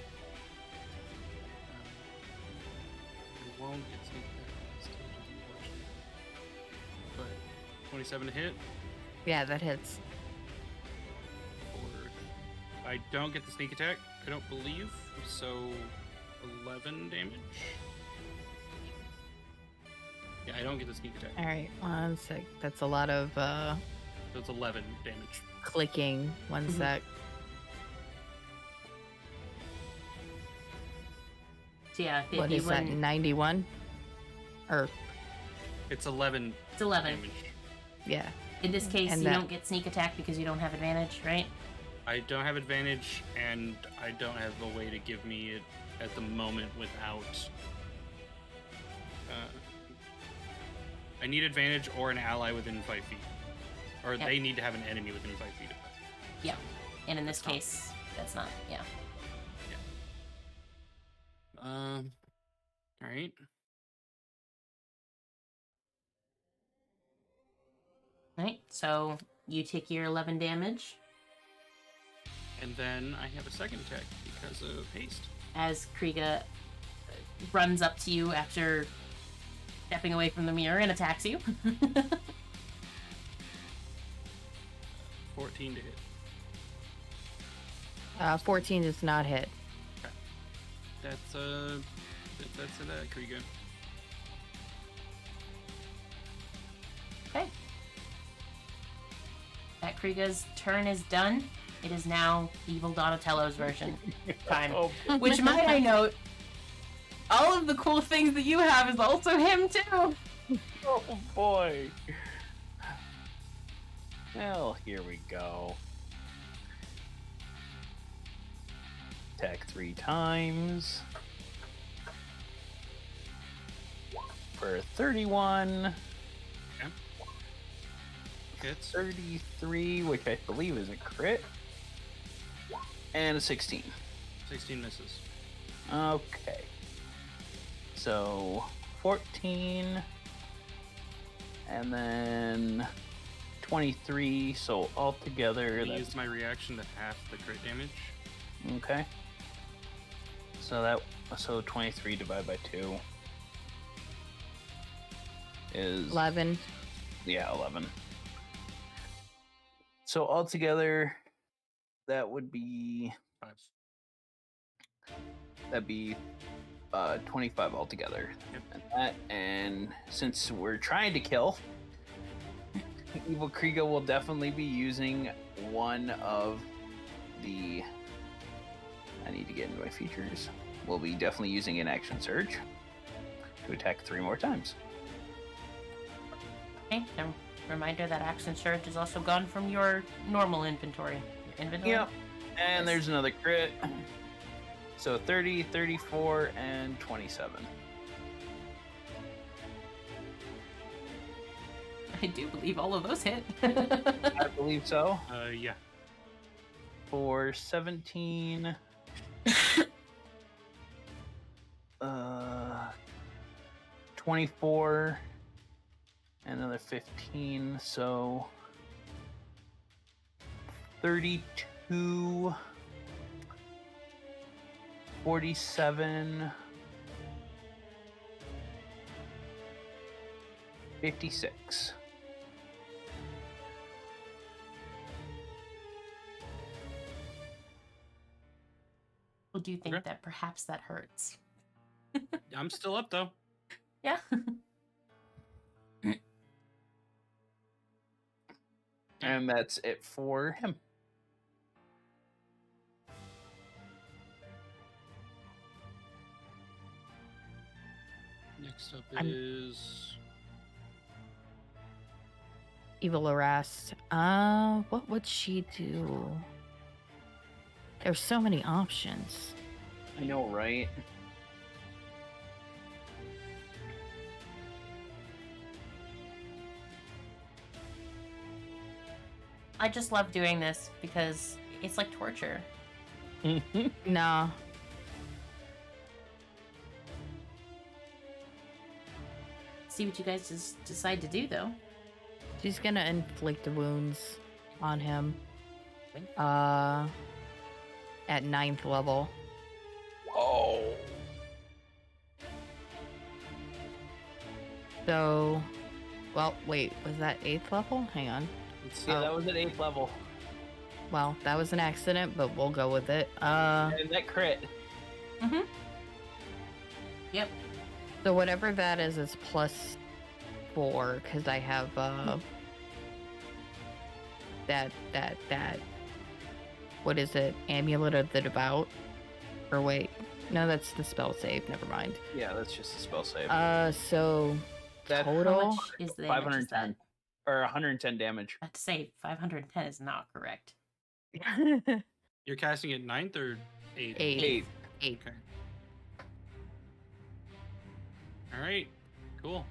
I won't get sneak attack at this stage, unfortunately. But 27 to hit. Yeah, that hits. Or I don't get the sneak attack, I don't believe. So 11 damage. Yeah, I don't get the sneak attack. All right, 1 sec. That's a lot of So it's 11 damage. clicking. 1 sec. So yeah, What he is that? wouldn't- 91? Or It's 11 It's 11. damage. yeah. In this case, And you that- don't get sneak attack because you don't have advantage, right? I don't have advantage, and I don't have a way to give me it at the moment without. I need advantage or an ally within 5 feet. Or Yep. they need to have an enemy within 5 feet of us. Yeah. And in this case, that's not, yeah. Alright. Right? So you take your 11 damage And then I have a second attack because of haste. as Kriega runs up to you after stepping away from the mirror and attacks you. 14 to hit. 14 does not hit. That's that, Kriega. Okay. That Kriega's turn is done. It is now Evil Donatello's version time. Oh, Which, might I note, all of the cool things that you have is also him too. oh boy. Well, here we go. Attack 3 times. For 31. Okay. Hits. 33, which I believe is a crit. And a 16. 16 misses. Okay. So 14. And then 23, so altogether, I that's used my reaction to half the crit damage. okay. So 23 divided by 2 is 11. Yeah, 11. So altogether, that would be 5. that'd be 25 altogether. Yep. And since we're trying to kill, Evil Kriega will definitely be using one of the. I need to get into my features. We'll be definitely using an action surge to attack 3 more times. Okay, and reminder that action surge is also gone from your normal inventory. Your inventory? Yep. And Yes. there's another crit. So 30, 34, and 27. I do believe all of those hit. I believe so. Yeah. For 17. 24. Another 15. So 32. 47. 56. Well, do you think Okay. that perhaps that hurts? I'm still up though. Yeah. And that's it for him. Next up I'm- is Evil Arast. What would she do? There's so many options. I know, right? I just love doing this because it's like torture. Nah. See what you guys just decide to do, though. She's gonna inflict the wounds on him. Okay. At 9th level. Whoa. So, well, wait, was that 8th level? Hang on. let's Yeah, Oh. that was at 8th level. Well, that was an accident, but we'll go with it. And that crit. Mm-hmm. Yep. So whatever that is +4, because I have, that, what is it? Amulet of the Devout? Or wait, no, that's the spell save, never mind. Yeah, that's just a spell save. So, That How total? much is the damage? 510. Or 110 damage. I have to say, 510 is not correct. you're casting it 9th or 8th? 8. 8. 8. Okay. All right. Cool.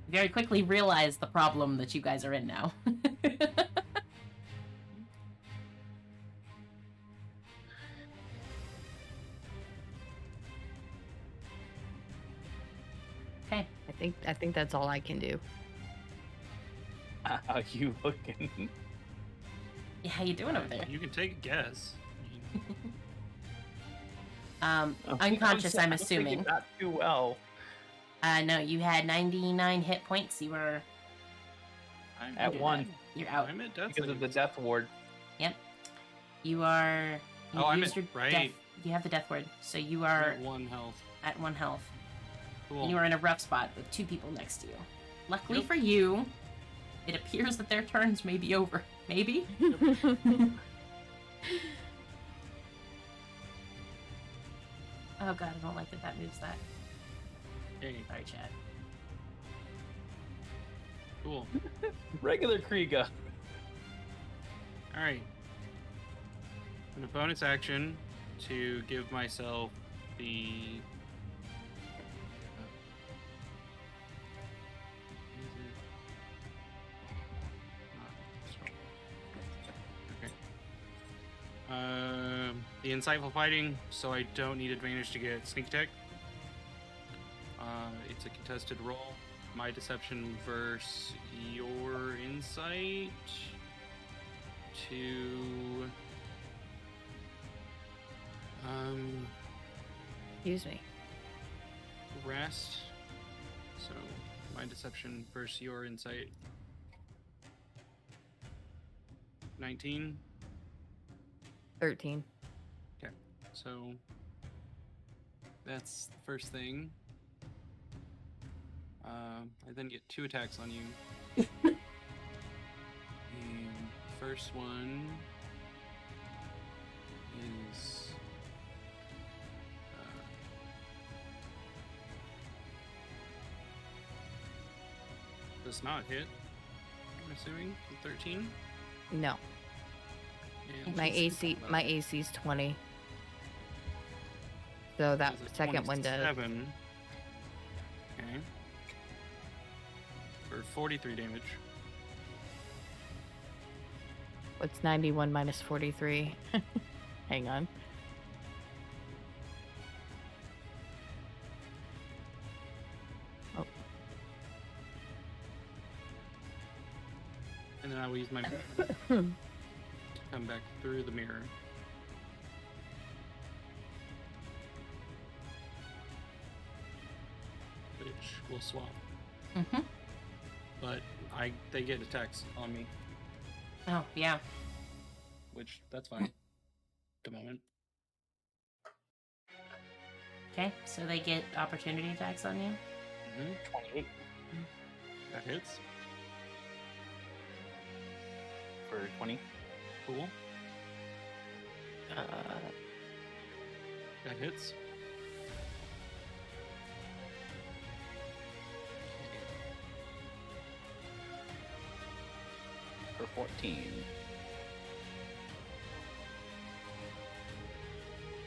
Very quickly realize the problem that you guys are in now. Okay. I think that's all I can do. How you looking? Yeah, how you doing over there? You can take a guess. Unconscious, I'm thinking assuming. Not too well. No, you had 99 hit points. You were I'm At do one. you're out. I'm at death Because of the saves. death ward. You are. You Oh, I'm used at- your right. death. You have the death word, so you I'm are at 1 health. at 1 health. Cool. And you are in a rough spot with 2 people next to you. Luckily Yep. for you, it appears that their turns may be over. Maybe? Oh god, I don't like that that moves that. Hey, Sorry, Chad. cool. Regular Kriega. All right. An bonus action to give myself the. The insightful fighting, so I don't need advantage to get sneak attack. It's a contested roll. my deception versus your insight to Excuse me. rest. So my deception versus your insight. 19. 13. Okay, so that's the first thing. I then get 2 attacks on you. And first one is does not hit. I'm assuming 13. No. And My AC is 20. So that is a second one does. 27. Okay. For 43 damage. What's 91 minus 43? Hang on. Oh, And then I will use my to come back through the mirror. Which will swap. Mm-hmm. But they get attacks on me, Oh, yeah. which that's fine. At the moment. Okay, so they get opportunity attacks on you. Mm-hmm. 28 That hits. For 20. Cool. Uh, That hits. For 14.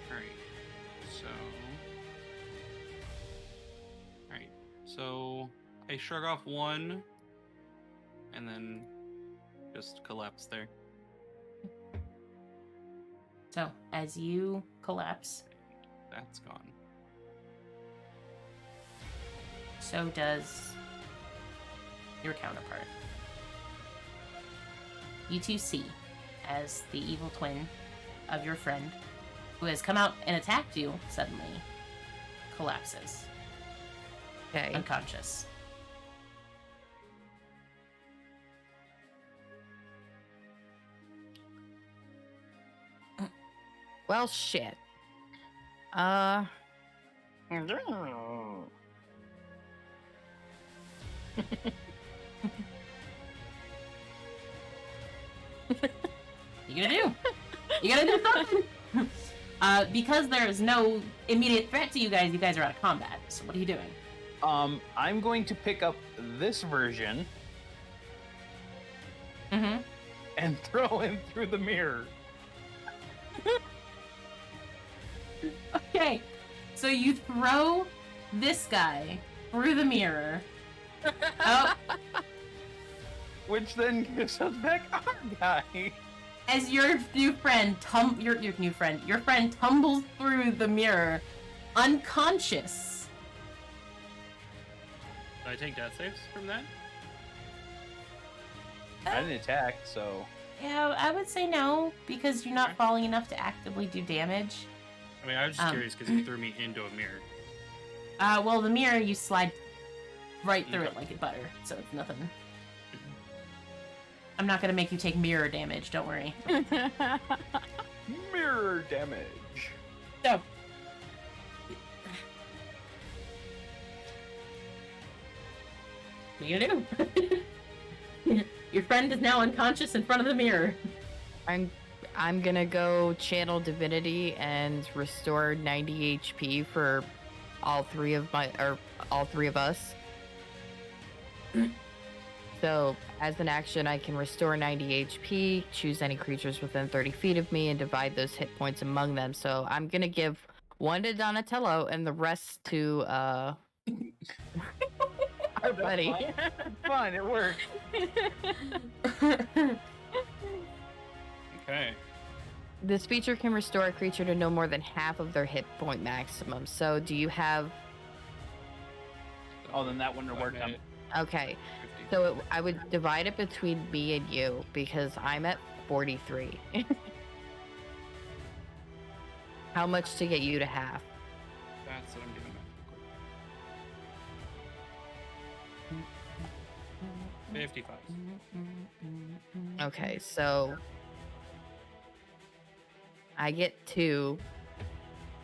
Alright. Alright. So I shrug off one and then just collapse there. so, as you collapse, That's gone. so does your counterpart. You two see as the evil twin of your friend, who has come out and attacked you, suddenly collapses, okay. unconscious. Well, shit. You gotta do? You gotta do something! Because there is no immediate threat to you guys are out of combat. So what are you doing? I'm going to pick up this version Mm-hmm. and throw him through the mirror. Okay. So you throw this guy through the mirror. Oh, Which then gives us back our guy. as your new friend your friend tumbles through the mirror, unconscious. Do I take death saves from that? I didn't attack, so Yeah, I would say no, because you're not falling enough to actively do damage. I mean, I was just curious because you threw me into a mirror. Well, the mirror, you slide right through it like a butter, so it's nothing. I'm not gonna make you take mirror damage, don't worry. mirror damage. So. What are you gonna do? Your friend is now unconscious in front of the mirror. I'm gonna go channel divinity and restore 90 HP for all three of us. So, as an action, I can restore 90 HP, choose any creatures within 30 feet of me, and divide those hit points among them. So, I'm gonna give one to Donatello and the rest to our buddy. Fine, it worked. Okay. This feature can restore a creature to no more than half of their hit point maximum. So, do you have? Oh, then that wouldn't have worked. Okay. 50. So I would divide it between me and you because I'm at 43. How much to get you to half? That's what I'm doing. Real quick. 55. Okay, so I get 2.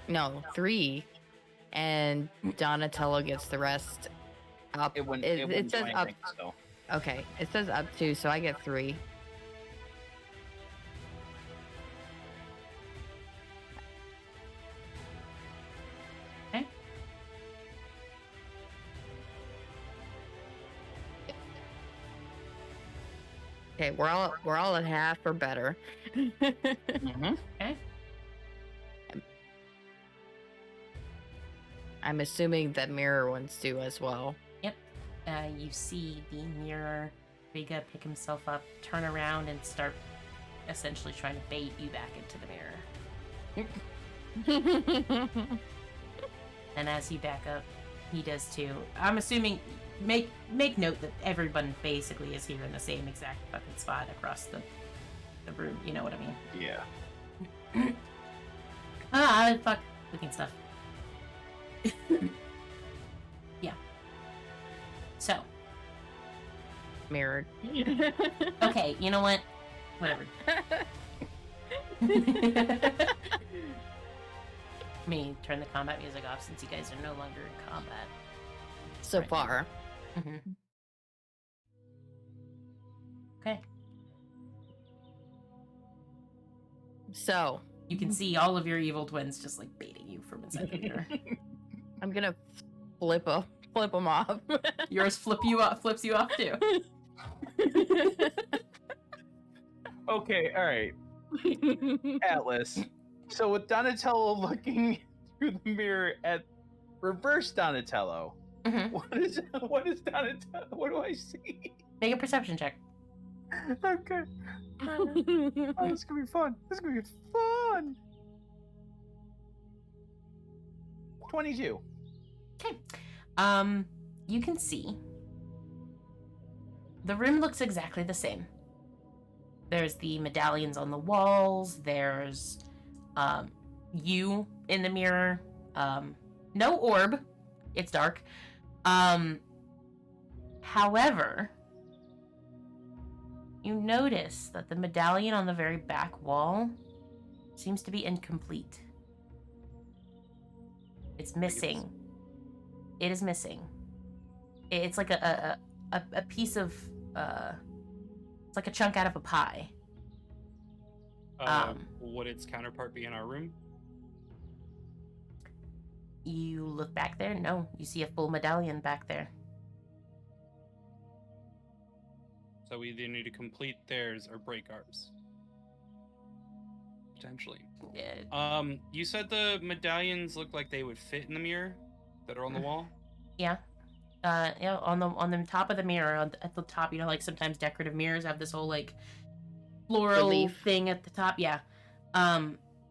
No, 3. And Donatello gets the rest up. It wouldn't. It It wouldn't do says up. anything. So Okay, it says up to, so I get 3. Okay. Okay, we're all at half or better. Mhm. Okay. I'm assuming that mirror ones do as well. Yep. You see the mirror Riga pick himself up, turn around, and start essentially trying to bait you back into the mirror. And as you back up, he does too. I'm assuming make note that everyone basically is here in the same exact fucking spot across the room. You know what I mean? yeah. Fuck looking stuff. Yeah. So. Mirrored. Okay, you know what? Whatever. Let me turn the combat music off since you guys are no longer in combat. So Right. far. Mm-hmm. Okay. So You can see all of your evil twins just like baiting you from inside the mirror. I'm gonna flip them off. Yours flips you off too. Okay. All right. Atlas. So with Donatello looking through the mirror at reverse Donatello, Mhm. what is Donatello? What do I see? Make a perception check. Okay. Oh, this is gonna be fun. This is gonna be fun. 22. Okay. You can see the room looks exactly the same. There's the medallions on the walls. There's you in the mirror. No orb. It's dark. However, you notice that the medallion on the very back wall seems to be incomplete. It's missing. It is missing. It's like a piece of it's like a chunk out of a pie. Would its counterpart be in our room? You look back there. No, you see a full medallion back there. So we either need to complete theirs or break ours. Potentially. Yeah. You said the medallions look like they would fit in the mirror that are on the wall? Yeah. Yeah, on the top of the mirror, at the top, you know, like sometimes decorative mirrors have this whole like floral Relief. thing at the top. Yeah.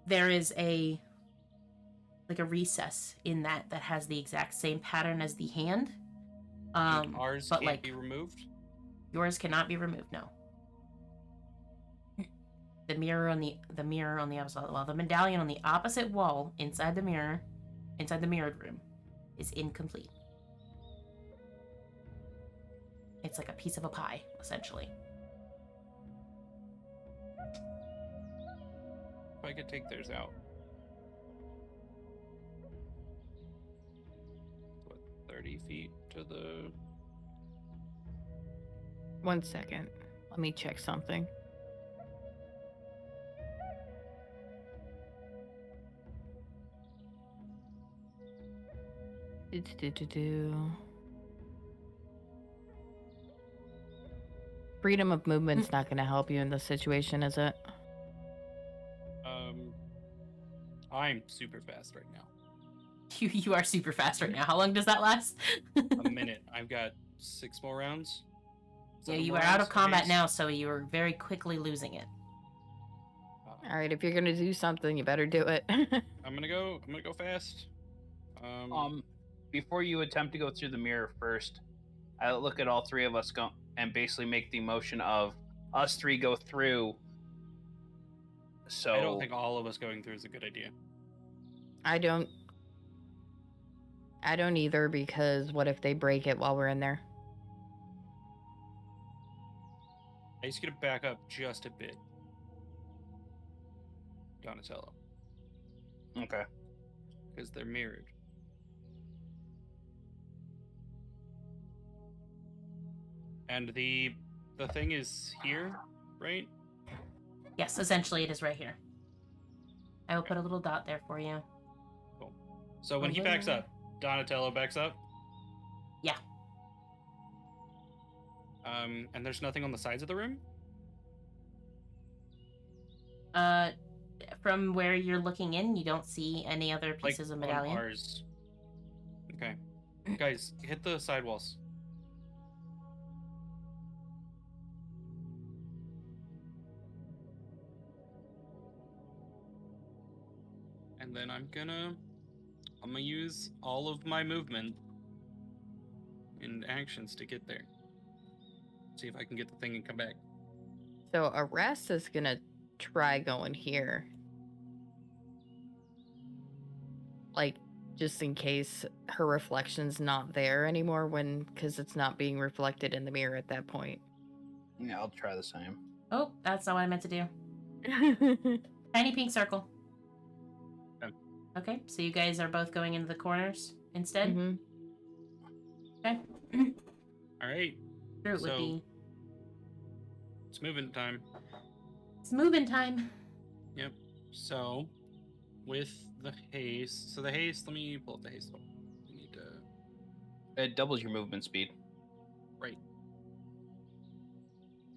There is a recess in that has the exact same pattern as the hand. And ours but can't like be removed? yours cannot be removed. No. The mirror on the opposite wall, the medallion on the opposite wall inside the mirrored room, is incomplete. It's like a piece of a pie, essentially. If I could take theirs out. What, 30 feet to the... 1 second. Let me check something. Freedom of movement's not going to help you in this situation, is it? I'm super fast right now. You are super fast right now. How long does that last? A minute. I've got 6 more rounds. Yeah, 7 you more are out rounds of combat apiece. now, so you are very quickly losing it. All right, if you're going to do something, you better do it. I'm gonna go fast. Before you attempt to go through the mirror first, I look at all three of us go and basically make the motion of us three go through. So I don't think all of us going through is a good idea. I don't either, because what if they break it while we're in there? I just gonna back up just a bit. Donatello, okay. because they're mirrored. And the thing is here, right? Yes, essentially it is right here. I will put a little dot there for you. Cool. So when he backs up, Donatello backs up. Yeah. And there's nothing on the sides of the room? From where you're looking in, you don't see any other pieces of medallion. On ours. Okay. Guys, hit the side walls. And then I'm gonna use all of my movement and actions to get there. See if I can get the thing and come back. So Arrest is gonna try going here. Like, just in case her reflection's not there anymore because it's not being reflected in the mirror at that point. Yeah, I'll try the same. Oh, that's not what I meant to do. Tiny pink circle. Okay. Okay, so you guys are both going into the corners instead? Mhm. Okay. All right. Sure, it would So- be. It's moving time. It's moving time. Yep. So, with the haste, let me pull up the haste. We need to. It doubles your movement speed. Right.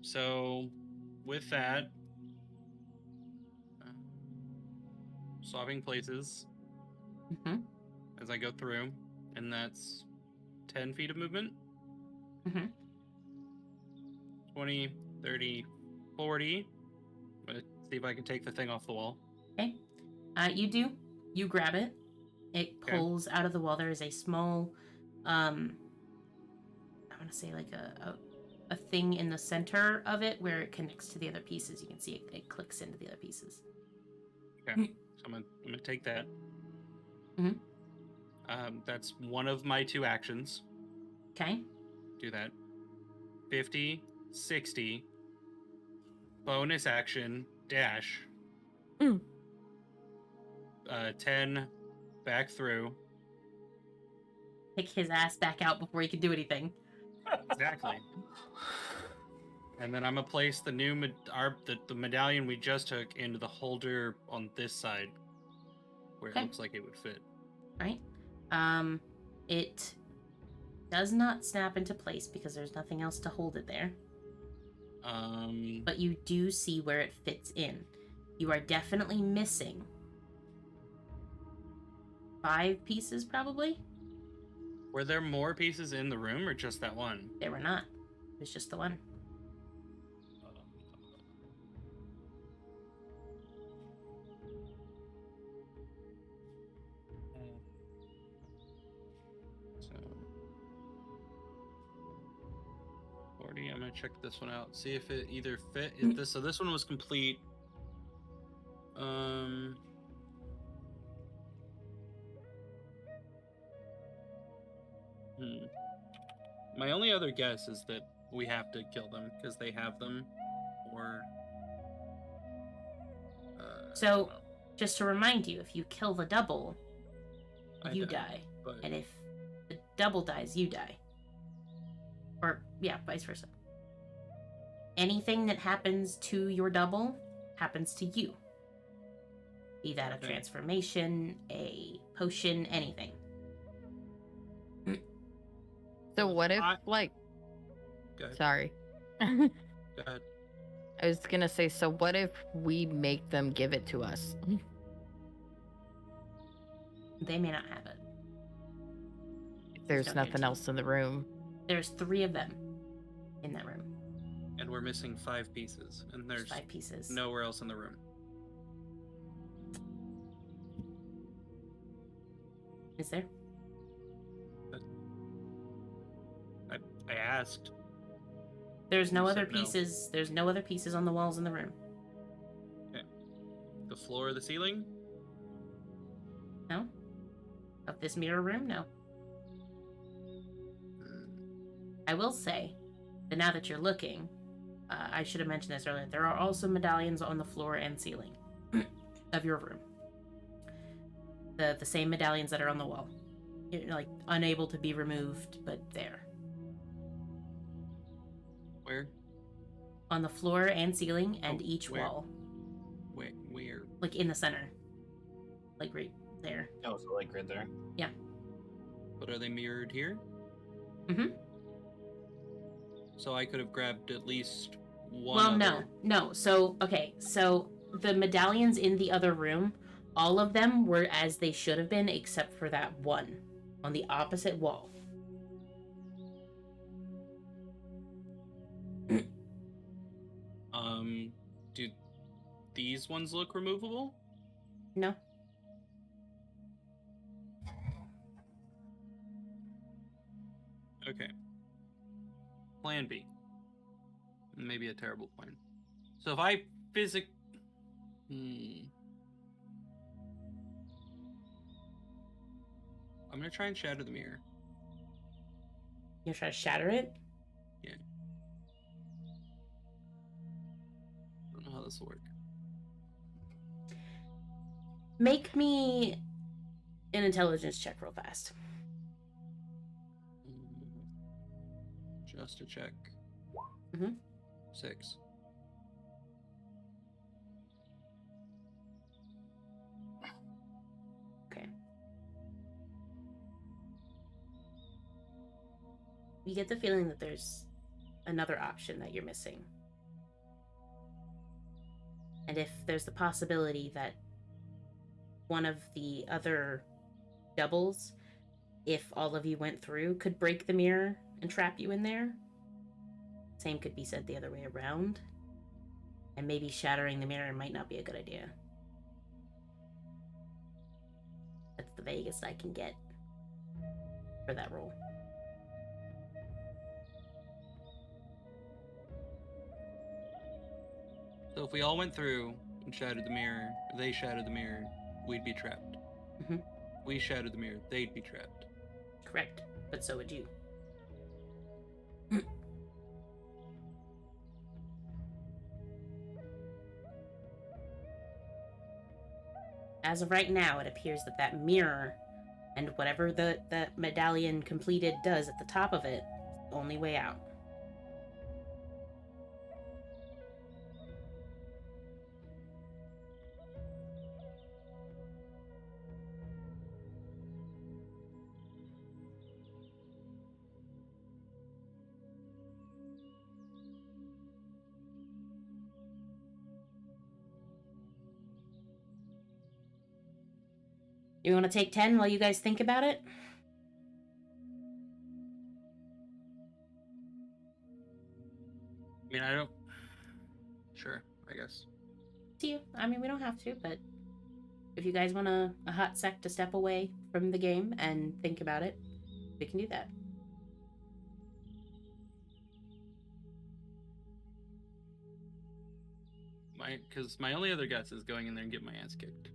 So, with that, swapping places Mm-hmm. as I go through, and that's 10 feet of movement. Mm-hmm. 20, 30, 40. Let's see if I can take the thing off the wall. Okay. You do. You grab it. It Okay. pulls out of the wall. There is a small, I want to say like a thing in the center of it where it connects to the other pieces. You can see it clicks into the other pieces. Okay. So I'm gonna take that. Mhm. That's one of my 2 actions. Okay. Do that. 50, 60. Bonus action, dash. 10, back through. Kick his ass back out before he can do anything. Exactly. And then I'm gonna place the new the medallion we just took into the holder on this side, where Okay. it looks like it would fit. Right? It does not snap into place because there's nothing else to hold it there. But you do see where it fits in. You are definitely missing 5 pieces, probably. Were there more pieces in the room, or just that one? There were not. It was just the one. So 40. I'm gonna check this one out. See if it either fit. So this one was complete. My only other guess is that we have to kill them because they have them, or. So, just to remind you, if you kill the double, you die. But And if the double dies, you die. Or, yeah, vice versa. Anything that happens to your double happens to you. Be that a Okay. transformation, a potion, anything. So what if, like... Go ahead. Sorry. Go ahead. I was gonna say, so what if we make them give it to us? They may not have it. There's no nothing guarantee. else in the room. There's 3 of them in that room. And we're missing 5 pieces, and There's there's 5 pieces. nowhere else in the room. Is there? I asked. There's no You other said no. pieces. There's no other pieces on the walls in the room. The floor or the ceiling? No? Of this mirror room? No. I will say that now that you're looking, I should have mentioned this earlier, there are also medallions on the floor and ceiling of your room. The same medallions that are on the wall. You're, like, unable to be removed, but there. Where? On the floor and ceiling and Oh, each where? wall. Where? Like in the center. Like right there. Oh, so like right there. Yeah. But are they mirrored here? Mm-hmm. So I could have grabbed at least one. Well, other... no. So, okay. So the medallions in the other room, all of them were as they should have been, except for that one on the opposite wall. Do these ones look removable? No. Okay. Plan B. Maybe a terrible plan. So if I I'm gonna try and shatter the mirror. You try to shatter it? Yeah. I don't know how this will work. Make me an intelligence check real fast. Just to check. Mm-hmm. 6. Okay. You get the feeling that there's another option that you're missing. And if there's the possibility that one of the other doubles, if all of you went through, could break the mirror and trap you in there, same could be said the other way around. And maybe shattering the mirror might not be a good idea. That's the vaguest I can get for that roll. So if we all went through and shattered the mirror, they shattered the mirror, we'd be trapped. Mm-hmm. We shattered the mirror, they'd be trapped. Correct, but so would you. As of right now, it appears that that mirror and whatever the medallion completed does at the top of it is the only way out. You want to take 10 while you guys think about it? I mean, I don't... Sure, I guess. To you. I mean, we don't have to, but if you guys want a hot sec to step away from the game and think about it, we can do that. Because my only other guess is going in there and get my ass kicked.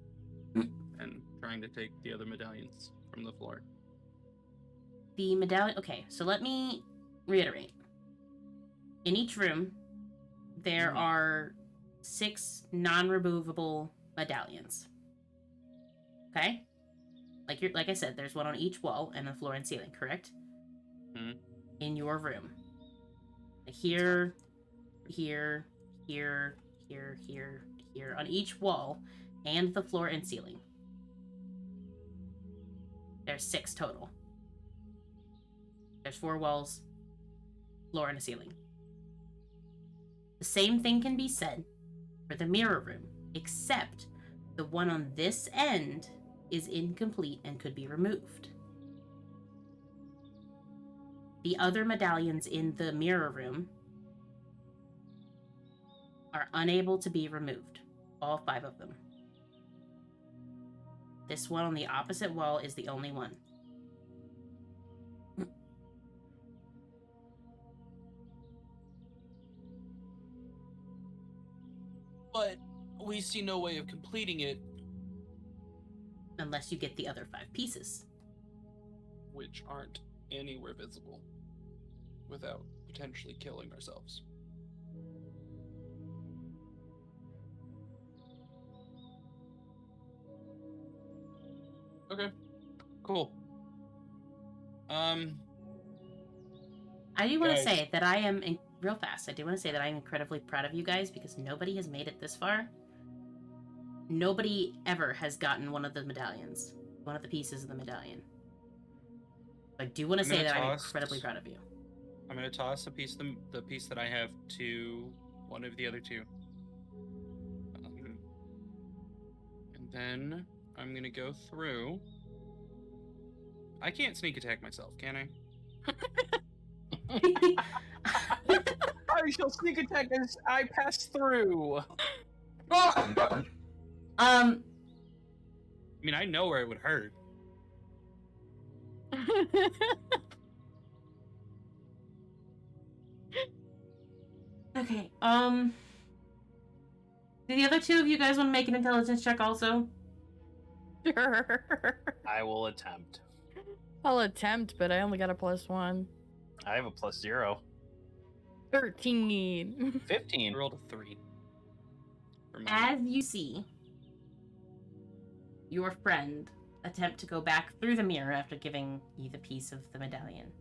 And trying to take the other medallions from the floor. The medallion... Okay, so let me reiterate. In each room, there are 6 non-removable medallions. Okay? Like I said, there's one on each wall and the floor and ceiling, correct? Mm-hmm. In your room. Here, here, here, here, here, here, on each wall and the floor and ceiling. There's 6 total. There's 4 walls, floor, and a ceiling. The same thing can be said for the mirror room, except the one on this end is incomplete and could be removed. The other medallions in the mirror room are unable to be removed. All 5 of them. This one on the opposite wall is the only one. we see no way of completing it, Unless you get the other 5 pieces. which aren't anywhere visible, without potentially killing ourselves. Okay, cool. I do want to Guys. say that I am, real fast, I do want to say that I'm incredibly proud of you guys because nobody has made it this far. Nobody ever has gotten one of the medallions. One of the pieces of the medallion. I do want to say that I'm incredibly proud of you. I'm gonna toss the piece that I have to one of the other 2. And then I'm gonna go through. I can't sneak attack myself, can I? I shall sneak attack as I pass through. I mean, I know where it would hurt. Okay, do the other 2 of you guys want to make an intelligence check also? Sure. I will attempt. I'll attempt, but I only got a +1. I have a +0. 13. 15. I rolled a 3. For mine. As you see your friend attempt to go back through the mirror after giving you the piece of the medallion,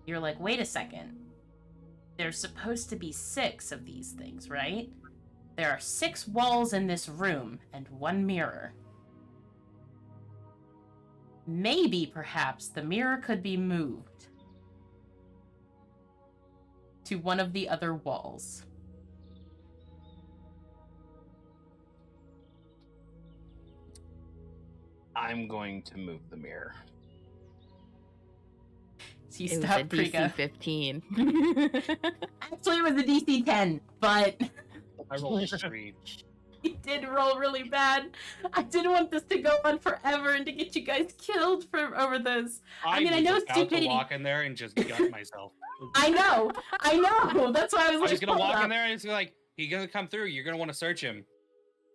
you're like, wait a second. There's supposed to be 6 of these things, right? There are 6 walls in this room and 1 mirror. Maybe, perhaps, the mirror could be moved to one of the other walls. I'm going to move the mirror. So you It was a stop DC Kriga. 15. Actually, it was a DC 10, but I rolled a 3. he did roll really bad. I didn't want this to go on forever and to get you guys killed for over this. I mean, I know was about stupidity- to walk in there and just gut myself. I know. That's why I was I like, was gonna hold walk up. in there and it's like, he's gonna come through. You're gonna want to search him.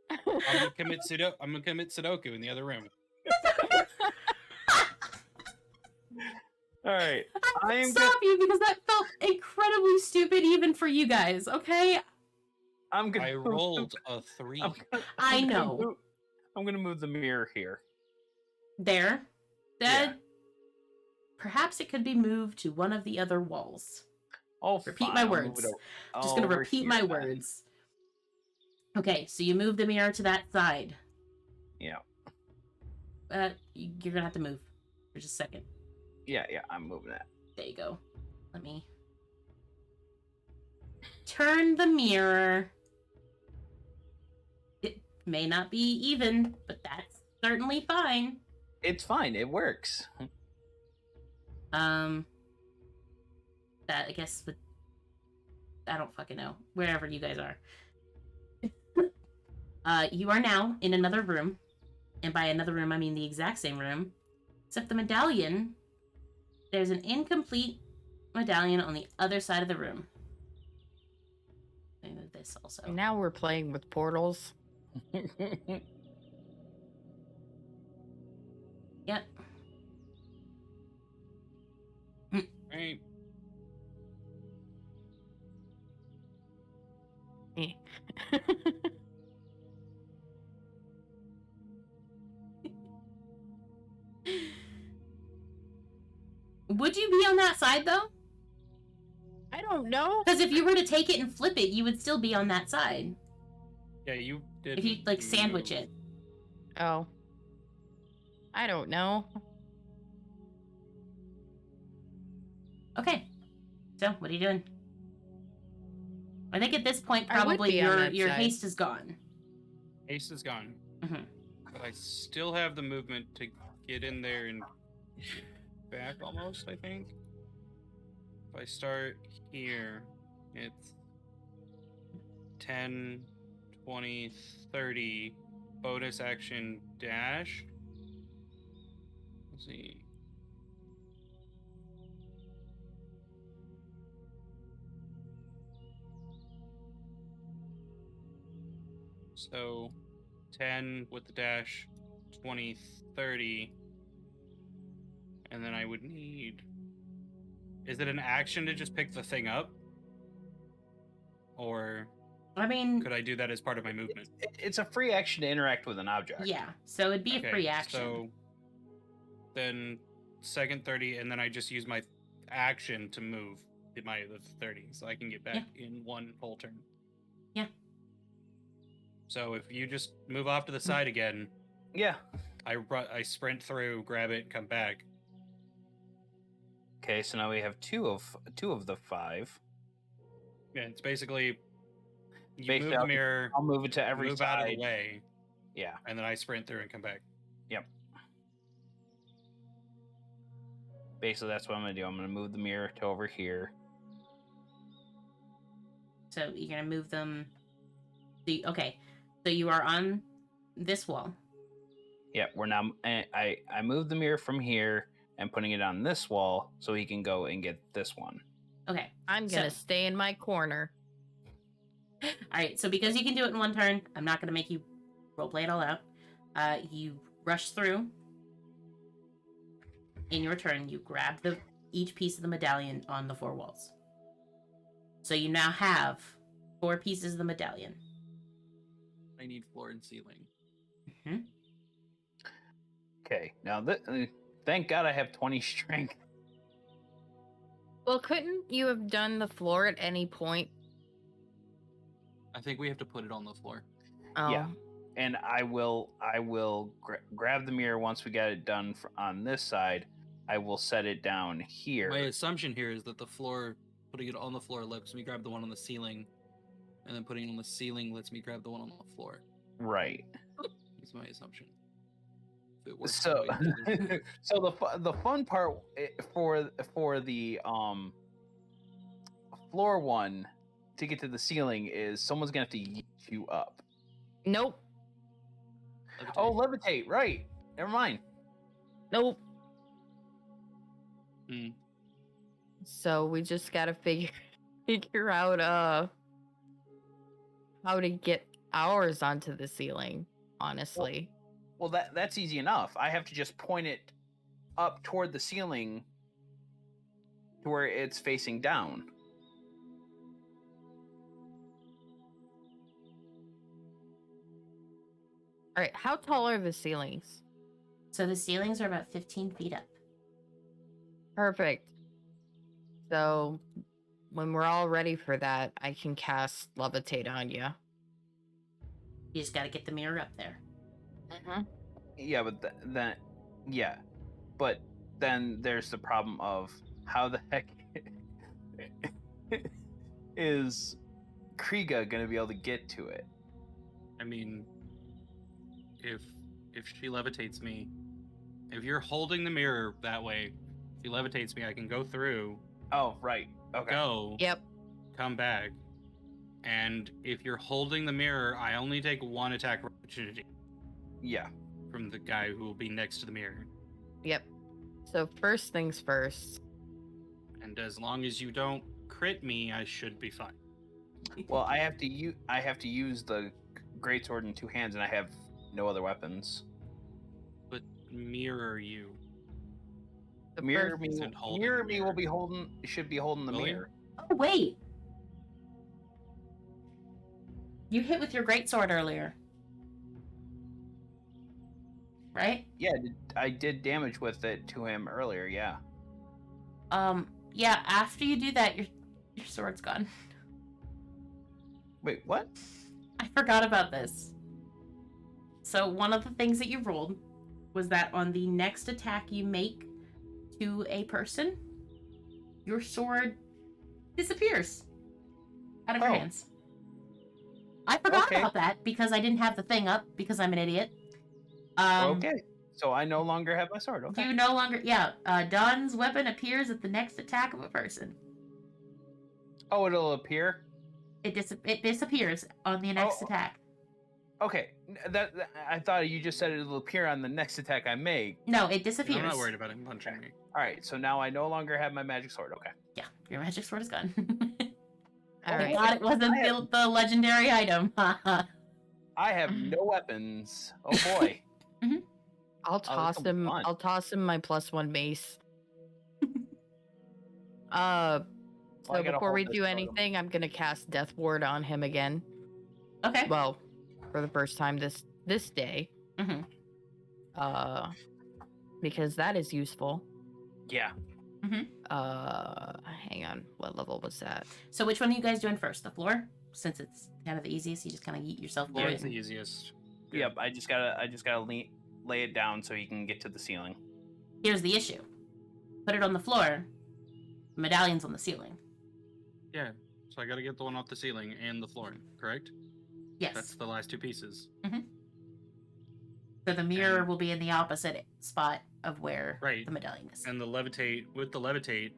I'm gonna commit Sudoku in the other room. All right. I had to stop you because that felt incredibly stupid even for you guys, okay? I rolled a 3. I know. I'm gonna move the mirror here. There. Yeah. Perhaps it could be moved to one of the other walls. Oh, Repeat fine, my I'll move words. it Just gonna over repeat here my then. words. Okay, so you move the mirror to that side. Yeah. You're gonna have to move for just a second. Yeah, I'm moving it. There you go. Let me turn the mirror. It may not be even, but that's certainly fine. It's fine. It works. That I guess would. I don't fucking know. Wherever you guys are. You are now in another room. And by another room, I mean the exact same room. Except the medallion. There's an incomplete medallion on the other side of the room. Let me move this also. Now we're playing with portals. Yep. Right. Eh. Would you be on that side though? I don't know. Because if you were to take it and flip it, you would still be on that side. Yeah, you did. If you like sandwich it. Oh. I don't know. Okay. So what are you doing? I think at this point I would probably be on that your side. haste is gone. Ace is gone. Mhm. But I still have the movement to get in there and back almost, I think. If I start here, it's 10, 20, 30, bonus action dash. Let's see. So 10 with the dash, 20, 30. And then I would need... Is it an action to just pick the thing up? Or I mean, could I do that as part of my movement? It's a free action to interact with an object. yeah. So it'd be a free action. So then second 30, and then I just use my action to move the 30, so I can get back in one whole turn. Yeah. So if you just move off to the side again, Yeah. I sprint through, grab it, come back. Okay, so now we have two of the 5. Yeah, it's basically you Basically, move the mirror, I'll move it to every move side. out of the way, Yeah. and then I sprint through and come back. Yep. Basically, that's what I'm gonna do. I'm gonna move the mirror to over here. So you're gonna move them. Okay, so you are on this wall. Yeah, we're now. I moved the mirror from here and putting it on this wall so he can go and get this one. Okay. I'm gonna stay in my corner. All right. So because you can do it in one turn, I'm not gonna make you roleplay it all out. You rush through. In your turn, you grab each piece of the medallion on the 4 walls. So you now have 4 pieces of the medallion. I need floor and ceiling. Mm-hmm. Okay, now thank God I have 20 strength. Well, couldn't you have done the floor at any point? I think we have to put it on the floor. Oh. Yeah. And I will grab the mirror once we get it done on this side. I will set it down here. My assumption here is that the floor, putting it on the floor lets me grab the one on the ceiling, and then putting it on the ceiling lets me grab the one on the floor. Right. That's my assumption. If it works So, that way, so the fun part for the floor one to get to the ceiling is someone's gonna have to yeet you up. Nope. levitate. Oh, levitate! Right. Never mind. Nope. Hmm. So we just gotta figure out how to get ours onto the ceiling, honestly. Well, that's easy enough. I have to just point it up toward the ceiling to where it's facing down. Alright, how tall are the ceilings? So the ceilings are about 15 feet up. Perfect. So when we're all ready for that, I can cast Levitate on you. You just got to get the mirror up there. Mm-hmm. Yeah, but yeah, but then there's the problem of how the heck is Kriega gonna be able to get to it? I mean, if she levitates me, if you're holding the mirror that way, if she levitates me, I can go through, Oh, right. Okay. go, Yep. come back, and if you're holding the mirror, I only take 1 attack opportunity Yeah. from the guy who will be next to the mirror. Yep. So first things first. And as long as you don't crit me, I should be fine. Well, I have to use the greatsword in 2 hands, and I have no other weapons. But mirror you. The Mirror first- me. Isn't holding Mirror the me will mirror. be should be holding the Will he? mirror. Oh, wait. You hit with your greatsword earlier. Right? Yeah, I did damage with it to him earlier. Yeah. Yeah, after you do that, your sword's gone. Wait, what? I forgot about this. So one of the things that you rolled was that on the next attack you make to a person, your sword disappears out of your Oh. hands. I forgot Okay. about that because I didn't have the thing up because I'm an idiot. Okay. So I no longer have my sword. Okay. You no longer, Dawn's weapon appears at the next attack of a person. Oh, it'll appear. It disappears on the next Oh. attack. Okay. That I thought you just said it'll appear on the next attack I make. No, it disappears. I'm not worried about him punching me. All right. So now I no longer have my magic sword. Okay. Yeah, your magic sword is gone. All Thank right. God it wasn't the legendary item. I I have no weapons. Oh boy. I'll this toss will be him. fun. I'll toss him my +1 mace. So I gotta before hold we this do totem. anything, I'm gonna cast Death Ward on him again. Okay. Well, for the first time this day. Mhm. Because that is useful. Yeah. Hang on. What level was that? So which one are you guys doing first? The floor? Since it's kind of the easiest, you just kind of yeet yourself through Floor it. is the and- easiest. Yep. I just gotta lay it down so he can get to the ceiling. Here's the issue. Put it on the floor. The medallion's on the ceiling. Yeah. So I gotta get the one off the ceiling and the flooring, correct? Yes. That's the last two pieces. So the mirror and- will be in the opposite spot of where Right. the medallion is. And the levitate, with the levitate,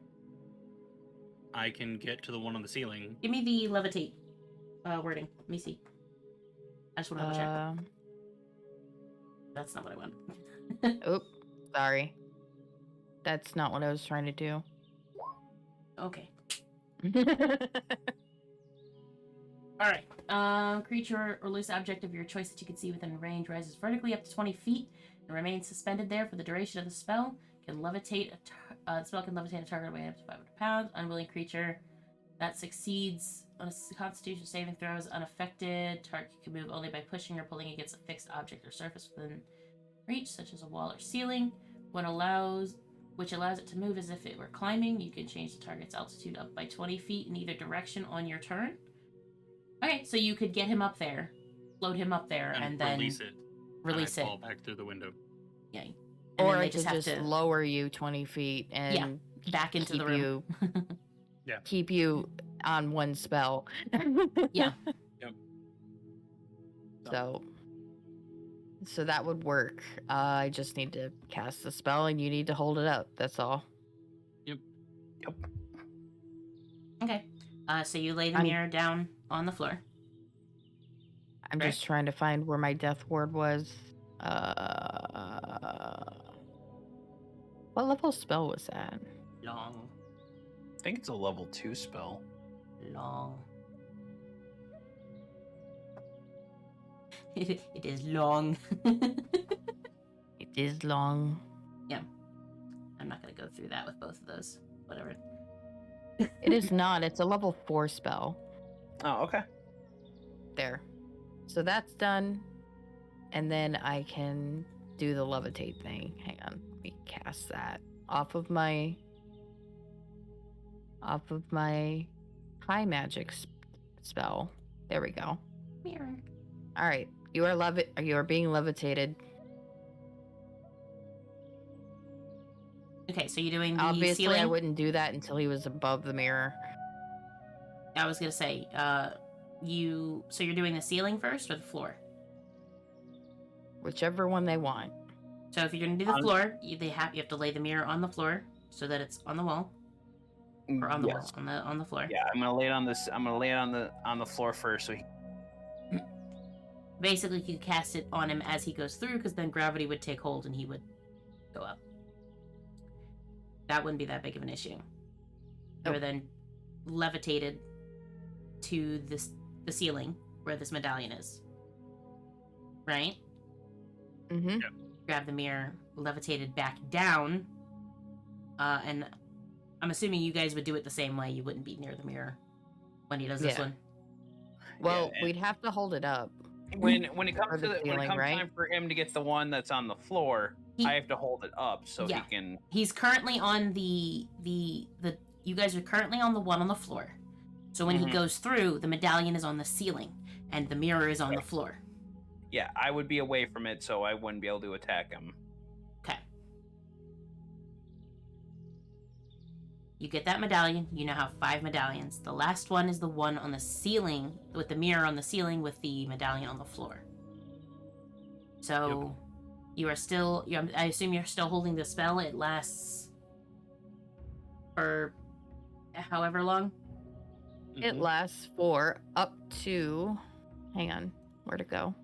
I can get to the one on the ceiling. Give me the levitate wording. Let me see. I just want to double check. That's not what I want. Oop. Sorry. That's not what I was trying to do. Okay. All right. Creature or loose object of your choice that you can see within range rises vertically up to 20 feet and remains suspended there for the duration of the spell. Can levitate the spell can levitate a target weighing up to 500 pounds. Unwilling creature that succeeds on a Constitution saving throw is unaffected. Target can move only by pushing or pulling against a fixed object or surface within reach, such as a wall or ceiling. Which allows it to move as if it were climbing. You can change the target's altitude up by 20 feet in either direction on your turn. Okay, so you could get him up there, float him up there, and then release it. release and it. I fall back through the window. Yeah. And Or then I they could just have just to lower you 20 feet and back into the keep room. you keep you on one spell. Yeah. Yep. So that would work. I just need to cast the spell and you need to hold it up. That's all. Okay. So you lay the I'm- mirror down on the floor. I'm Okay. just trying to find where my death ward was. What level spell was that? Long. I think it's a level 2 spell. Long. It is long. It is long. I'm not going to go through that with both of those. Whatever. It is not. It's a level 4 spell. Oh, okay. There. So that's done. And then I can do the levitate thing. Hang on. Let me cast that off of my high magic spell. There we go. Mirror. All right. You are being levitated. Okay, so you're doing the Obviously, ceiling. I wouldn't do that until he was above the mirror. I was gonna say, so you're doing the ceiling first or the floor? Whichever one they want. So if you're gonna do the floor, you have to lay the mirror on the floor so that it's on the wall or on the Yes. wall on the floor. Yeah, I'm gonna lay it on this. I'm gonna lay it on the floor first. So Basically, you cast it on him as he goes through, because then gravity would take hold and he would go up. That wouldn't be that big of an issue. You Nope. are then levitated to the ceiling where this medallion is. Right? Mm-hmm. Grab the mirror, levitated back down, and I'm assuming you guys would do it the same way. You wouldn't be near the mirror when he does this Yeah. one. Well, Yeah, and- we'd have to hold it up. when it comes Or to the when it ceiling, comes right? time for him to get the one that's on the floor, He- I have to hold it up so Yeah. he can. He's currently on the you guys are currently on the one on the floor. So when he Mhm. goes through, the medallion is on the ceiling and the mirror is on the floor. Yeah, I would be away from it, so I wouldn't be able to attack him. Okay. You get that medallion. You now have 5 medallions. The last one is the one on the ceiling, with the mirror on the ceiling with the medallion on the floor. So, you are still. I assume you're still holding the spell. It lasts for however long. It Mhm. lasts for up to. Hang on. Where'd it go?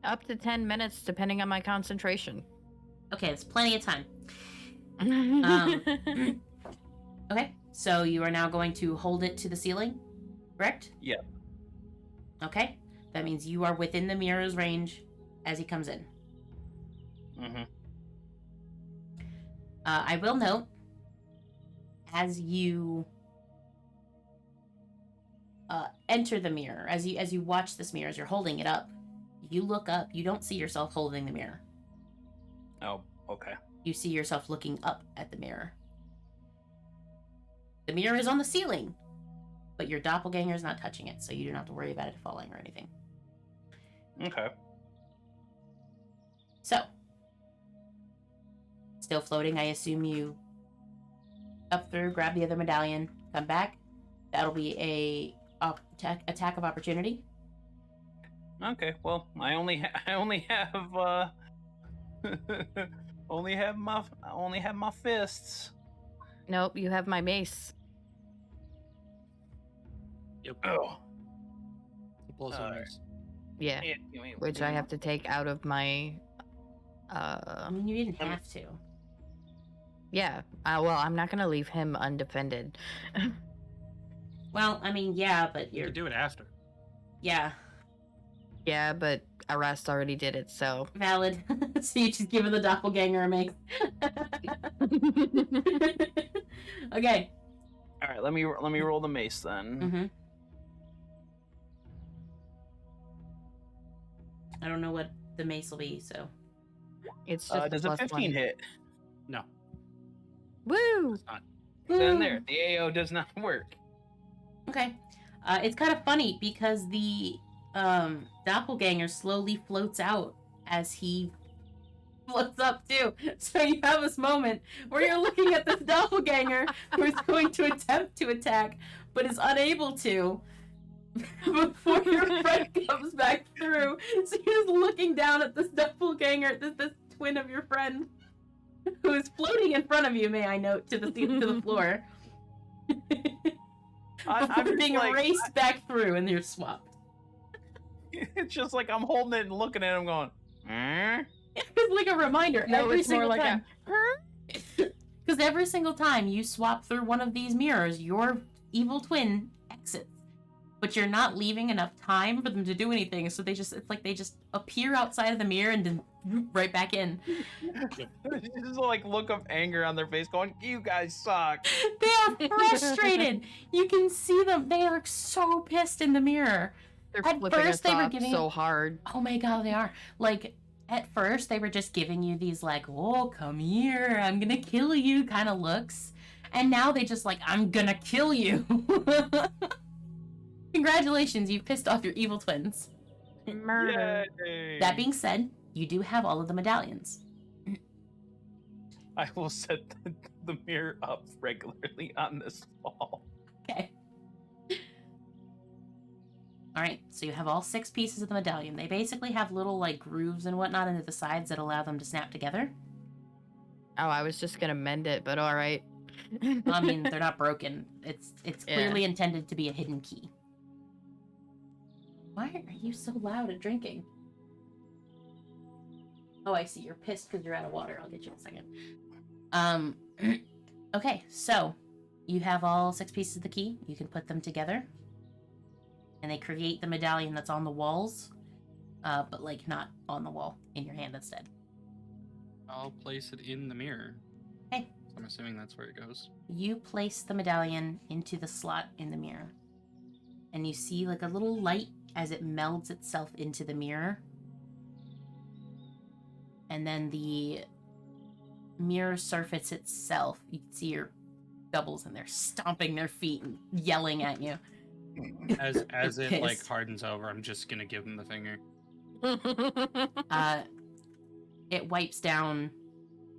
Up to 10 minutes, depending on my concentration. Okay, it's plenty of time. Okay, so you are now going to hold it to the ceiling, correct? Yeah. Okay, That means you are within the mirror's range as he comes in. Mm-hmm. I will note, as you enter the mirror, as you watch this mirror, as you're holding it up, you look up. You don't see yourself holding the mirror. Oh, okay. You see yourself looking up at the mirror. The mirror is on the ceiling, but your doppelganger is not touching it, so you do not have to worry about it falling or anything. Okay. So, still floating, I assume you up through, grab the other medallion, come back. That'll be a attack of opportunity. Okay. Well, I only have only have my fists. Nope, you have my mace. Yep. Oh. Blows on Alright. yours. Yeah, which I have to take out of my. I mean, you didn't have to. Yeah. Well, I'm not gonna leave him undefended. Well, I mean, yeah, but You you're... can do it after. Yeah, Yeah, but Arrest already did it, so. valid. So you just give the doppelganger a mace. Okay. All right. Let me roll the mace then. Mm-hmm. I don't know what the mace will be, so... It's just Does a plus 15 one. hit? No, Woo! it's not. Then there, the AO does not work. Okay. It's kind of funny because the doppelganger slowly floats out as he floats up too. So you have this moment where you're looking at this doppelganger who is going to attempt to attack, but is unable to before your friend comes back through. So you're just looking down at this doppelganger, this twin of your friend, who is floating in front of you, may I note, to the floor. I'm Before just being like- erased back through, and you're swapped. It's just like I'm holding it and looking at him, going, It's like a reminder No, every it's more single like time. Because every single time you swap through one of these mirrors, your evil twin exits. But you're not leaving enough time for them to do anything, so it's like they just appear outside of the mirror and then right back in. Just like look of anger on their face, going, "You guys suck." They are frustrated. You can see them. They are so pissed in the mirror. They're At flipping first, us they were off giving so it- hard. Oh my god, they are. Like, at first, they were just giving you these, like, oh, come here, I'm gonna kill you kind of looks. And now they just, like, I'm gonna kill you. Congratulations, you've pissed off your evil twins. Murder. Yay. That being said, you do have all of the medallions. I will set the mirror up regularly on this wall. Okay. Alright, so you have all 6 pieces of the medallion. They basically have little, like, grooves and whatnot into the sides that allow them to snap together. Oh, I was just gonna mend it, but alright. I mean, they're not broken. It's Yeah. clearly intended to be a hidden key. Why are you so loud at drinking? Oh, I see. You're pissed because you're out of water. I'll get you in a second. Okay, so you have all 6 pieces of the key. You can put them together. And they create the medallion that's on the walls. But, like, not on the wall. In your hand instead. I'll place it in the mirror. Okay. So I'm assuming that's where it goes. You place the medallion into the slot in the mirror. And you see, like, a little light as it melds itself into the mirror. And then the mirror surface itself, you can see your doubles in there stomping their feet and yelling at you. As They're it like pissed. hardens over, I'm just gonna give him the finger. It wipes down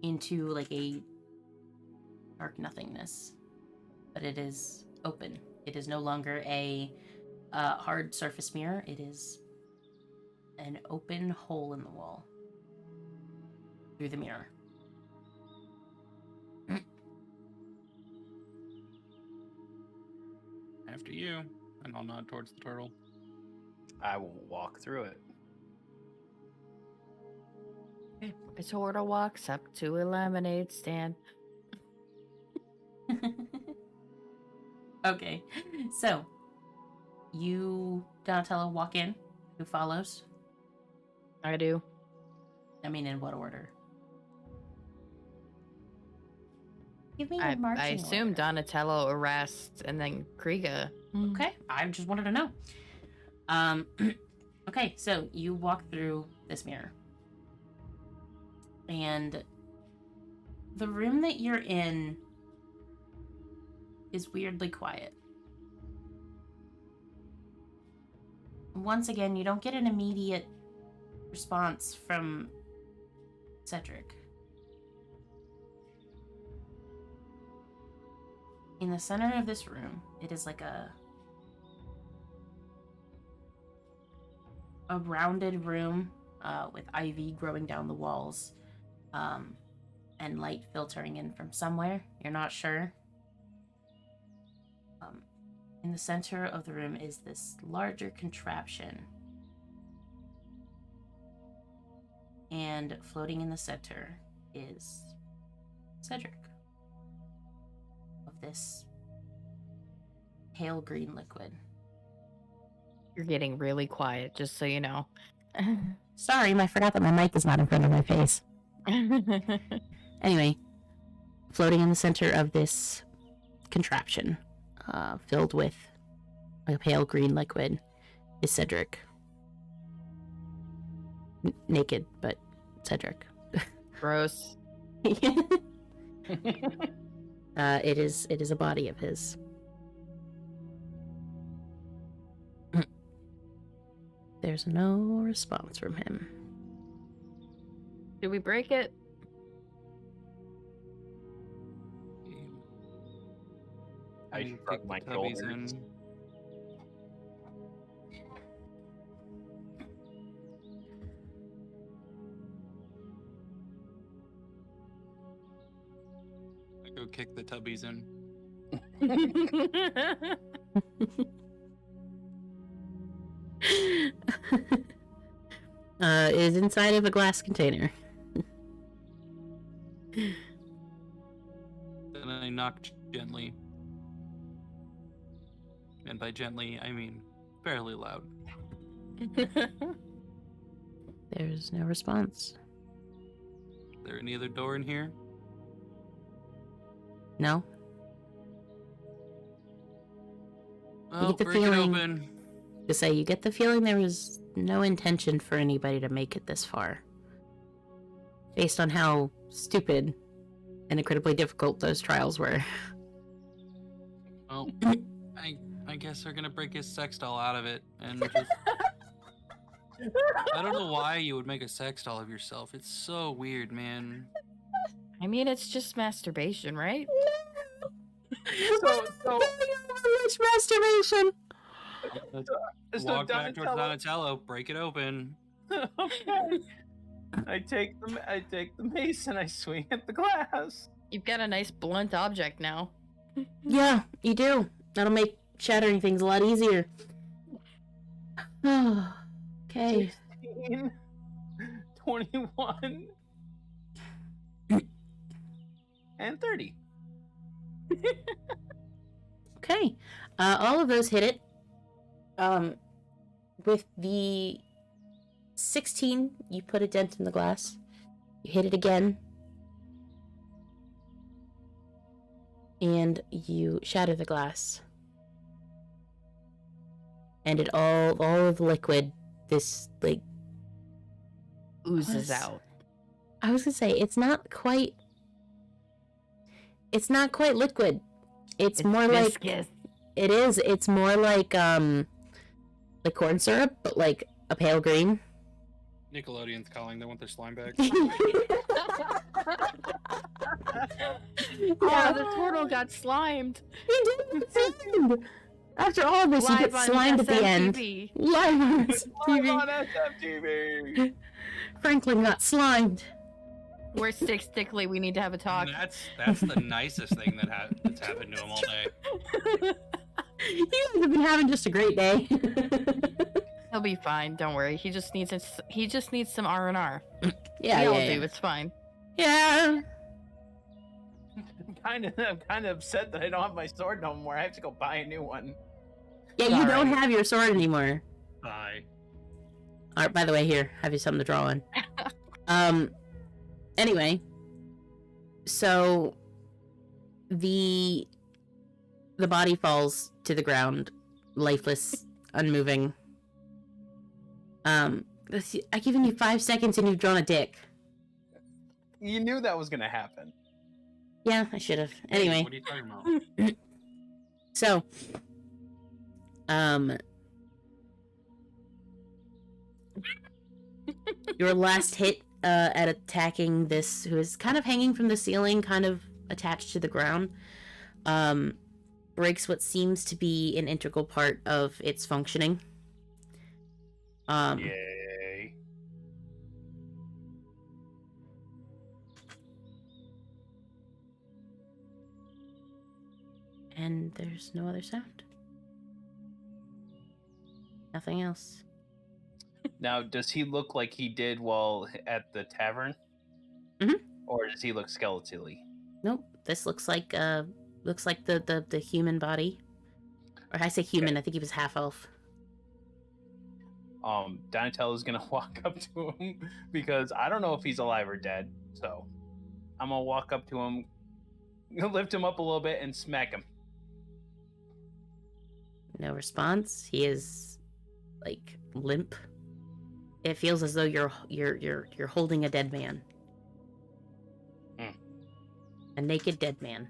into like a dark nothingness, but it is open. It is no longer a hard surface mirror. It is an open hole in the wall through the mirror. After you, and I'll nod towards the turtle. I will walk through it. Torta walks up to a lemonade stand. Okay, so you, Donatello, walk in. Who follows? I do. I mean, in what order? Give me I a marching assume order. Donatello arrests and then Kriga. Okay, I just wanted to know. Okay, so you walk through this mirror. And the room that you're in is weirdly quiet. Once again, you don't get an immediate response from Cedric. In the center of this room, it is like a rounded room with ivy growing down the walls and light filtering in from somewhere. You're not sure. In the center of the room is this larger contraption. And floating in the center is Cedric. Of this pale green liquid. You're getting really quiet, just so you know. Sorry, I forgot that my mic is not in front of my face. Anyway, floating in the center of this contraption, filled with a pale green liquid, is Cedric. Naked, but Cedric. Gross. It is a body of his. There's no response from him. Did we break it? I Take shrug my the tubbies shoulders. in. I go kick the tubbies in. Is inside of a glass container. Then I knock gently. And by gently, I mean fairly loud. There's no response. Is there any other door in here? No? Well, get the break it feeling- open. To say, you get the feeling there was no intention for anybody to make it this far. Based on how stupid and incredibly difficult those trials were. Well, I guess they're gonna break his sex doll out of it and just... I don't know why you would make a sex doll of yourself. It's so weird, man. I mean, it's just masturbation, right? So Lich masturbation! Walk back towards Donatello, break it open. Okay. I take the mace and I swing at the glass. You've got a nice blunt object now. Yeah, you do. That'll make shattering things a lot easier. Okay. 16, 21, and 30. Okay. All of those hit it. With the 16, you put a dent in the glass. You hit it again. And you shatter the glass. And it all of the liquid, this, like... Oozes Yes. out. I was gonna say, it's not quite liquid. It's more viscous. like... It is. It's more like corn syrup, but like a pale green. Nickelodeon's calling. They want their slime back. Oh, the turtle got slimed. He did get slimed. After all this, you get Live on slimed at the end. SMTV. Live on Live TV. on SFTV. Franklin got slimed. We're stickly. We need to have a talk. And that's the nicest thing that's happened to him all day. You guys have been having just a great day. He'll be fine. Don't worry. He just needs some R&R. Yeah, we all yeah, do. It's fine. yeah. I'm kind of upset that I don't have my sword no more. I have to go buy a new one. Yeah, you don't Alright. have your sword anymore. Bye. All right, by the way, here, have you something to draw on. Anyway, so the body falls to the ground, lifeless, unmoving. I've given you 5 seconds and you've drawn a dick. You knew that was gonna happen. Yeah, I should have. Hey, Anyway, what are you talking about? so, your last hit at attacking this, who is kind of hanging from the ceiling, kind of attached to the ground, breaks what seems to be an integral part of its functioning. Yay. And there's no other sound. Nothing else. Now, does he look like he did while at the tavern? Mhm. Or does he look skeletally? Nope. This looks like the human body. Or I say human, I think he was half elf. Donatello's gonna walk up to him because I don't know if he's alive or dead. So I'm gonna walk up to him, lift him up a little bit, and smack him. No response. He is like limp. It feels as though you're holding a dead man. A naked dead man.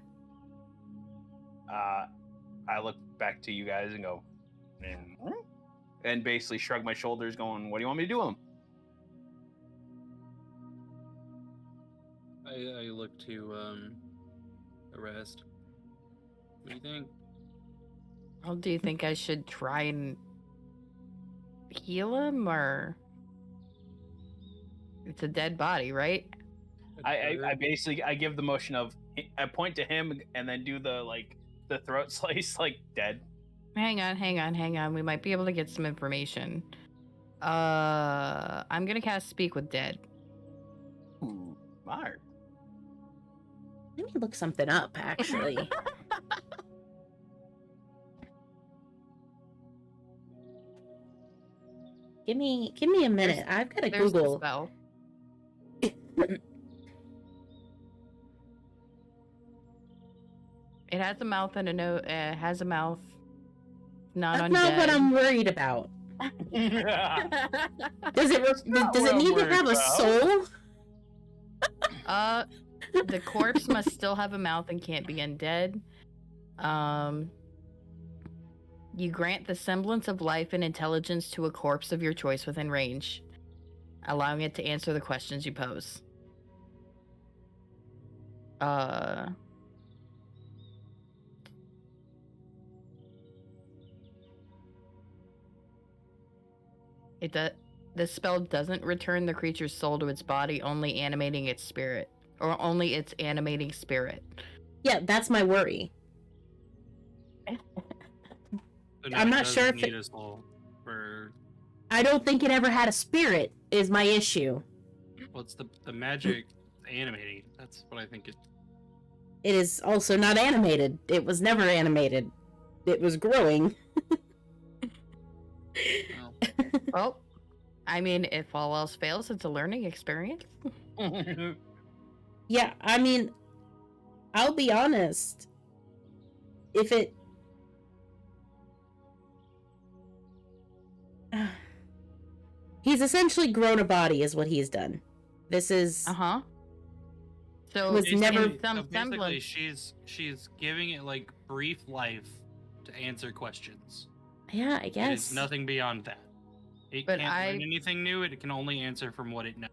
I look back to you guys and go, and basically shrug my shoulders, going, "What do you want me to do with him?" I look to the rest. What do you think? Well, do you think I should try and heal him, or it's a dead body, right? I basically give the motion of I point to him and then do the throat slice, like dead. Hang on. We might be able to get some information. I'm gonna cast Speak with Dead. Ooh, smart. Let me look something up, actually. Give me a minute. I've got to There's the Google. spell. It has a mouth and a nose. It has a mouth. Not That's undead. not what I'm worried about. Does it need to have a soul? The corpse must still have a mouth and can't be undead. You grant the semblance of life and intelligence to a corpse of your choice within range, allowing it to answer the questions you pose. The spell doesn't return the creature's soul to its body, only animating its spirit. Or only its animating spirit. Yeah, that's my worry. So no, I'm it not does sure if need it- a soul for I don't think it ever had a spirit, is my issue. what's the magic animating. That's what I think it. It is also not animated. It was never animated. It was growing. Well, Well, I mean, if all else fails, it's a learning experience. Yeah, I mean, I'll be honest. If it... He's essentially grown a body, is what he's done. This is... Uh-huh. So Was it's never- in some basically semblance. she's giving it like brief life to answer questions. Yeah, I It guess. is nothing beyond that. It But can't learn anything new. It can only answer from what it knows.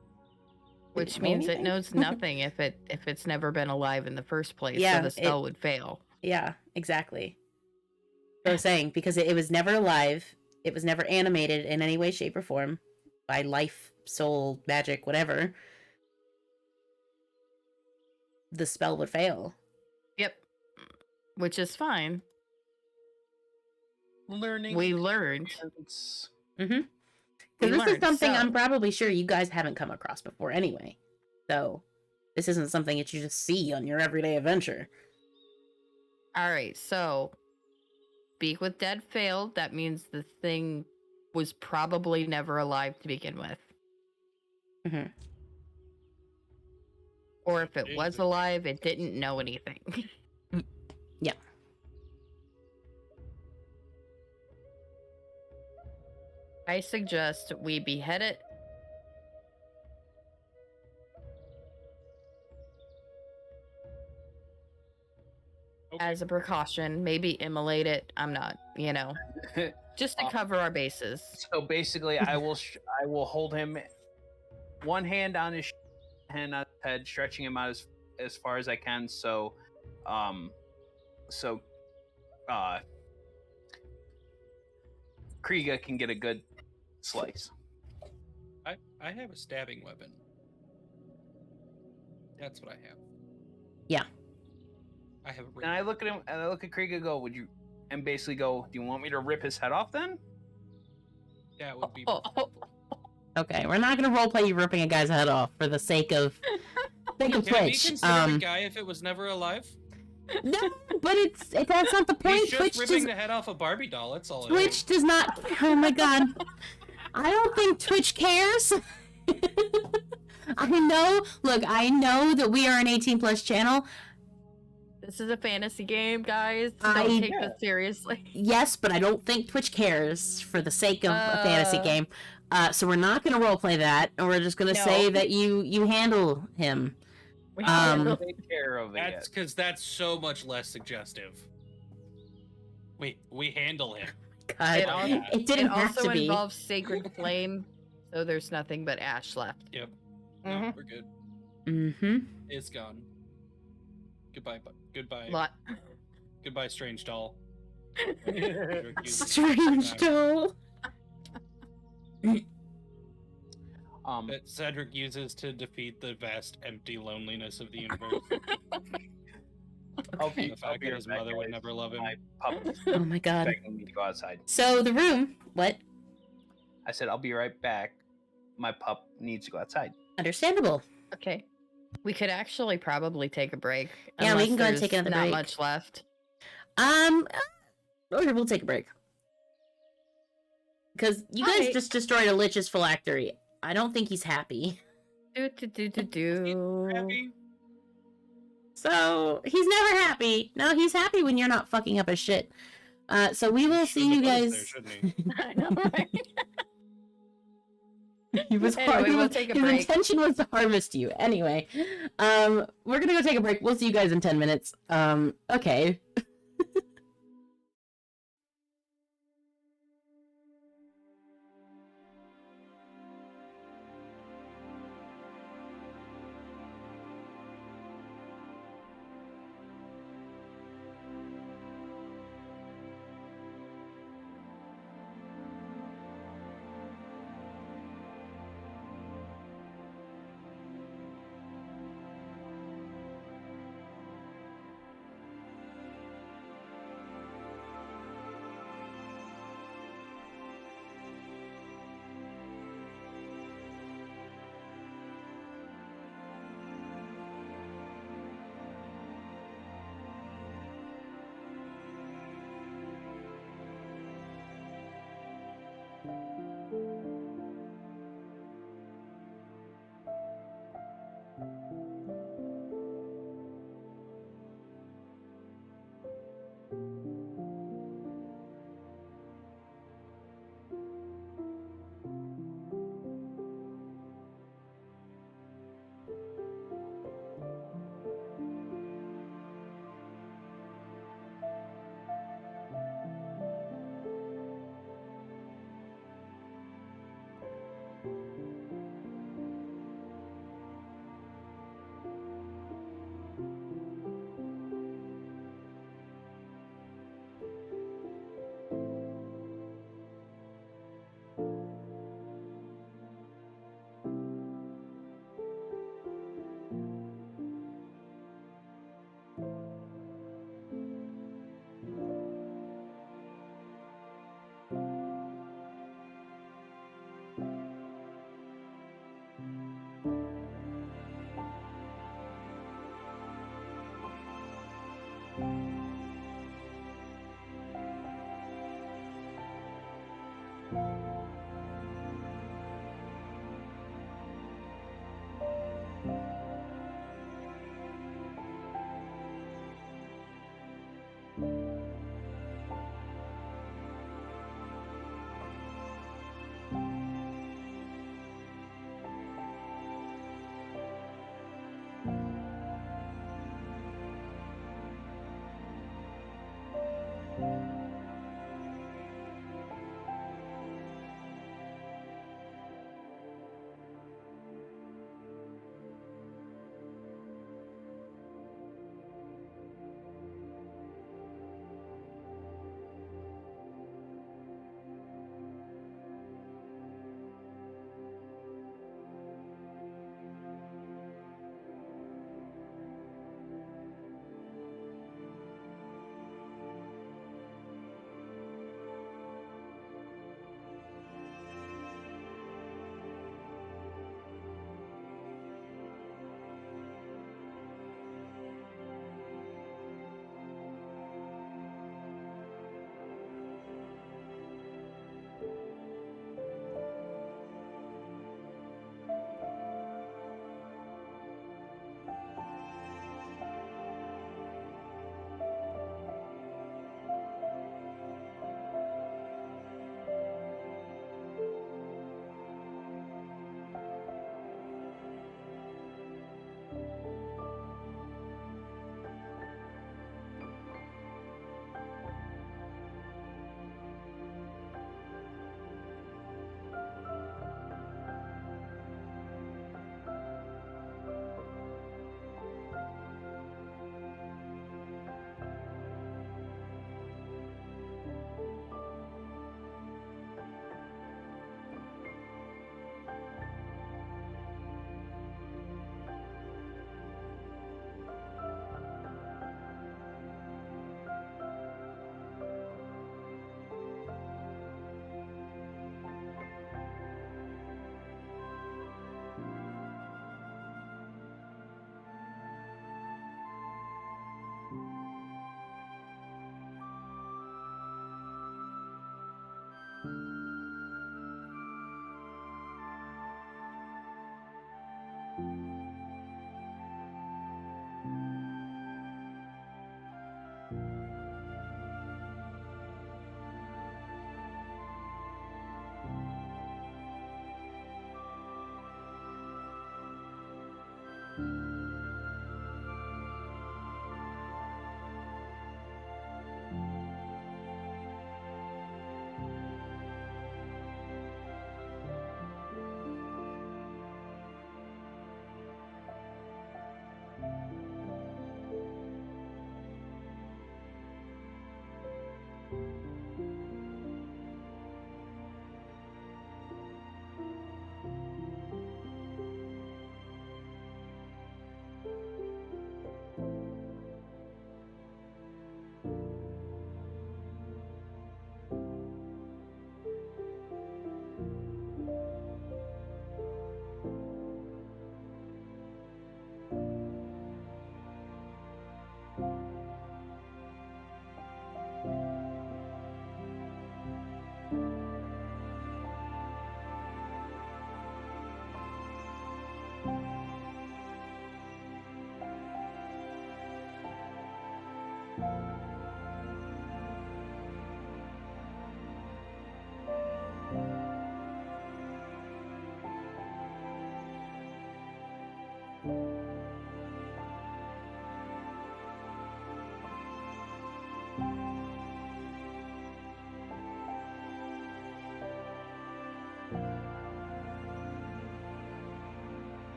Which means it knows nothing if it's never been alive in the first place. Yeah, so the spell would fail. Yeah, exactly. So I was saying, because it was never alive, it was never animated in any way, shape, or form by life, soul, magic, whatever, the spell would fail. Yep. Which is fine. Learning. We learned. Mm-hmm. We Because this is learned, something so- I'm probably sure you guys haven't come across before anyway. So, this isn't something that you just see on your everyday adventure. All right, so Speak with Dead failed. That means the thing was probably never alive to begin with. Mhm. Or if it was alive, it didn't know anything. Yeah. I suggest we behead it. As a precaution, maybe immolate it. I'm not, just to cover our bases. So basically, I will hold him, one hand on his hand on his head, stretching him out as far as I can. So Kriega can get a good slice. I have a stabbing weapon. That's what I have. Yeah. I have a And I look at him, and I look at Kriega and go, would you, and basically go, do you want me to rip his head off then? That would be Okay, we're not gonna roleplay you ripping a guy's head off for the sake of Can it be Twitch. considered a guy if it was never alive? No, but that's not the point. He's just Twitch ripping the head off a Barbie doll. That's all. Twitch does not. Oh my god, I don't think Twitch cares. I know. Look, I know that we are an 18+ channel. This is a fantasy game, guys. Don't take this seriously. Yes, but I don't think Twitch cares for the sake of a fantasy game. So we're not going to roleplay that, and we're just going to say that you handle him. Take care of it. That's because that's so much less suggestive. We handle him. God, it didn't have also to be. involves sacred flame, so there's nothing but ash left. Yep. No, we're good. Mm-hmm. It's gone. Goodbye. Goodbye, strange doll. Strange doll. That Cedric uses to defeat the vast, empty loneliness of the universe. Okay. The fact that his mother would never love him. My pup is Oh my god. begging me to go outside. So the room. What? I said, I'll be right back. My pup needs to go outside. Understandable. Okay. We could actually probably take a break. Yeah, we can go and there's take another not break. much left. Okay, we'll take a break. Because you guys just destroyed a Lich's phylactery. I don't think he's happy. Happy? So, he's never happy. No, he's happy when you're not fucking up his shit. So we will see you guys. I know, right? He was Anyway, we'll take a his break. intention was to harvest you. Anyway, we're gonna go take a break. We'll see you guys in 10 minutes. Okay.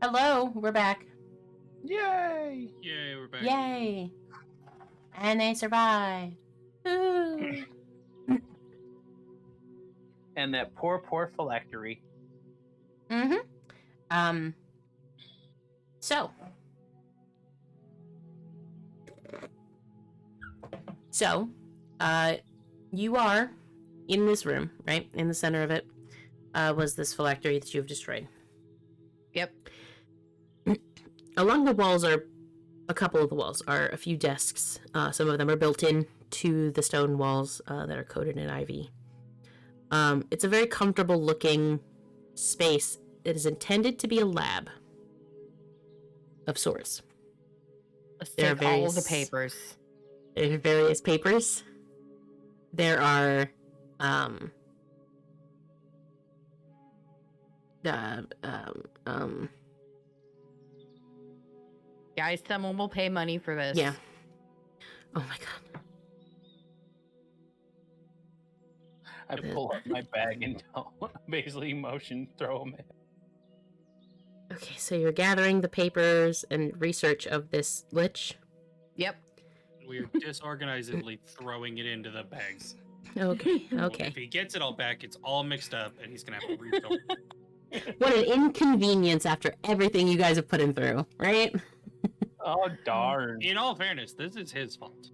Hello, we're back. Yay! Yay, we're back. Yay! And they survived. Ooh. And that poor phylactery. Mm-hmm. So. You are in this room, right? In the center of it was this phylactery that you've destroyed. Yep. Along the walls are, a couple of the walls are a few desks. Some of them are built in to the stone walls that are coated in ivy. It's a very comfortable looking space. It is intended to be a lab of sorts. Let's There are take all the various- papers. There are various papers. There are guys, someone will pay money for this. Yeah. Oh my god. I pull up my bag and basically motion throw them in. Okay, so you're gathering the papers and research of this Lich. Yep. We're disorganizedly throwing it into the bags. Okay, So okay. if he gets it all back, it's all mixed up, and he's gonna have to refill it. What an inconvenience after everything you guys have put him through, right? Oh darn! In all fairness, this is his fault.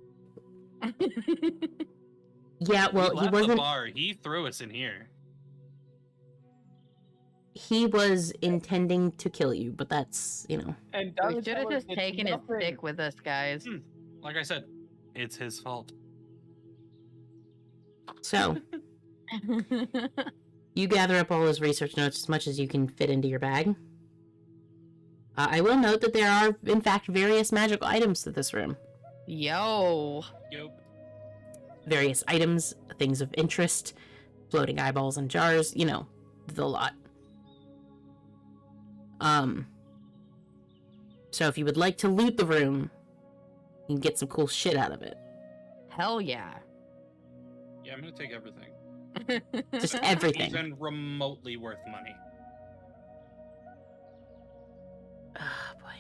Yeah, well, We he left the wasn't. bar. He threw us in here. He was intending to kill you, but that's, We should have just taken his stick with us, guys. Like I said, it's his fault. So you gather up all his research notes as much as you can fit into your bag. I will note that there are, in fact, various magical items to this room. Yo. Yep. Various items, things of interest, floating eyeballs in jars, you know, the lot. So if you would like to loot the room, you can get some cool shit out of it. Hell yeah. Yeah, I'm gonna take everything. Just everything. Even remotely worth money. Oh boy.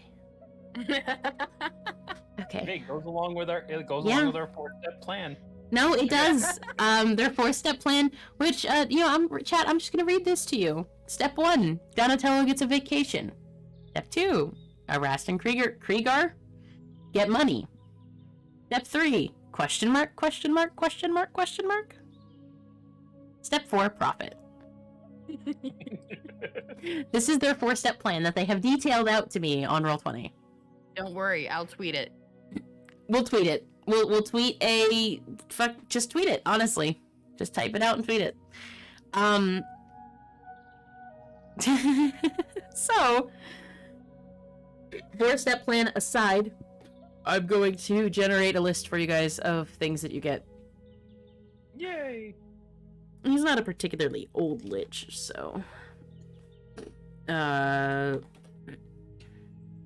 Okay. Hey, it goes along with our 4-step plan. No, it does. Their 4-step plan, which I'm just gonna read this to you. Step 1, Donatello gets a vacation. Step 2, Arast and Kriegar get money. Step 3, question mark. Step 4, profit. This is their 4-step plan that they have detailed out to me on Roll20. Don't worry, I'll tweet it. We'll tweet it. We'll tweet just tweet it, honestly. Just type it out and tweet it. So 4-step plan aside, I'm going to generate a list for you guys of things that you get. Yay! He's not a particularly old Lich, so But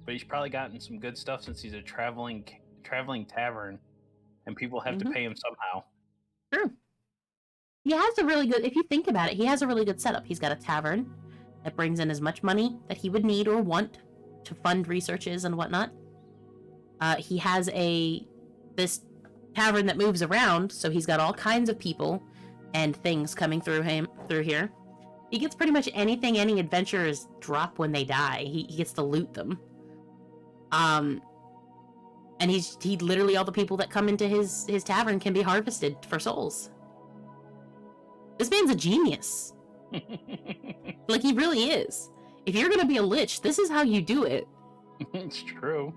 he's probably gotten some good stuff since he's a traveling tavern, and people have to pay him somehow. True. He has a really good, if you think about it, he has a really good setup. He's got a tavern that brings in as much money that he would need or want to fund researches and whatnot. He has this tavern that moves around, so he's got all kinds of people and things coming through here. He gets pretty much anything any adventurers drop when they die. He gets to loot them. And he literally, all the people that come into his tavern can be harvested for souls. This man's a genius. Like, he really is. If you're gonna be a Lich, this is how you do it. It's true.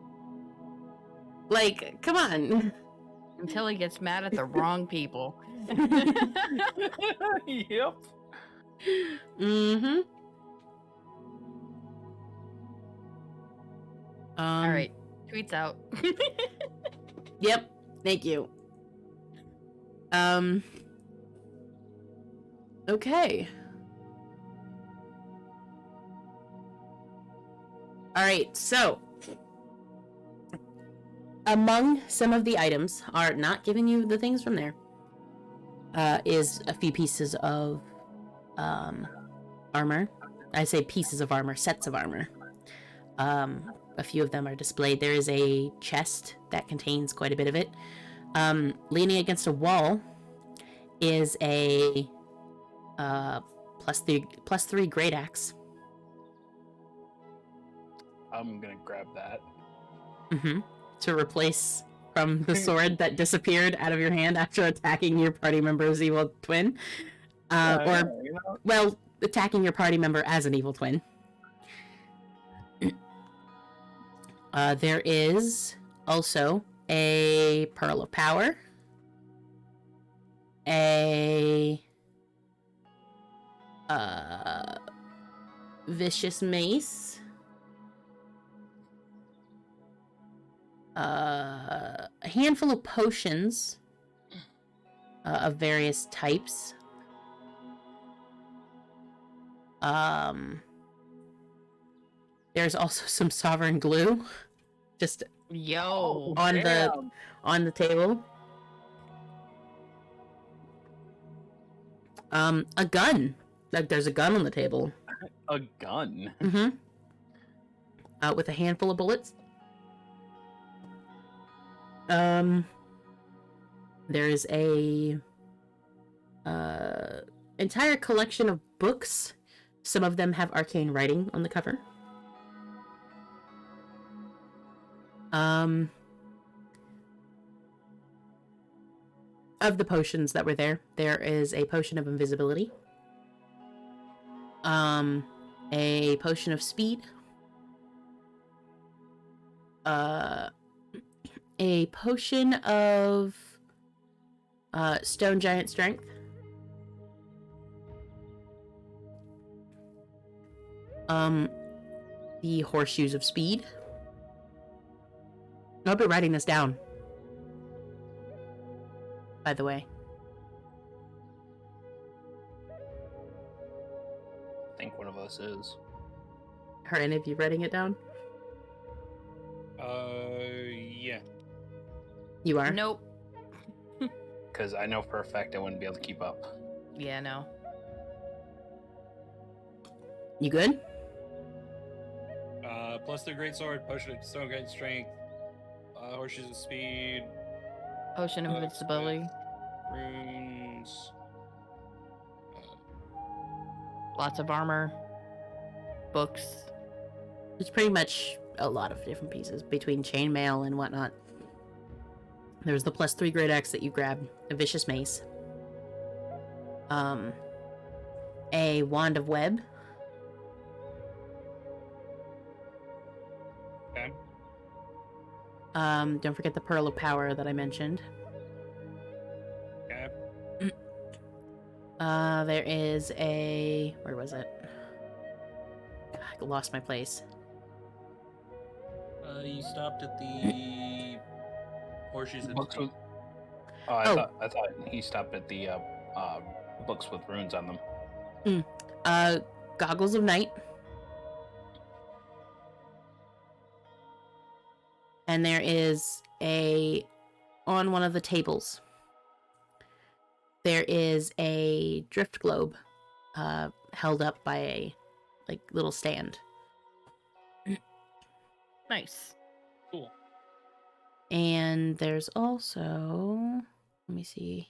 Like, come on. Until he gets mad at the wrong people. Yep. Mm-hmm. All right, tweets out. Yep. Thank you. Okay. All right, so among some of the items are not giving you the things from there. Is a few pieces of armor. I say pieces of armor, sets of armor. A few of them are displayed. There is a chest that contains quite a bit of it. Leaning against a wall is a +3 great axe. I'm gonna grab that. To replace from the sword that disappeared out of your hand after attacking your party member's evil twin. Well, attacking your party member as an evil twin. There is also a Pearl of Power, a Vicious Mace, a handful of potions of various types. There's also some Sovereign Glue just Yo. on damn. the table. A gun. Like there's a gun on the table. A gun. Mm-hmm. With a handful of bullets. There is a entire collection of books. Some of them have arcane writing on the cover. Of the potions that were there, there is a potion of invisibility. A potion of speed. A potion of stone giant strength. The horseshoes of speed. I'll be writing this down, by the way. I think one of us is. Are any of you writing it down? Yeah. You are? Nope. Because I know for a fact I wouldn't be able to keep up. Yeah, no. You good? Plus their great sword, potion of stone giant strength, horseshoes of speed, Potion of invincibility. runes. Lots of armor. Books. It's pretty much a lot of different pieces between chainmail and whatnot. There's the +3 great axe that you grab, a vicious mace, a wand of web, Okay. don't forget the pearl of power that I mentioned. Okay. There is a, where was it? I lost my place. You stopped at the horseshoes of Books speed. with. Oh. I thought he stopped at the books with runes on them. Goggles of night. And there is on one of the tables, there is a drift globe held up by a little stand. Nice. Cool. And there's also, let me see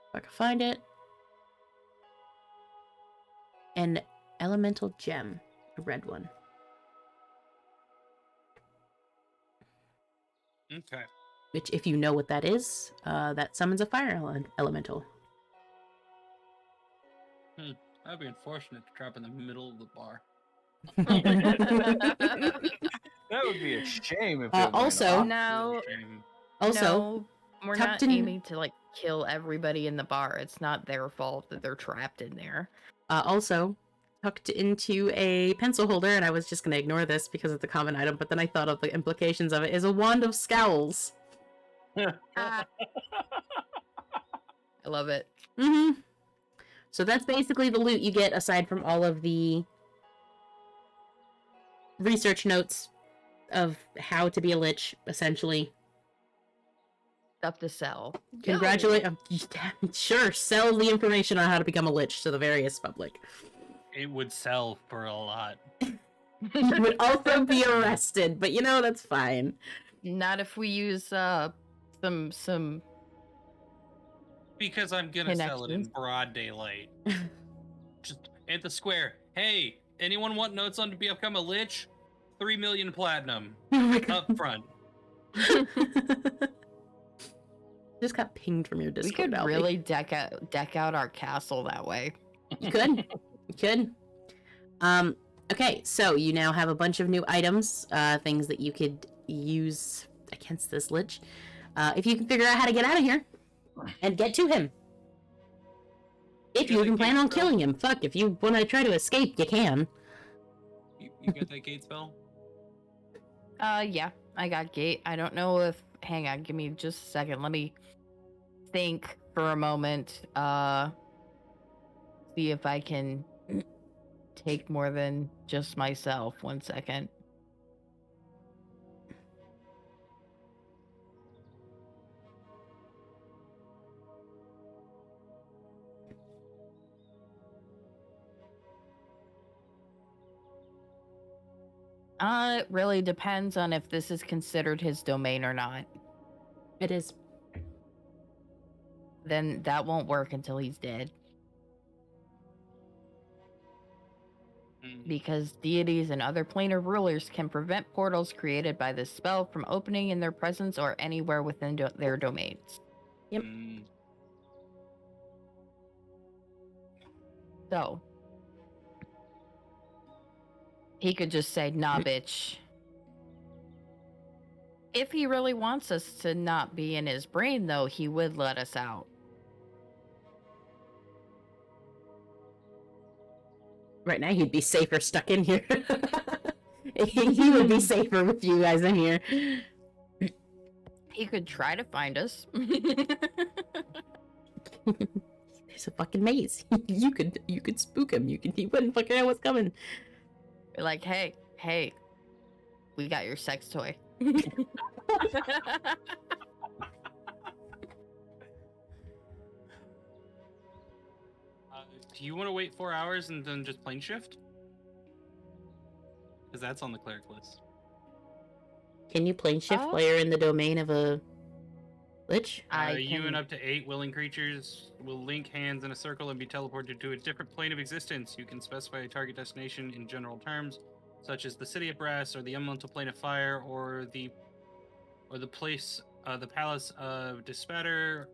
if I can find it, an elemental gem, a red one. Okay. Which, if you know what that is, that summons a fire elemental. That'd be unfortunate to drop in the middle of the bar. That would be a shame if it went also- off. No. Also, No, we're not tucked in- aiming to kill everybody in the bar. It's not their fault that they're trapped in there. also tucked into a pencil holder, and I was just gonna ignore this because it's a common item, but then I thought of the implications of it, is a wand of scowls. I love it. Mm-hmm. So that's basically the loot you get, aside from all of the research notes of how to be a lich, essentially. Stuff to sell. Congratulate. Sure, sell the information on how to become a lich to the various public. It would sell for a lot. You would also be arrested, but that's fine. Not if we use some Because I'm gonna sell it in Connections. broad daylight. Just at the square. Hey, anyone want notes on to become a lich? 3 million platinum Oh my god. up front. Just got pinged from your we Discord. could Albie. really deck out our castle that way. You could. You could. Okay, so you now have a bunch of new items, things that you could use against this lich. If you can figure out how to get out of here and get to him. If you Yeah, even like plan on Gates spell. killing him. Fuck, if you want to try to escape, you can. You got that gate spell? Yeah, I got gate. I don't know if. Hang on, give me just a second. Let me think for a moment. See if I can take more than just myself. 1 second. It really depends on if this is considered his domain or not. It is. Then that won't work until he's dead. Because deities and other planar rulers can prevent portals created by this spell from opening in their presence or anywhere within their domains. Yep. So, he could just say, nah, bitch. If he really wants us to not be in his brain, though, he would let us out. Right now, he'd be safer stuck in here. He would be safer with you guys in here. He could try to find us. There's a fucking maze. You could spook him. He wouldn't fucking know what's coming. Like, hey, we got your sex toy. Do you want to wait 4 hours and then just plane shift? Because that's on the cleric list. Can you plane shift while you're in the domain of a Lich? You and up to 8 willing creatures will link hands in a circle and be teleported to a different plane of existence. You can specify a target destination in general terms, such as the City of Brass, or the Elemental Plane of Fire, or the place, the Palace of Despatter,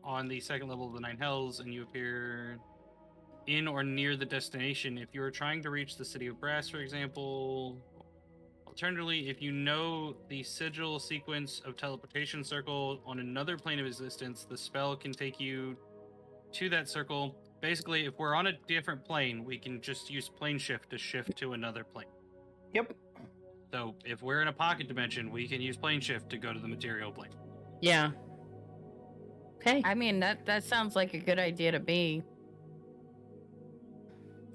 on the second level of the Nine Hells, and you appear in or near the destination. If you are trying to reach the City of Brass, for example. Alternatively, if you know the sigil sequence of teleportation circle on another plane of existence, the spell can take you to that circle. Basically, if we're on a different plane, we can just use plane shift to shift to another plane. Yep. So if we're in a pocket dimension, we can use plane shift to go to the material plane. Yeah. Okay. I mean, that sounds like a good idea to me.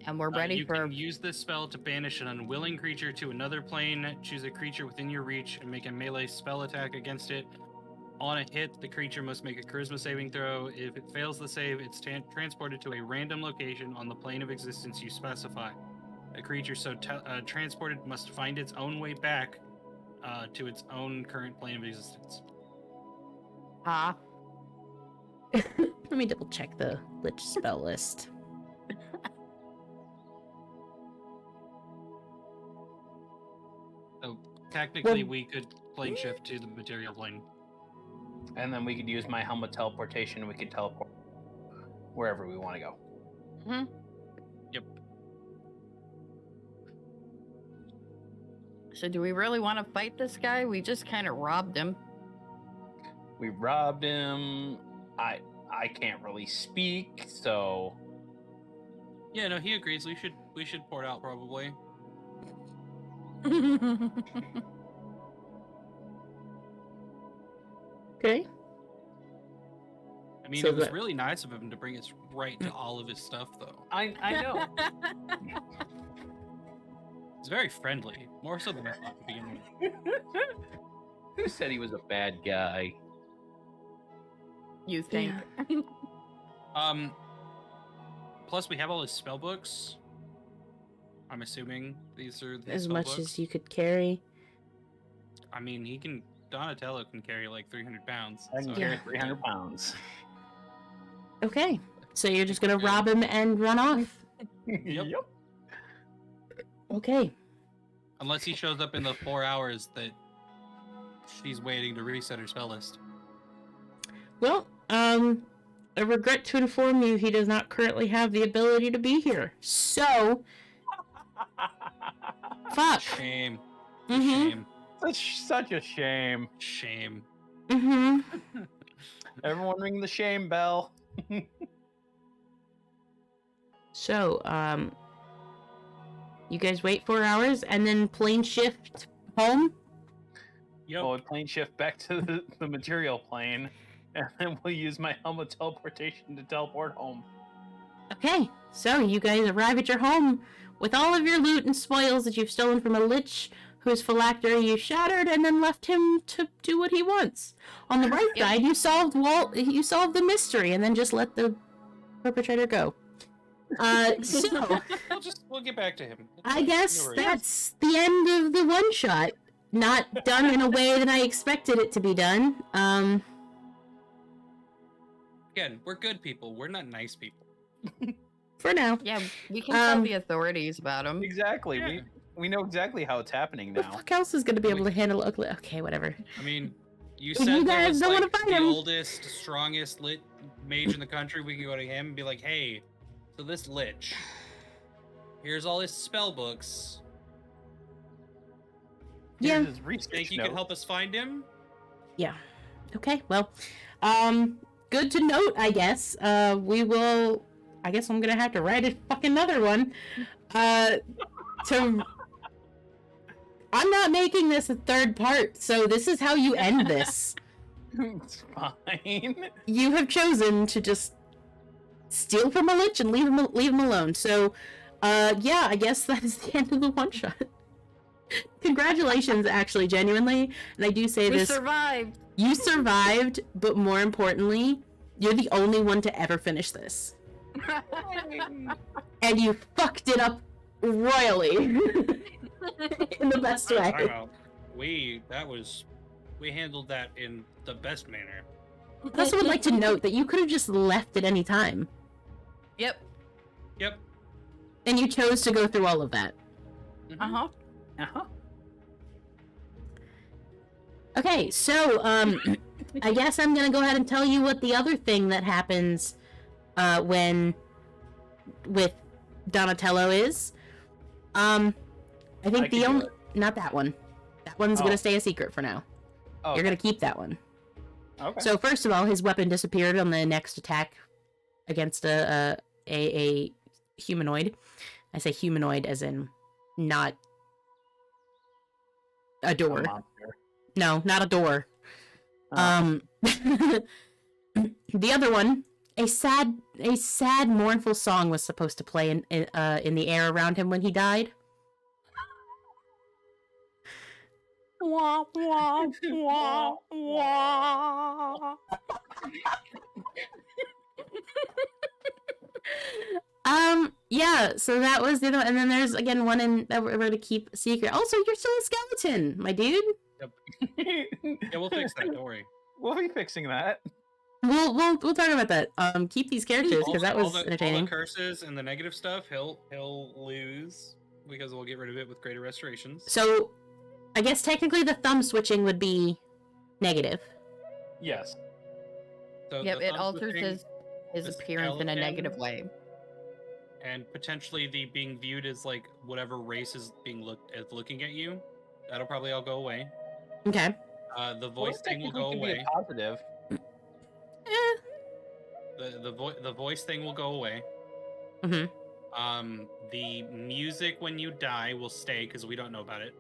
And we're ready you for... can use this spell to banish an unwilling creature to another plane. Choose a creature within your reach and make a melee spell attack against it. On a hit, the creature must make a charisma saving throw. If it fails the save, it's transported to a random location on the plane of existence you specify. A creature so transported must find its own way back to its own current plane of existence. Ah. Let me double check the Lich spell list. So technically, we could plane shift to the material plane. And then we could use my helmet teleportation. We could teleport wherever we want to go. Mm-hmm. Yep. So do we really want to fight this guy? We just kind of robbed him. We robbed him. I can't really speak, so Yeah, no, he agrees. We should port out probably. Okay. I mean, So it was that- really nice of him to bring us right to all of his stuff, though. I know. He's very friendly, more so than I thought to begin with. Who said he was a bad guy? You think? Plus we have all his spell books. I'm assuming these are the As spell much books. as you could carry. I mean, Donatello can carry like 300 pounds. I can so- carry 300 pounds. Okay. So you're just gonna rob him and run off. Yep. Okay. Unless he shows up in the 4 hours that she's waiting to reset her spell list. Well, I regret to inform you he does not currently have the ability to be here. So, fuck. Shame. Mhm. Shame. Such a shame. Shame. Mhm. Everyone ring the shame bell. So, you guys wait 4 hours and then plane shift home? Yep. Well, we plane shift back to the material plane, and then we'll use my helmet teleportation to teleport home. Okay, so you guys arrive at your home with all of your loot and spoils that you've stolen from a lich whose phylactery you shattered and then left him to do what he wants. On the right side, you solved the mystery and then just let the perpetrator go. So We'll get back to him. I guess No worries. that's the end of the one shot. Not done in a way that I expected it to be done. Again, we're good people. We're not nice people. For now. Yeah, we can tell Um, the authorities about him. Exactly. Yeah. We know exactly how it's happening What now. the fuck else is gonna be able to handle ugly? Okay, whatever. I mean, you If said you there guys was don't wanna like fight the him. oldest, strongest lit mage in the country. We can go to him and be like, hey, so this Lich, here's all his spell books. Yeah. Here's his research Think you note. can help us find him? Okay, well, good to note, I guess. I guess I'm gonna have to write a fucking another one. I'm not making this a third part, so this is how you end this. It's fine. You have chosen to just steal from a Lich and leave him alone. So, yeah, I guess that is the end of the one shot. Congratulations, actually, genuinely. And I do say We this. survived. You survived, but more importantly, you're the only one to ever finish this. And you fucked it up royally. In the best Time way. out. We handled that in the best manner. I also would like to note that you could have just left at any time. Yep. Yep. And you chose to go through all of that. Uh-huh. Uh-huh. Okay, so, I guess I'm gonna go ahead and tell you what the other thing that happens, with Donatello is. I think I can the do only... it. Not that one. That one's Oh. gonna stay a secret for now. Oh, You're gonna keep that one. okay. So first of all, his weapon disappeared on the next attack against a humanoid. I say humanoid as in not a door. monster. No, not a door. Oh. The other one, a sad, mournful song was supposed to play in the air around him when he died. Wah, wah, wah, wah. Yeah, so that was the other, and then there's again one that we're going to keep a secret. Also, you're still a skeleton, my dude. Yeah, we'll fix that. Don't worry. We'll be fixing that. We'll talk about that. Keep these characters because that was all entertaining. the curses and the negative stuff, he'll lose because we'll get rid of it with greater restorations. So, I guess technically the thumb switching would be negative. Yes. So Yep, the it thumb alters switching his the appearance in a skeleton, negative way. and potentially the being viewed as like whatever race is being looking at you. That'll probably all go away. Okay. The voice thing will go technically could be away. a positive. The voice thing will go away. Mm-hmm. The music when you die will stay because we don't know about it.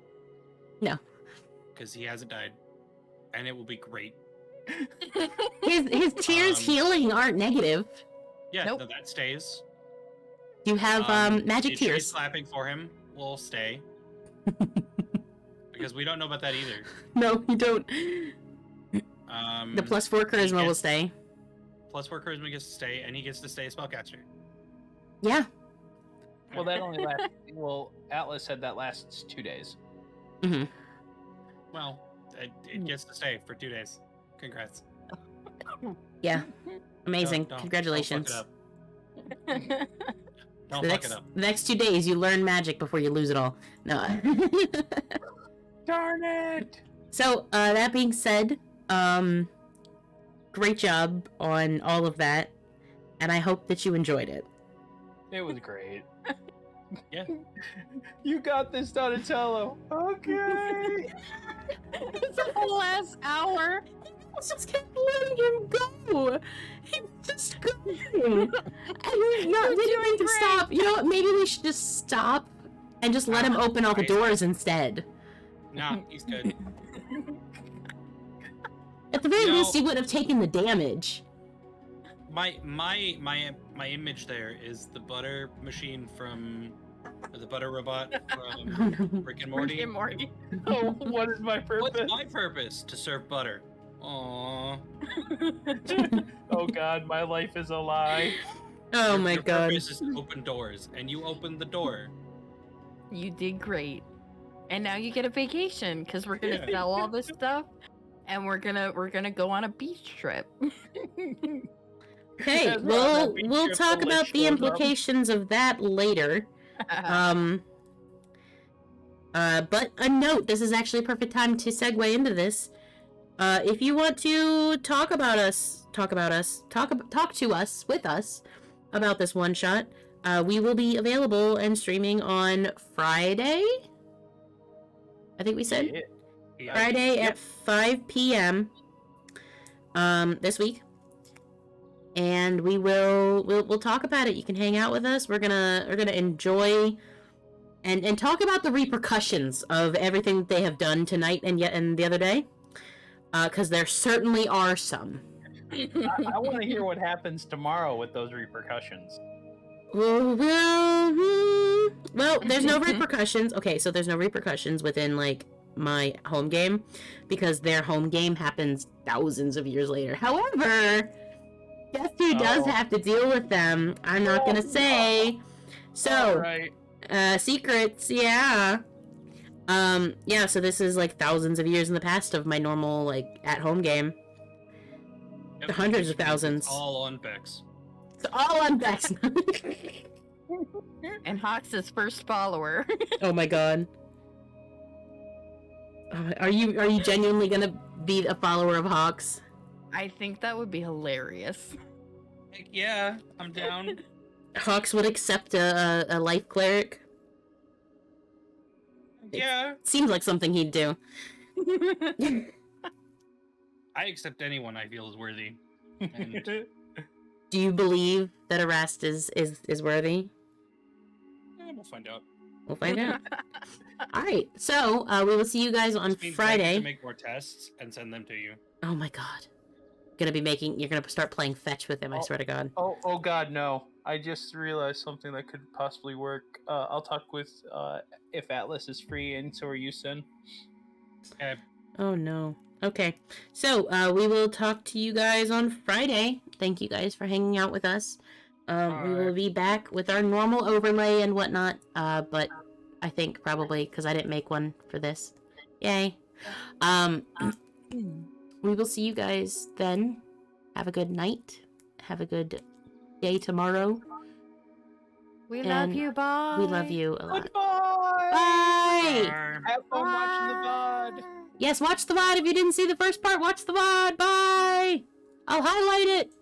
No. Because he hasn't died, and it will be great. His tears healing aren't negative. Yeah, Nope. no, that stays. You have magic the tree tears. slapping for him will stay. Because we don't know about that either. No, you don't. The +4 charisma will gets- stay. +4 charisma gets to stay, and he gets to stay a spellcaster. Yeah. Well, that only lasts. Well, Atlas said that lasts 2 days. Mm-hmm. Well, it gets to stay for 2 days. Congrats. Yeah. Amazing. Don't Congratulations. fuck it up. Don't the fuck it up. next 2 days, you learn magic before you lose it all. No. Darn it! So, that being said, great job on all of that, and I hope that you enjoyed it. It was great. Yeah. You got this, Donatello. Okay. It's a whole last hour. I just kept letting him go. He's just going. And he's not doing to stop. You know what? Maybe we should just stop and just let him open all the doors instead. Nah, he's good. At the very You know- least, he would have taken the damage. My image there is the butter machine from or the butter robot from Rick and Morty. Rick and Morty. Oh, what is my purpose? What's my purpose? To serve butter. Aww. Oh God, my life is a lie. Oh my Your god. purpose is to open doors, and you opened the door. You did great. And now you get a vacation because we're gonna sell all this stuff, and we're gonna go on a beach trip. Okay, That's right, that beach we'll trip talk the Lich about the shows up. implications of that later. But a note, this is actually a perfect time to segue into this. If you want to talk to us with us about this one shot, we will be available and streaming on Friday. I think we said Yeah. Friday at 5 p.m. This week. And we'll talk about it. You can hang out with us. We're gonna enjoy and talk about the repercussions of everything that they have done tonight and the other day. Because there certainly are some. I want to hear what happens tomorrow with those repercussions. Well, there's no repercussions. Okay, so there's no repercussions within, like, my home game. Because their home game happens thousands of years later. However, guess who does have to deal with them? I'm not gonna say. So, right. Secrets, yeah. Yeah, so this is like thousands of years in the past of my normal, like, at-home game. Yep, Hundreds of it's thousands. all on Vex. It's all on Vex. And Hawks' first follower. Oh my god. Are you genuinely gonna be a follower of Hawks? I think that would be hilarious. Heck yeah, I'm down. Hawks would accept a life cleric. Yeah. Seems like something he'd do. I accept anyone I feel is worthy. And Do you believe that Arast is worthy? we'll find out. We'll find out. Alright, so we will see you guys on Which means I need Friday. to make more tests and send them to you. Oh my god. You're gonna start playing fetch with him, I swear to god. Oh god, no. I just realized something that could possibly work. I'll talk with if Atlas is free, and so are you, Sin. Okay. Oh no. Okay. So we will talk to you guys on Friday. Thank you guys for hanging out with us. We will be back with our normal overlay and whatnot. But I think probably because I didn't make one for this. Yay. We will see you guys then. Have a good night. Have a good day tomorrow. We And love you, bye. We love you a lot. Goodbye! Bye! Have fun watching the VOD! Yes, watch the VOD. If you didn't see the first part, watch the VOD. Bye! I'll highlight it.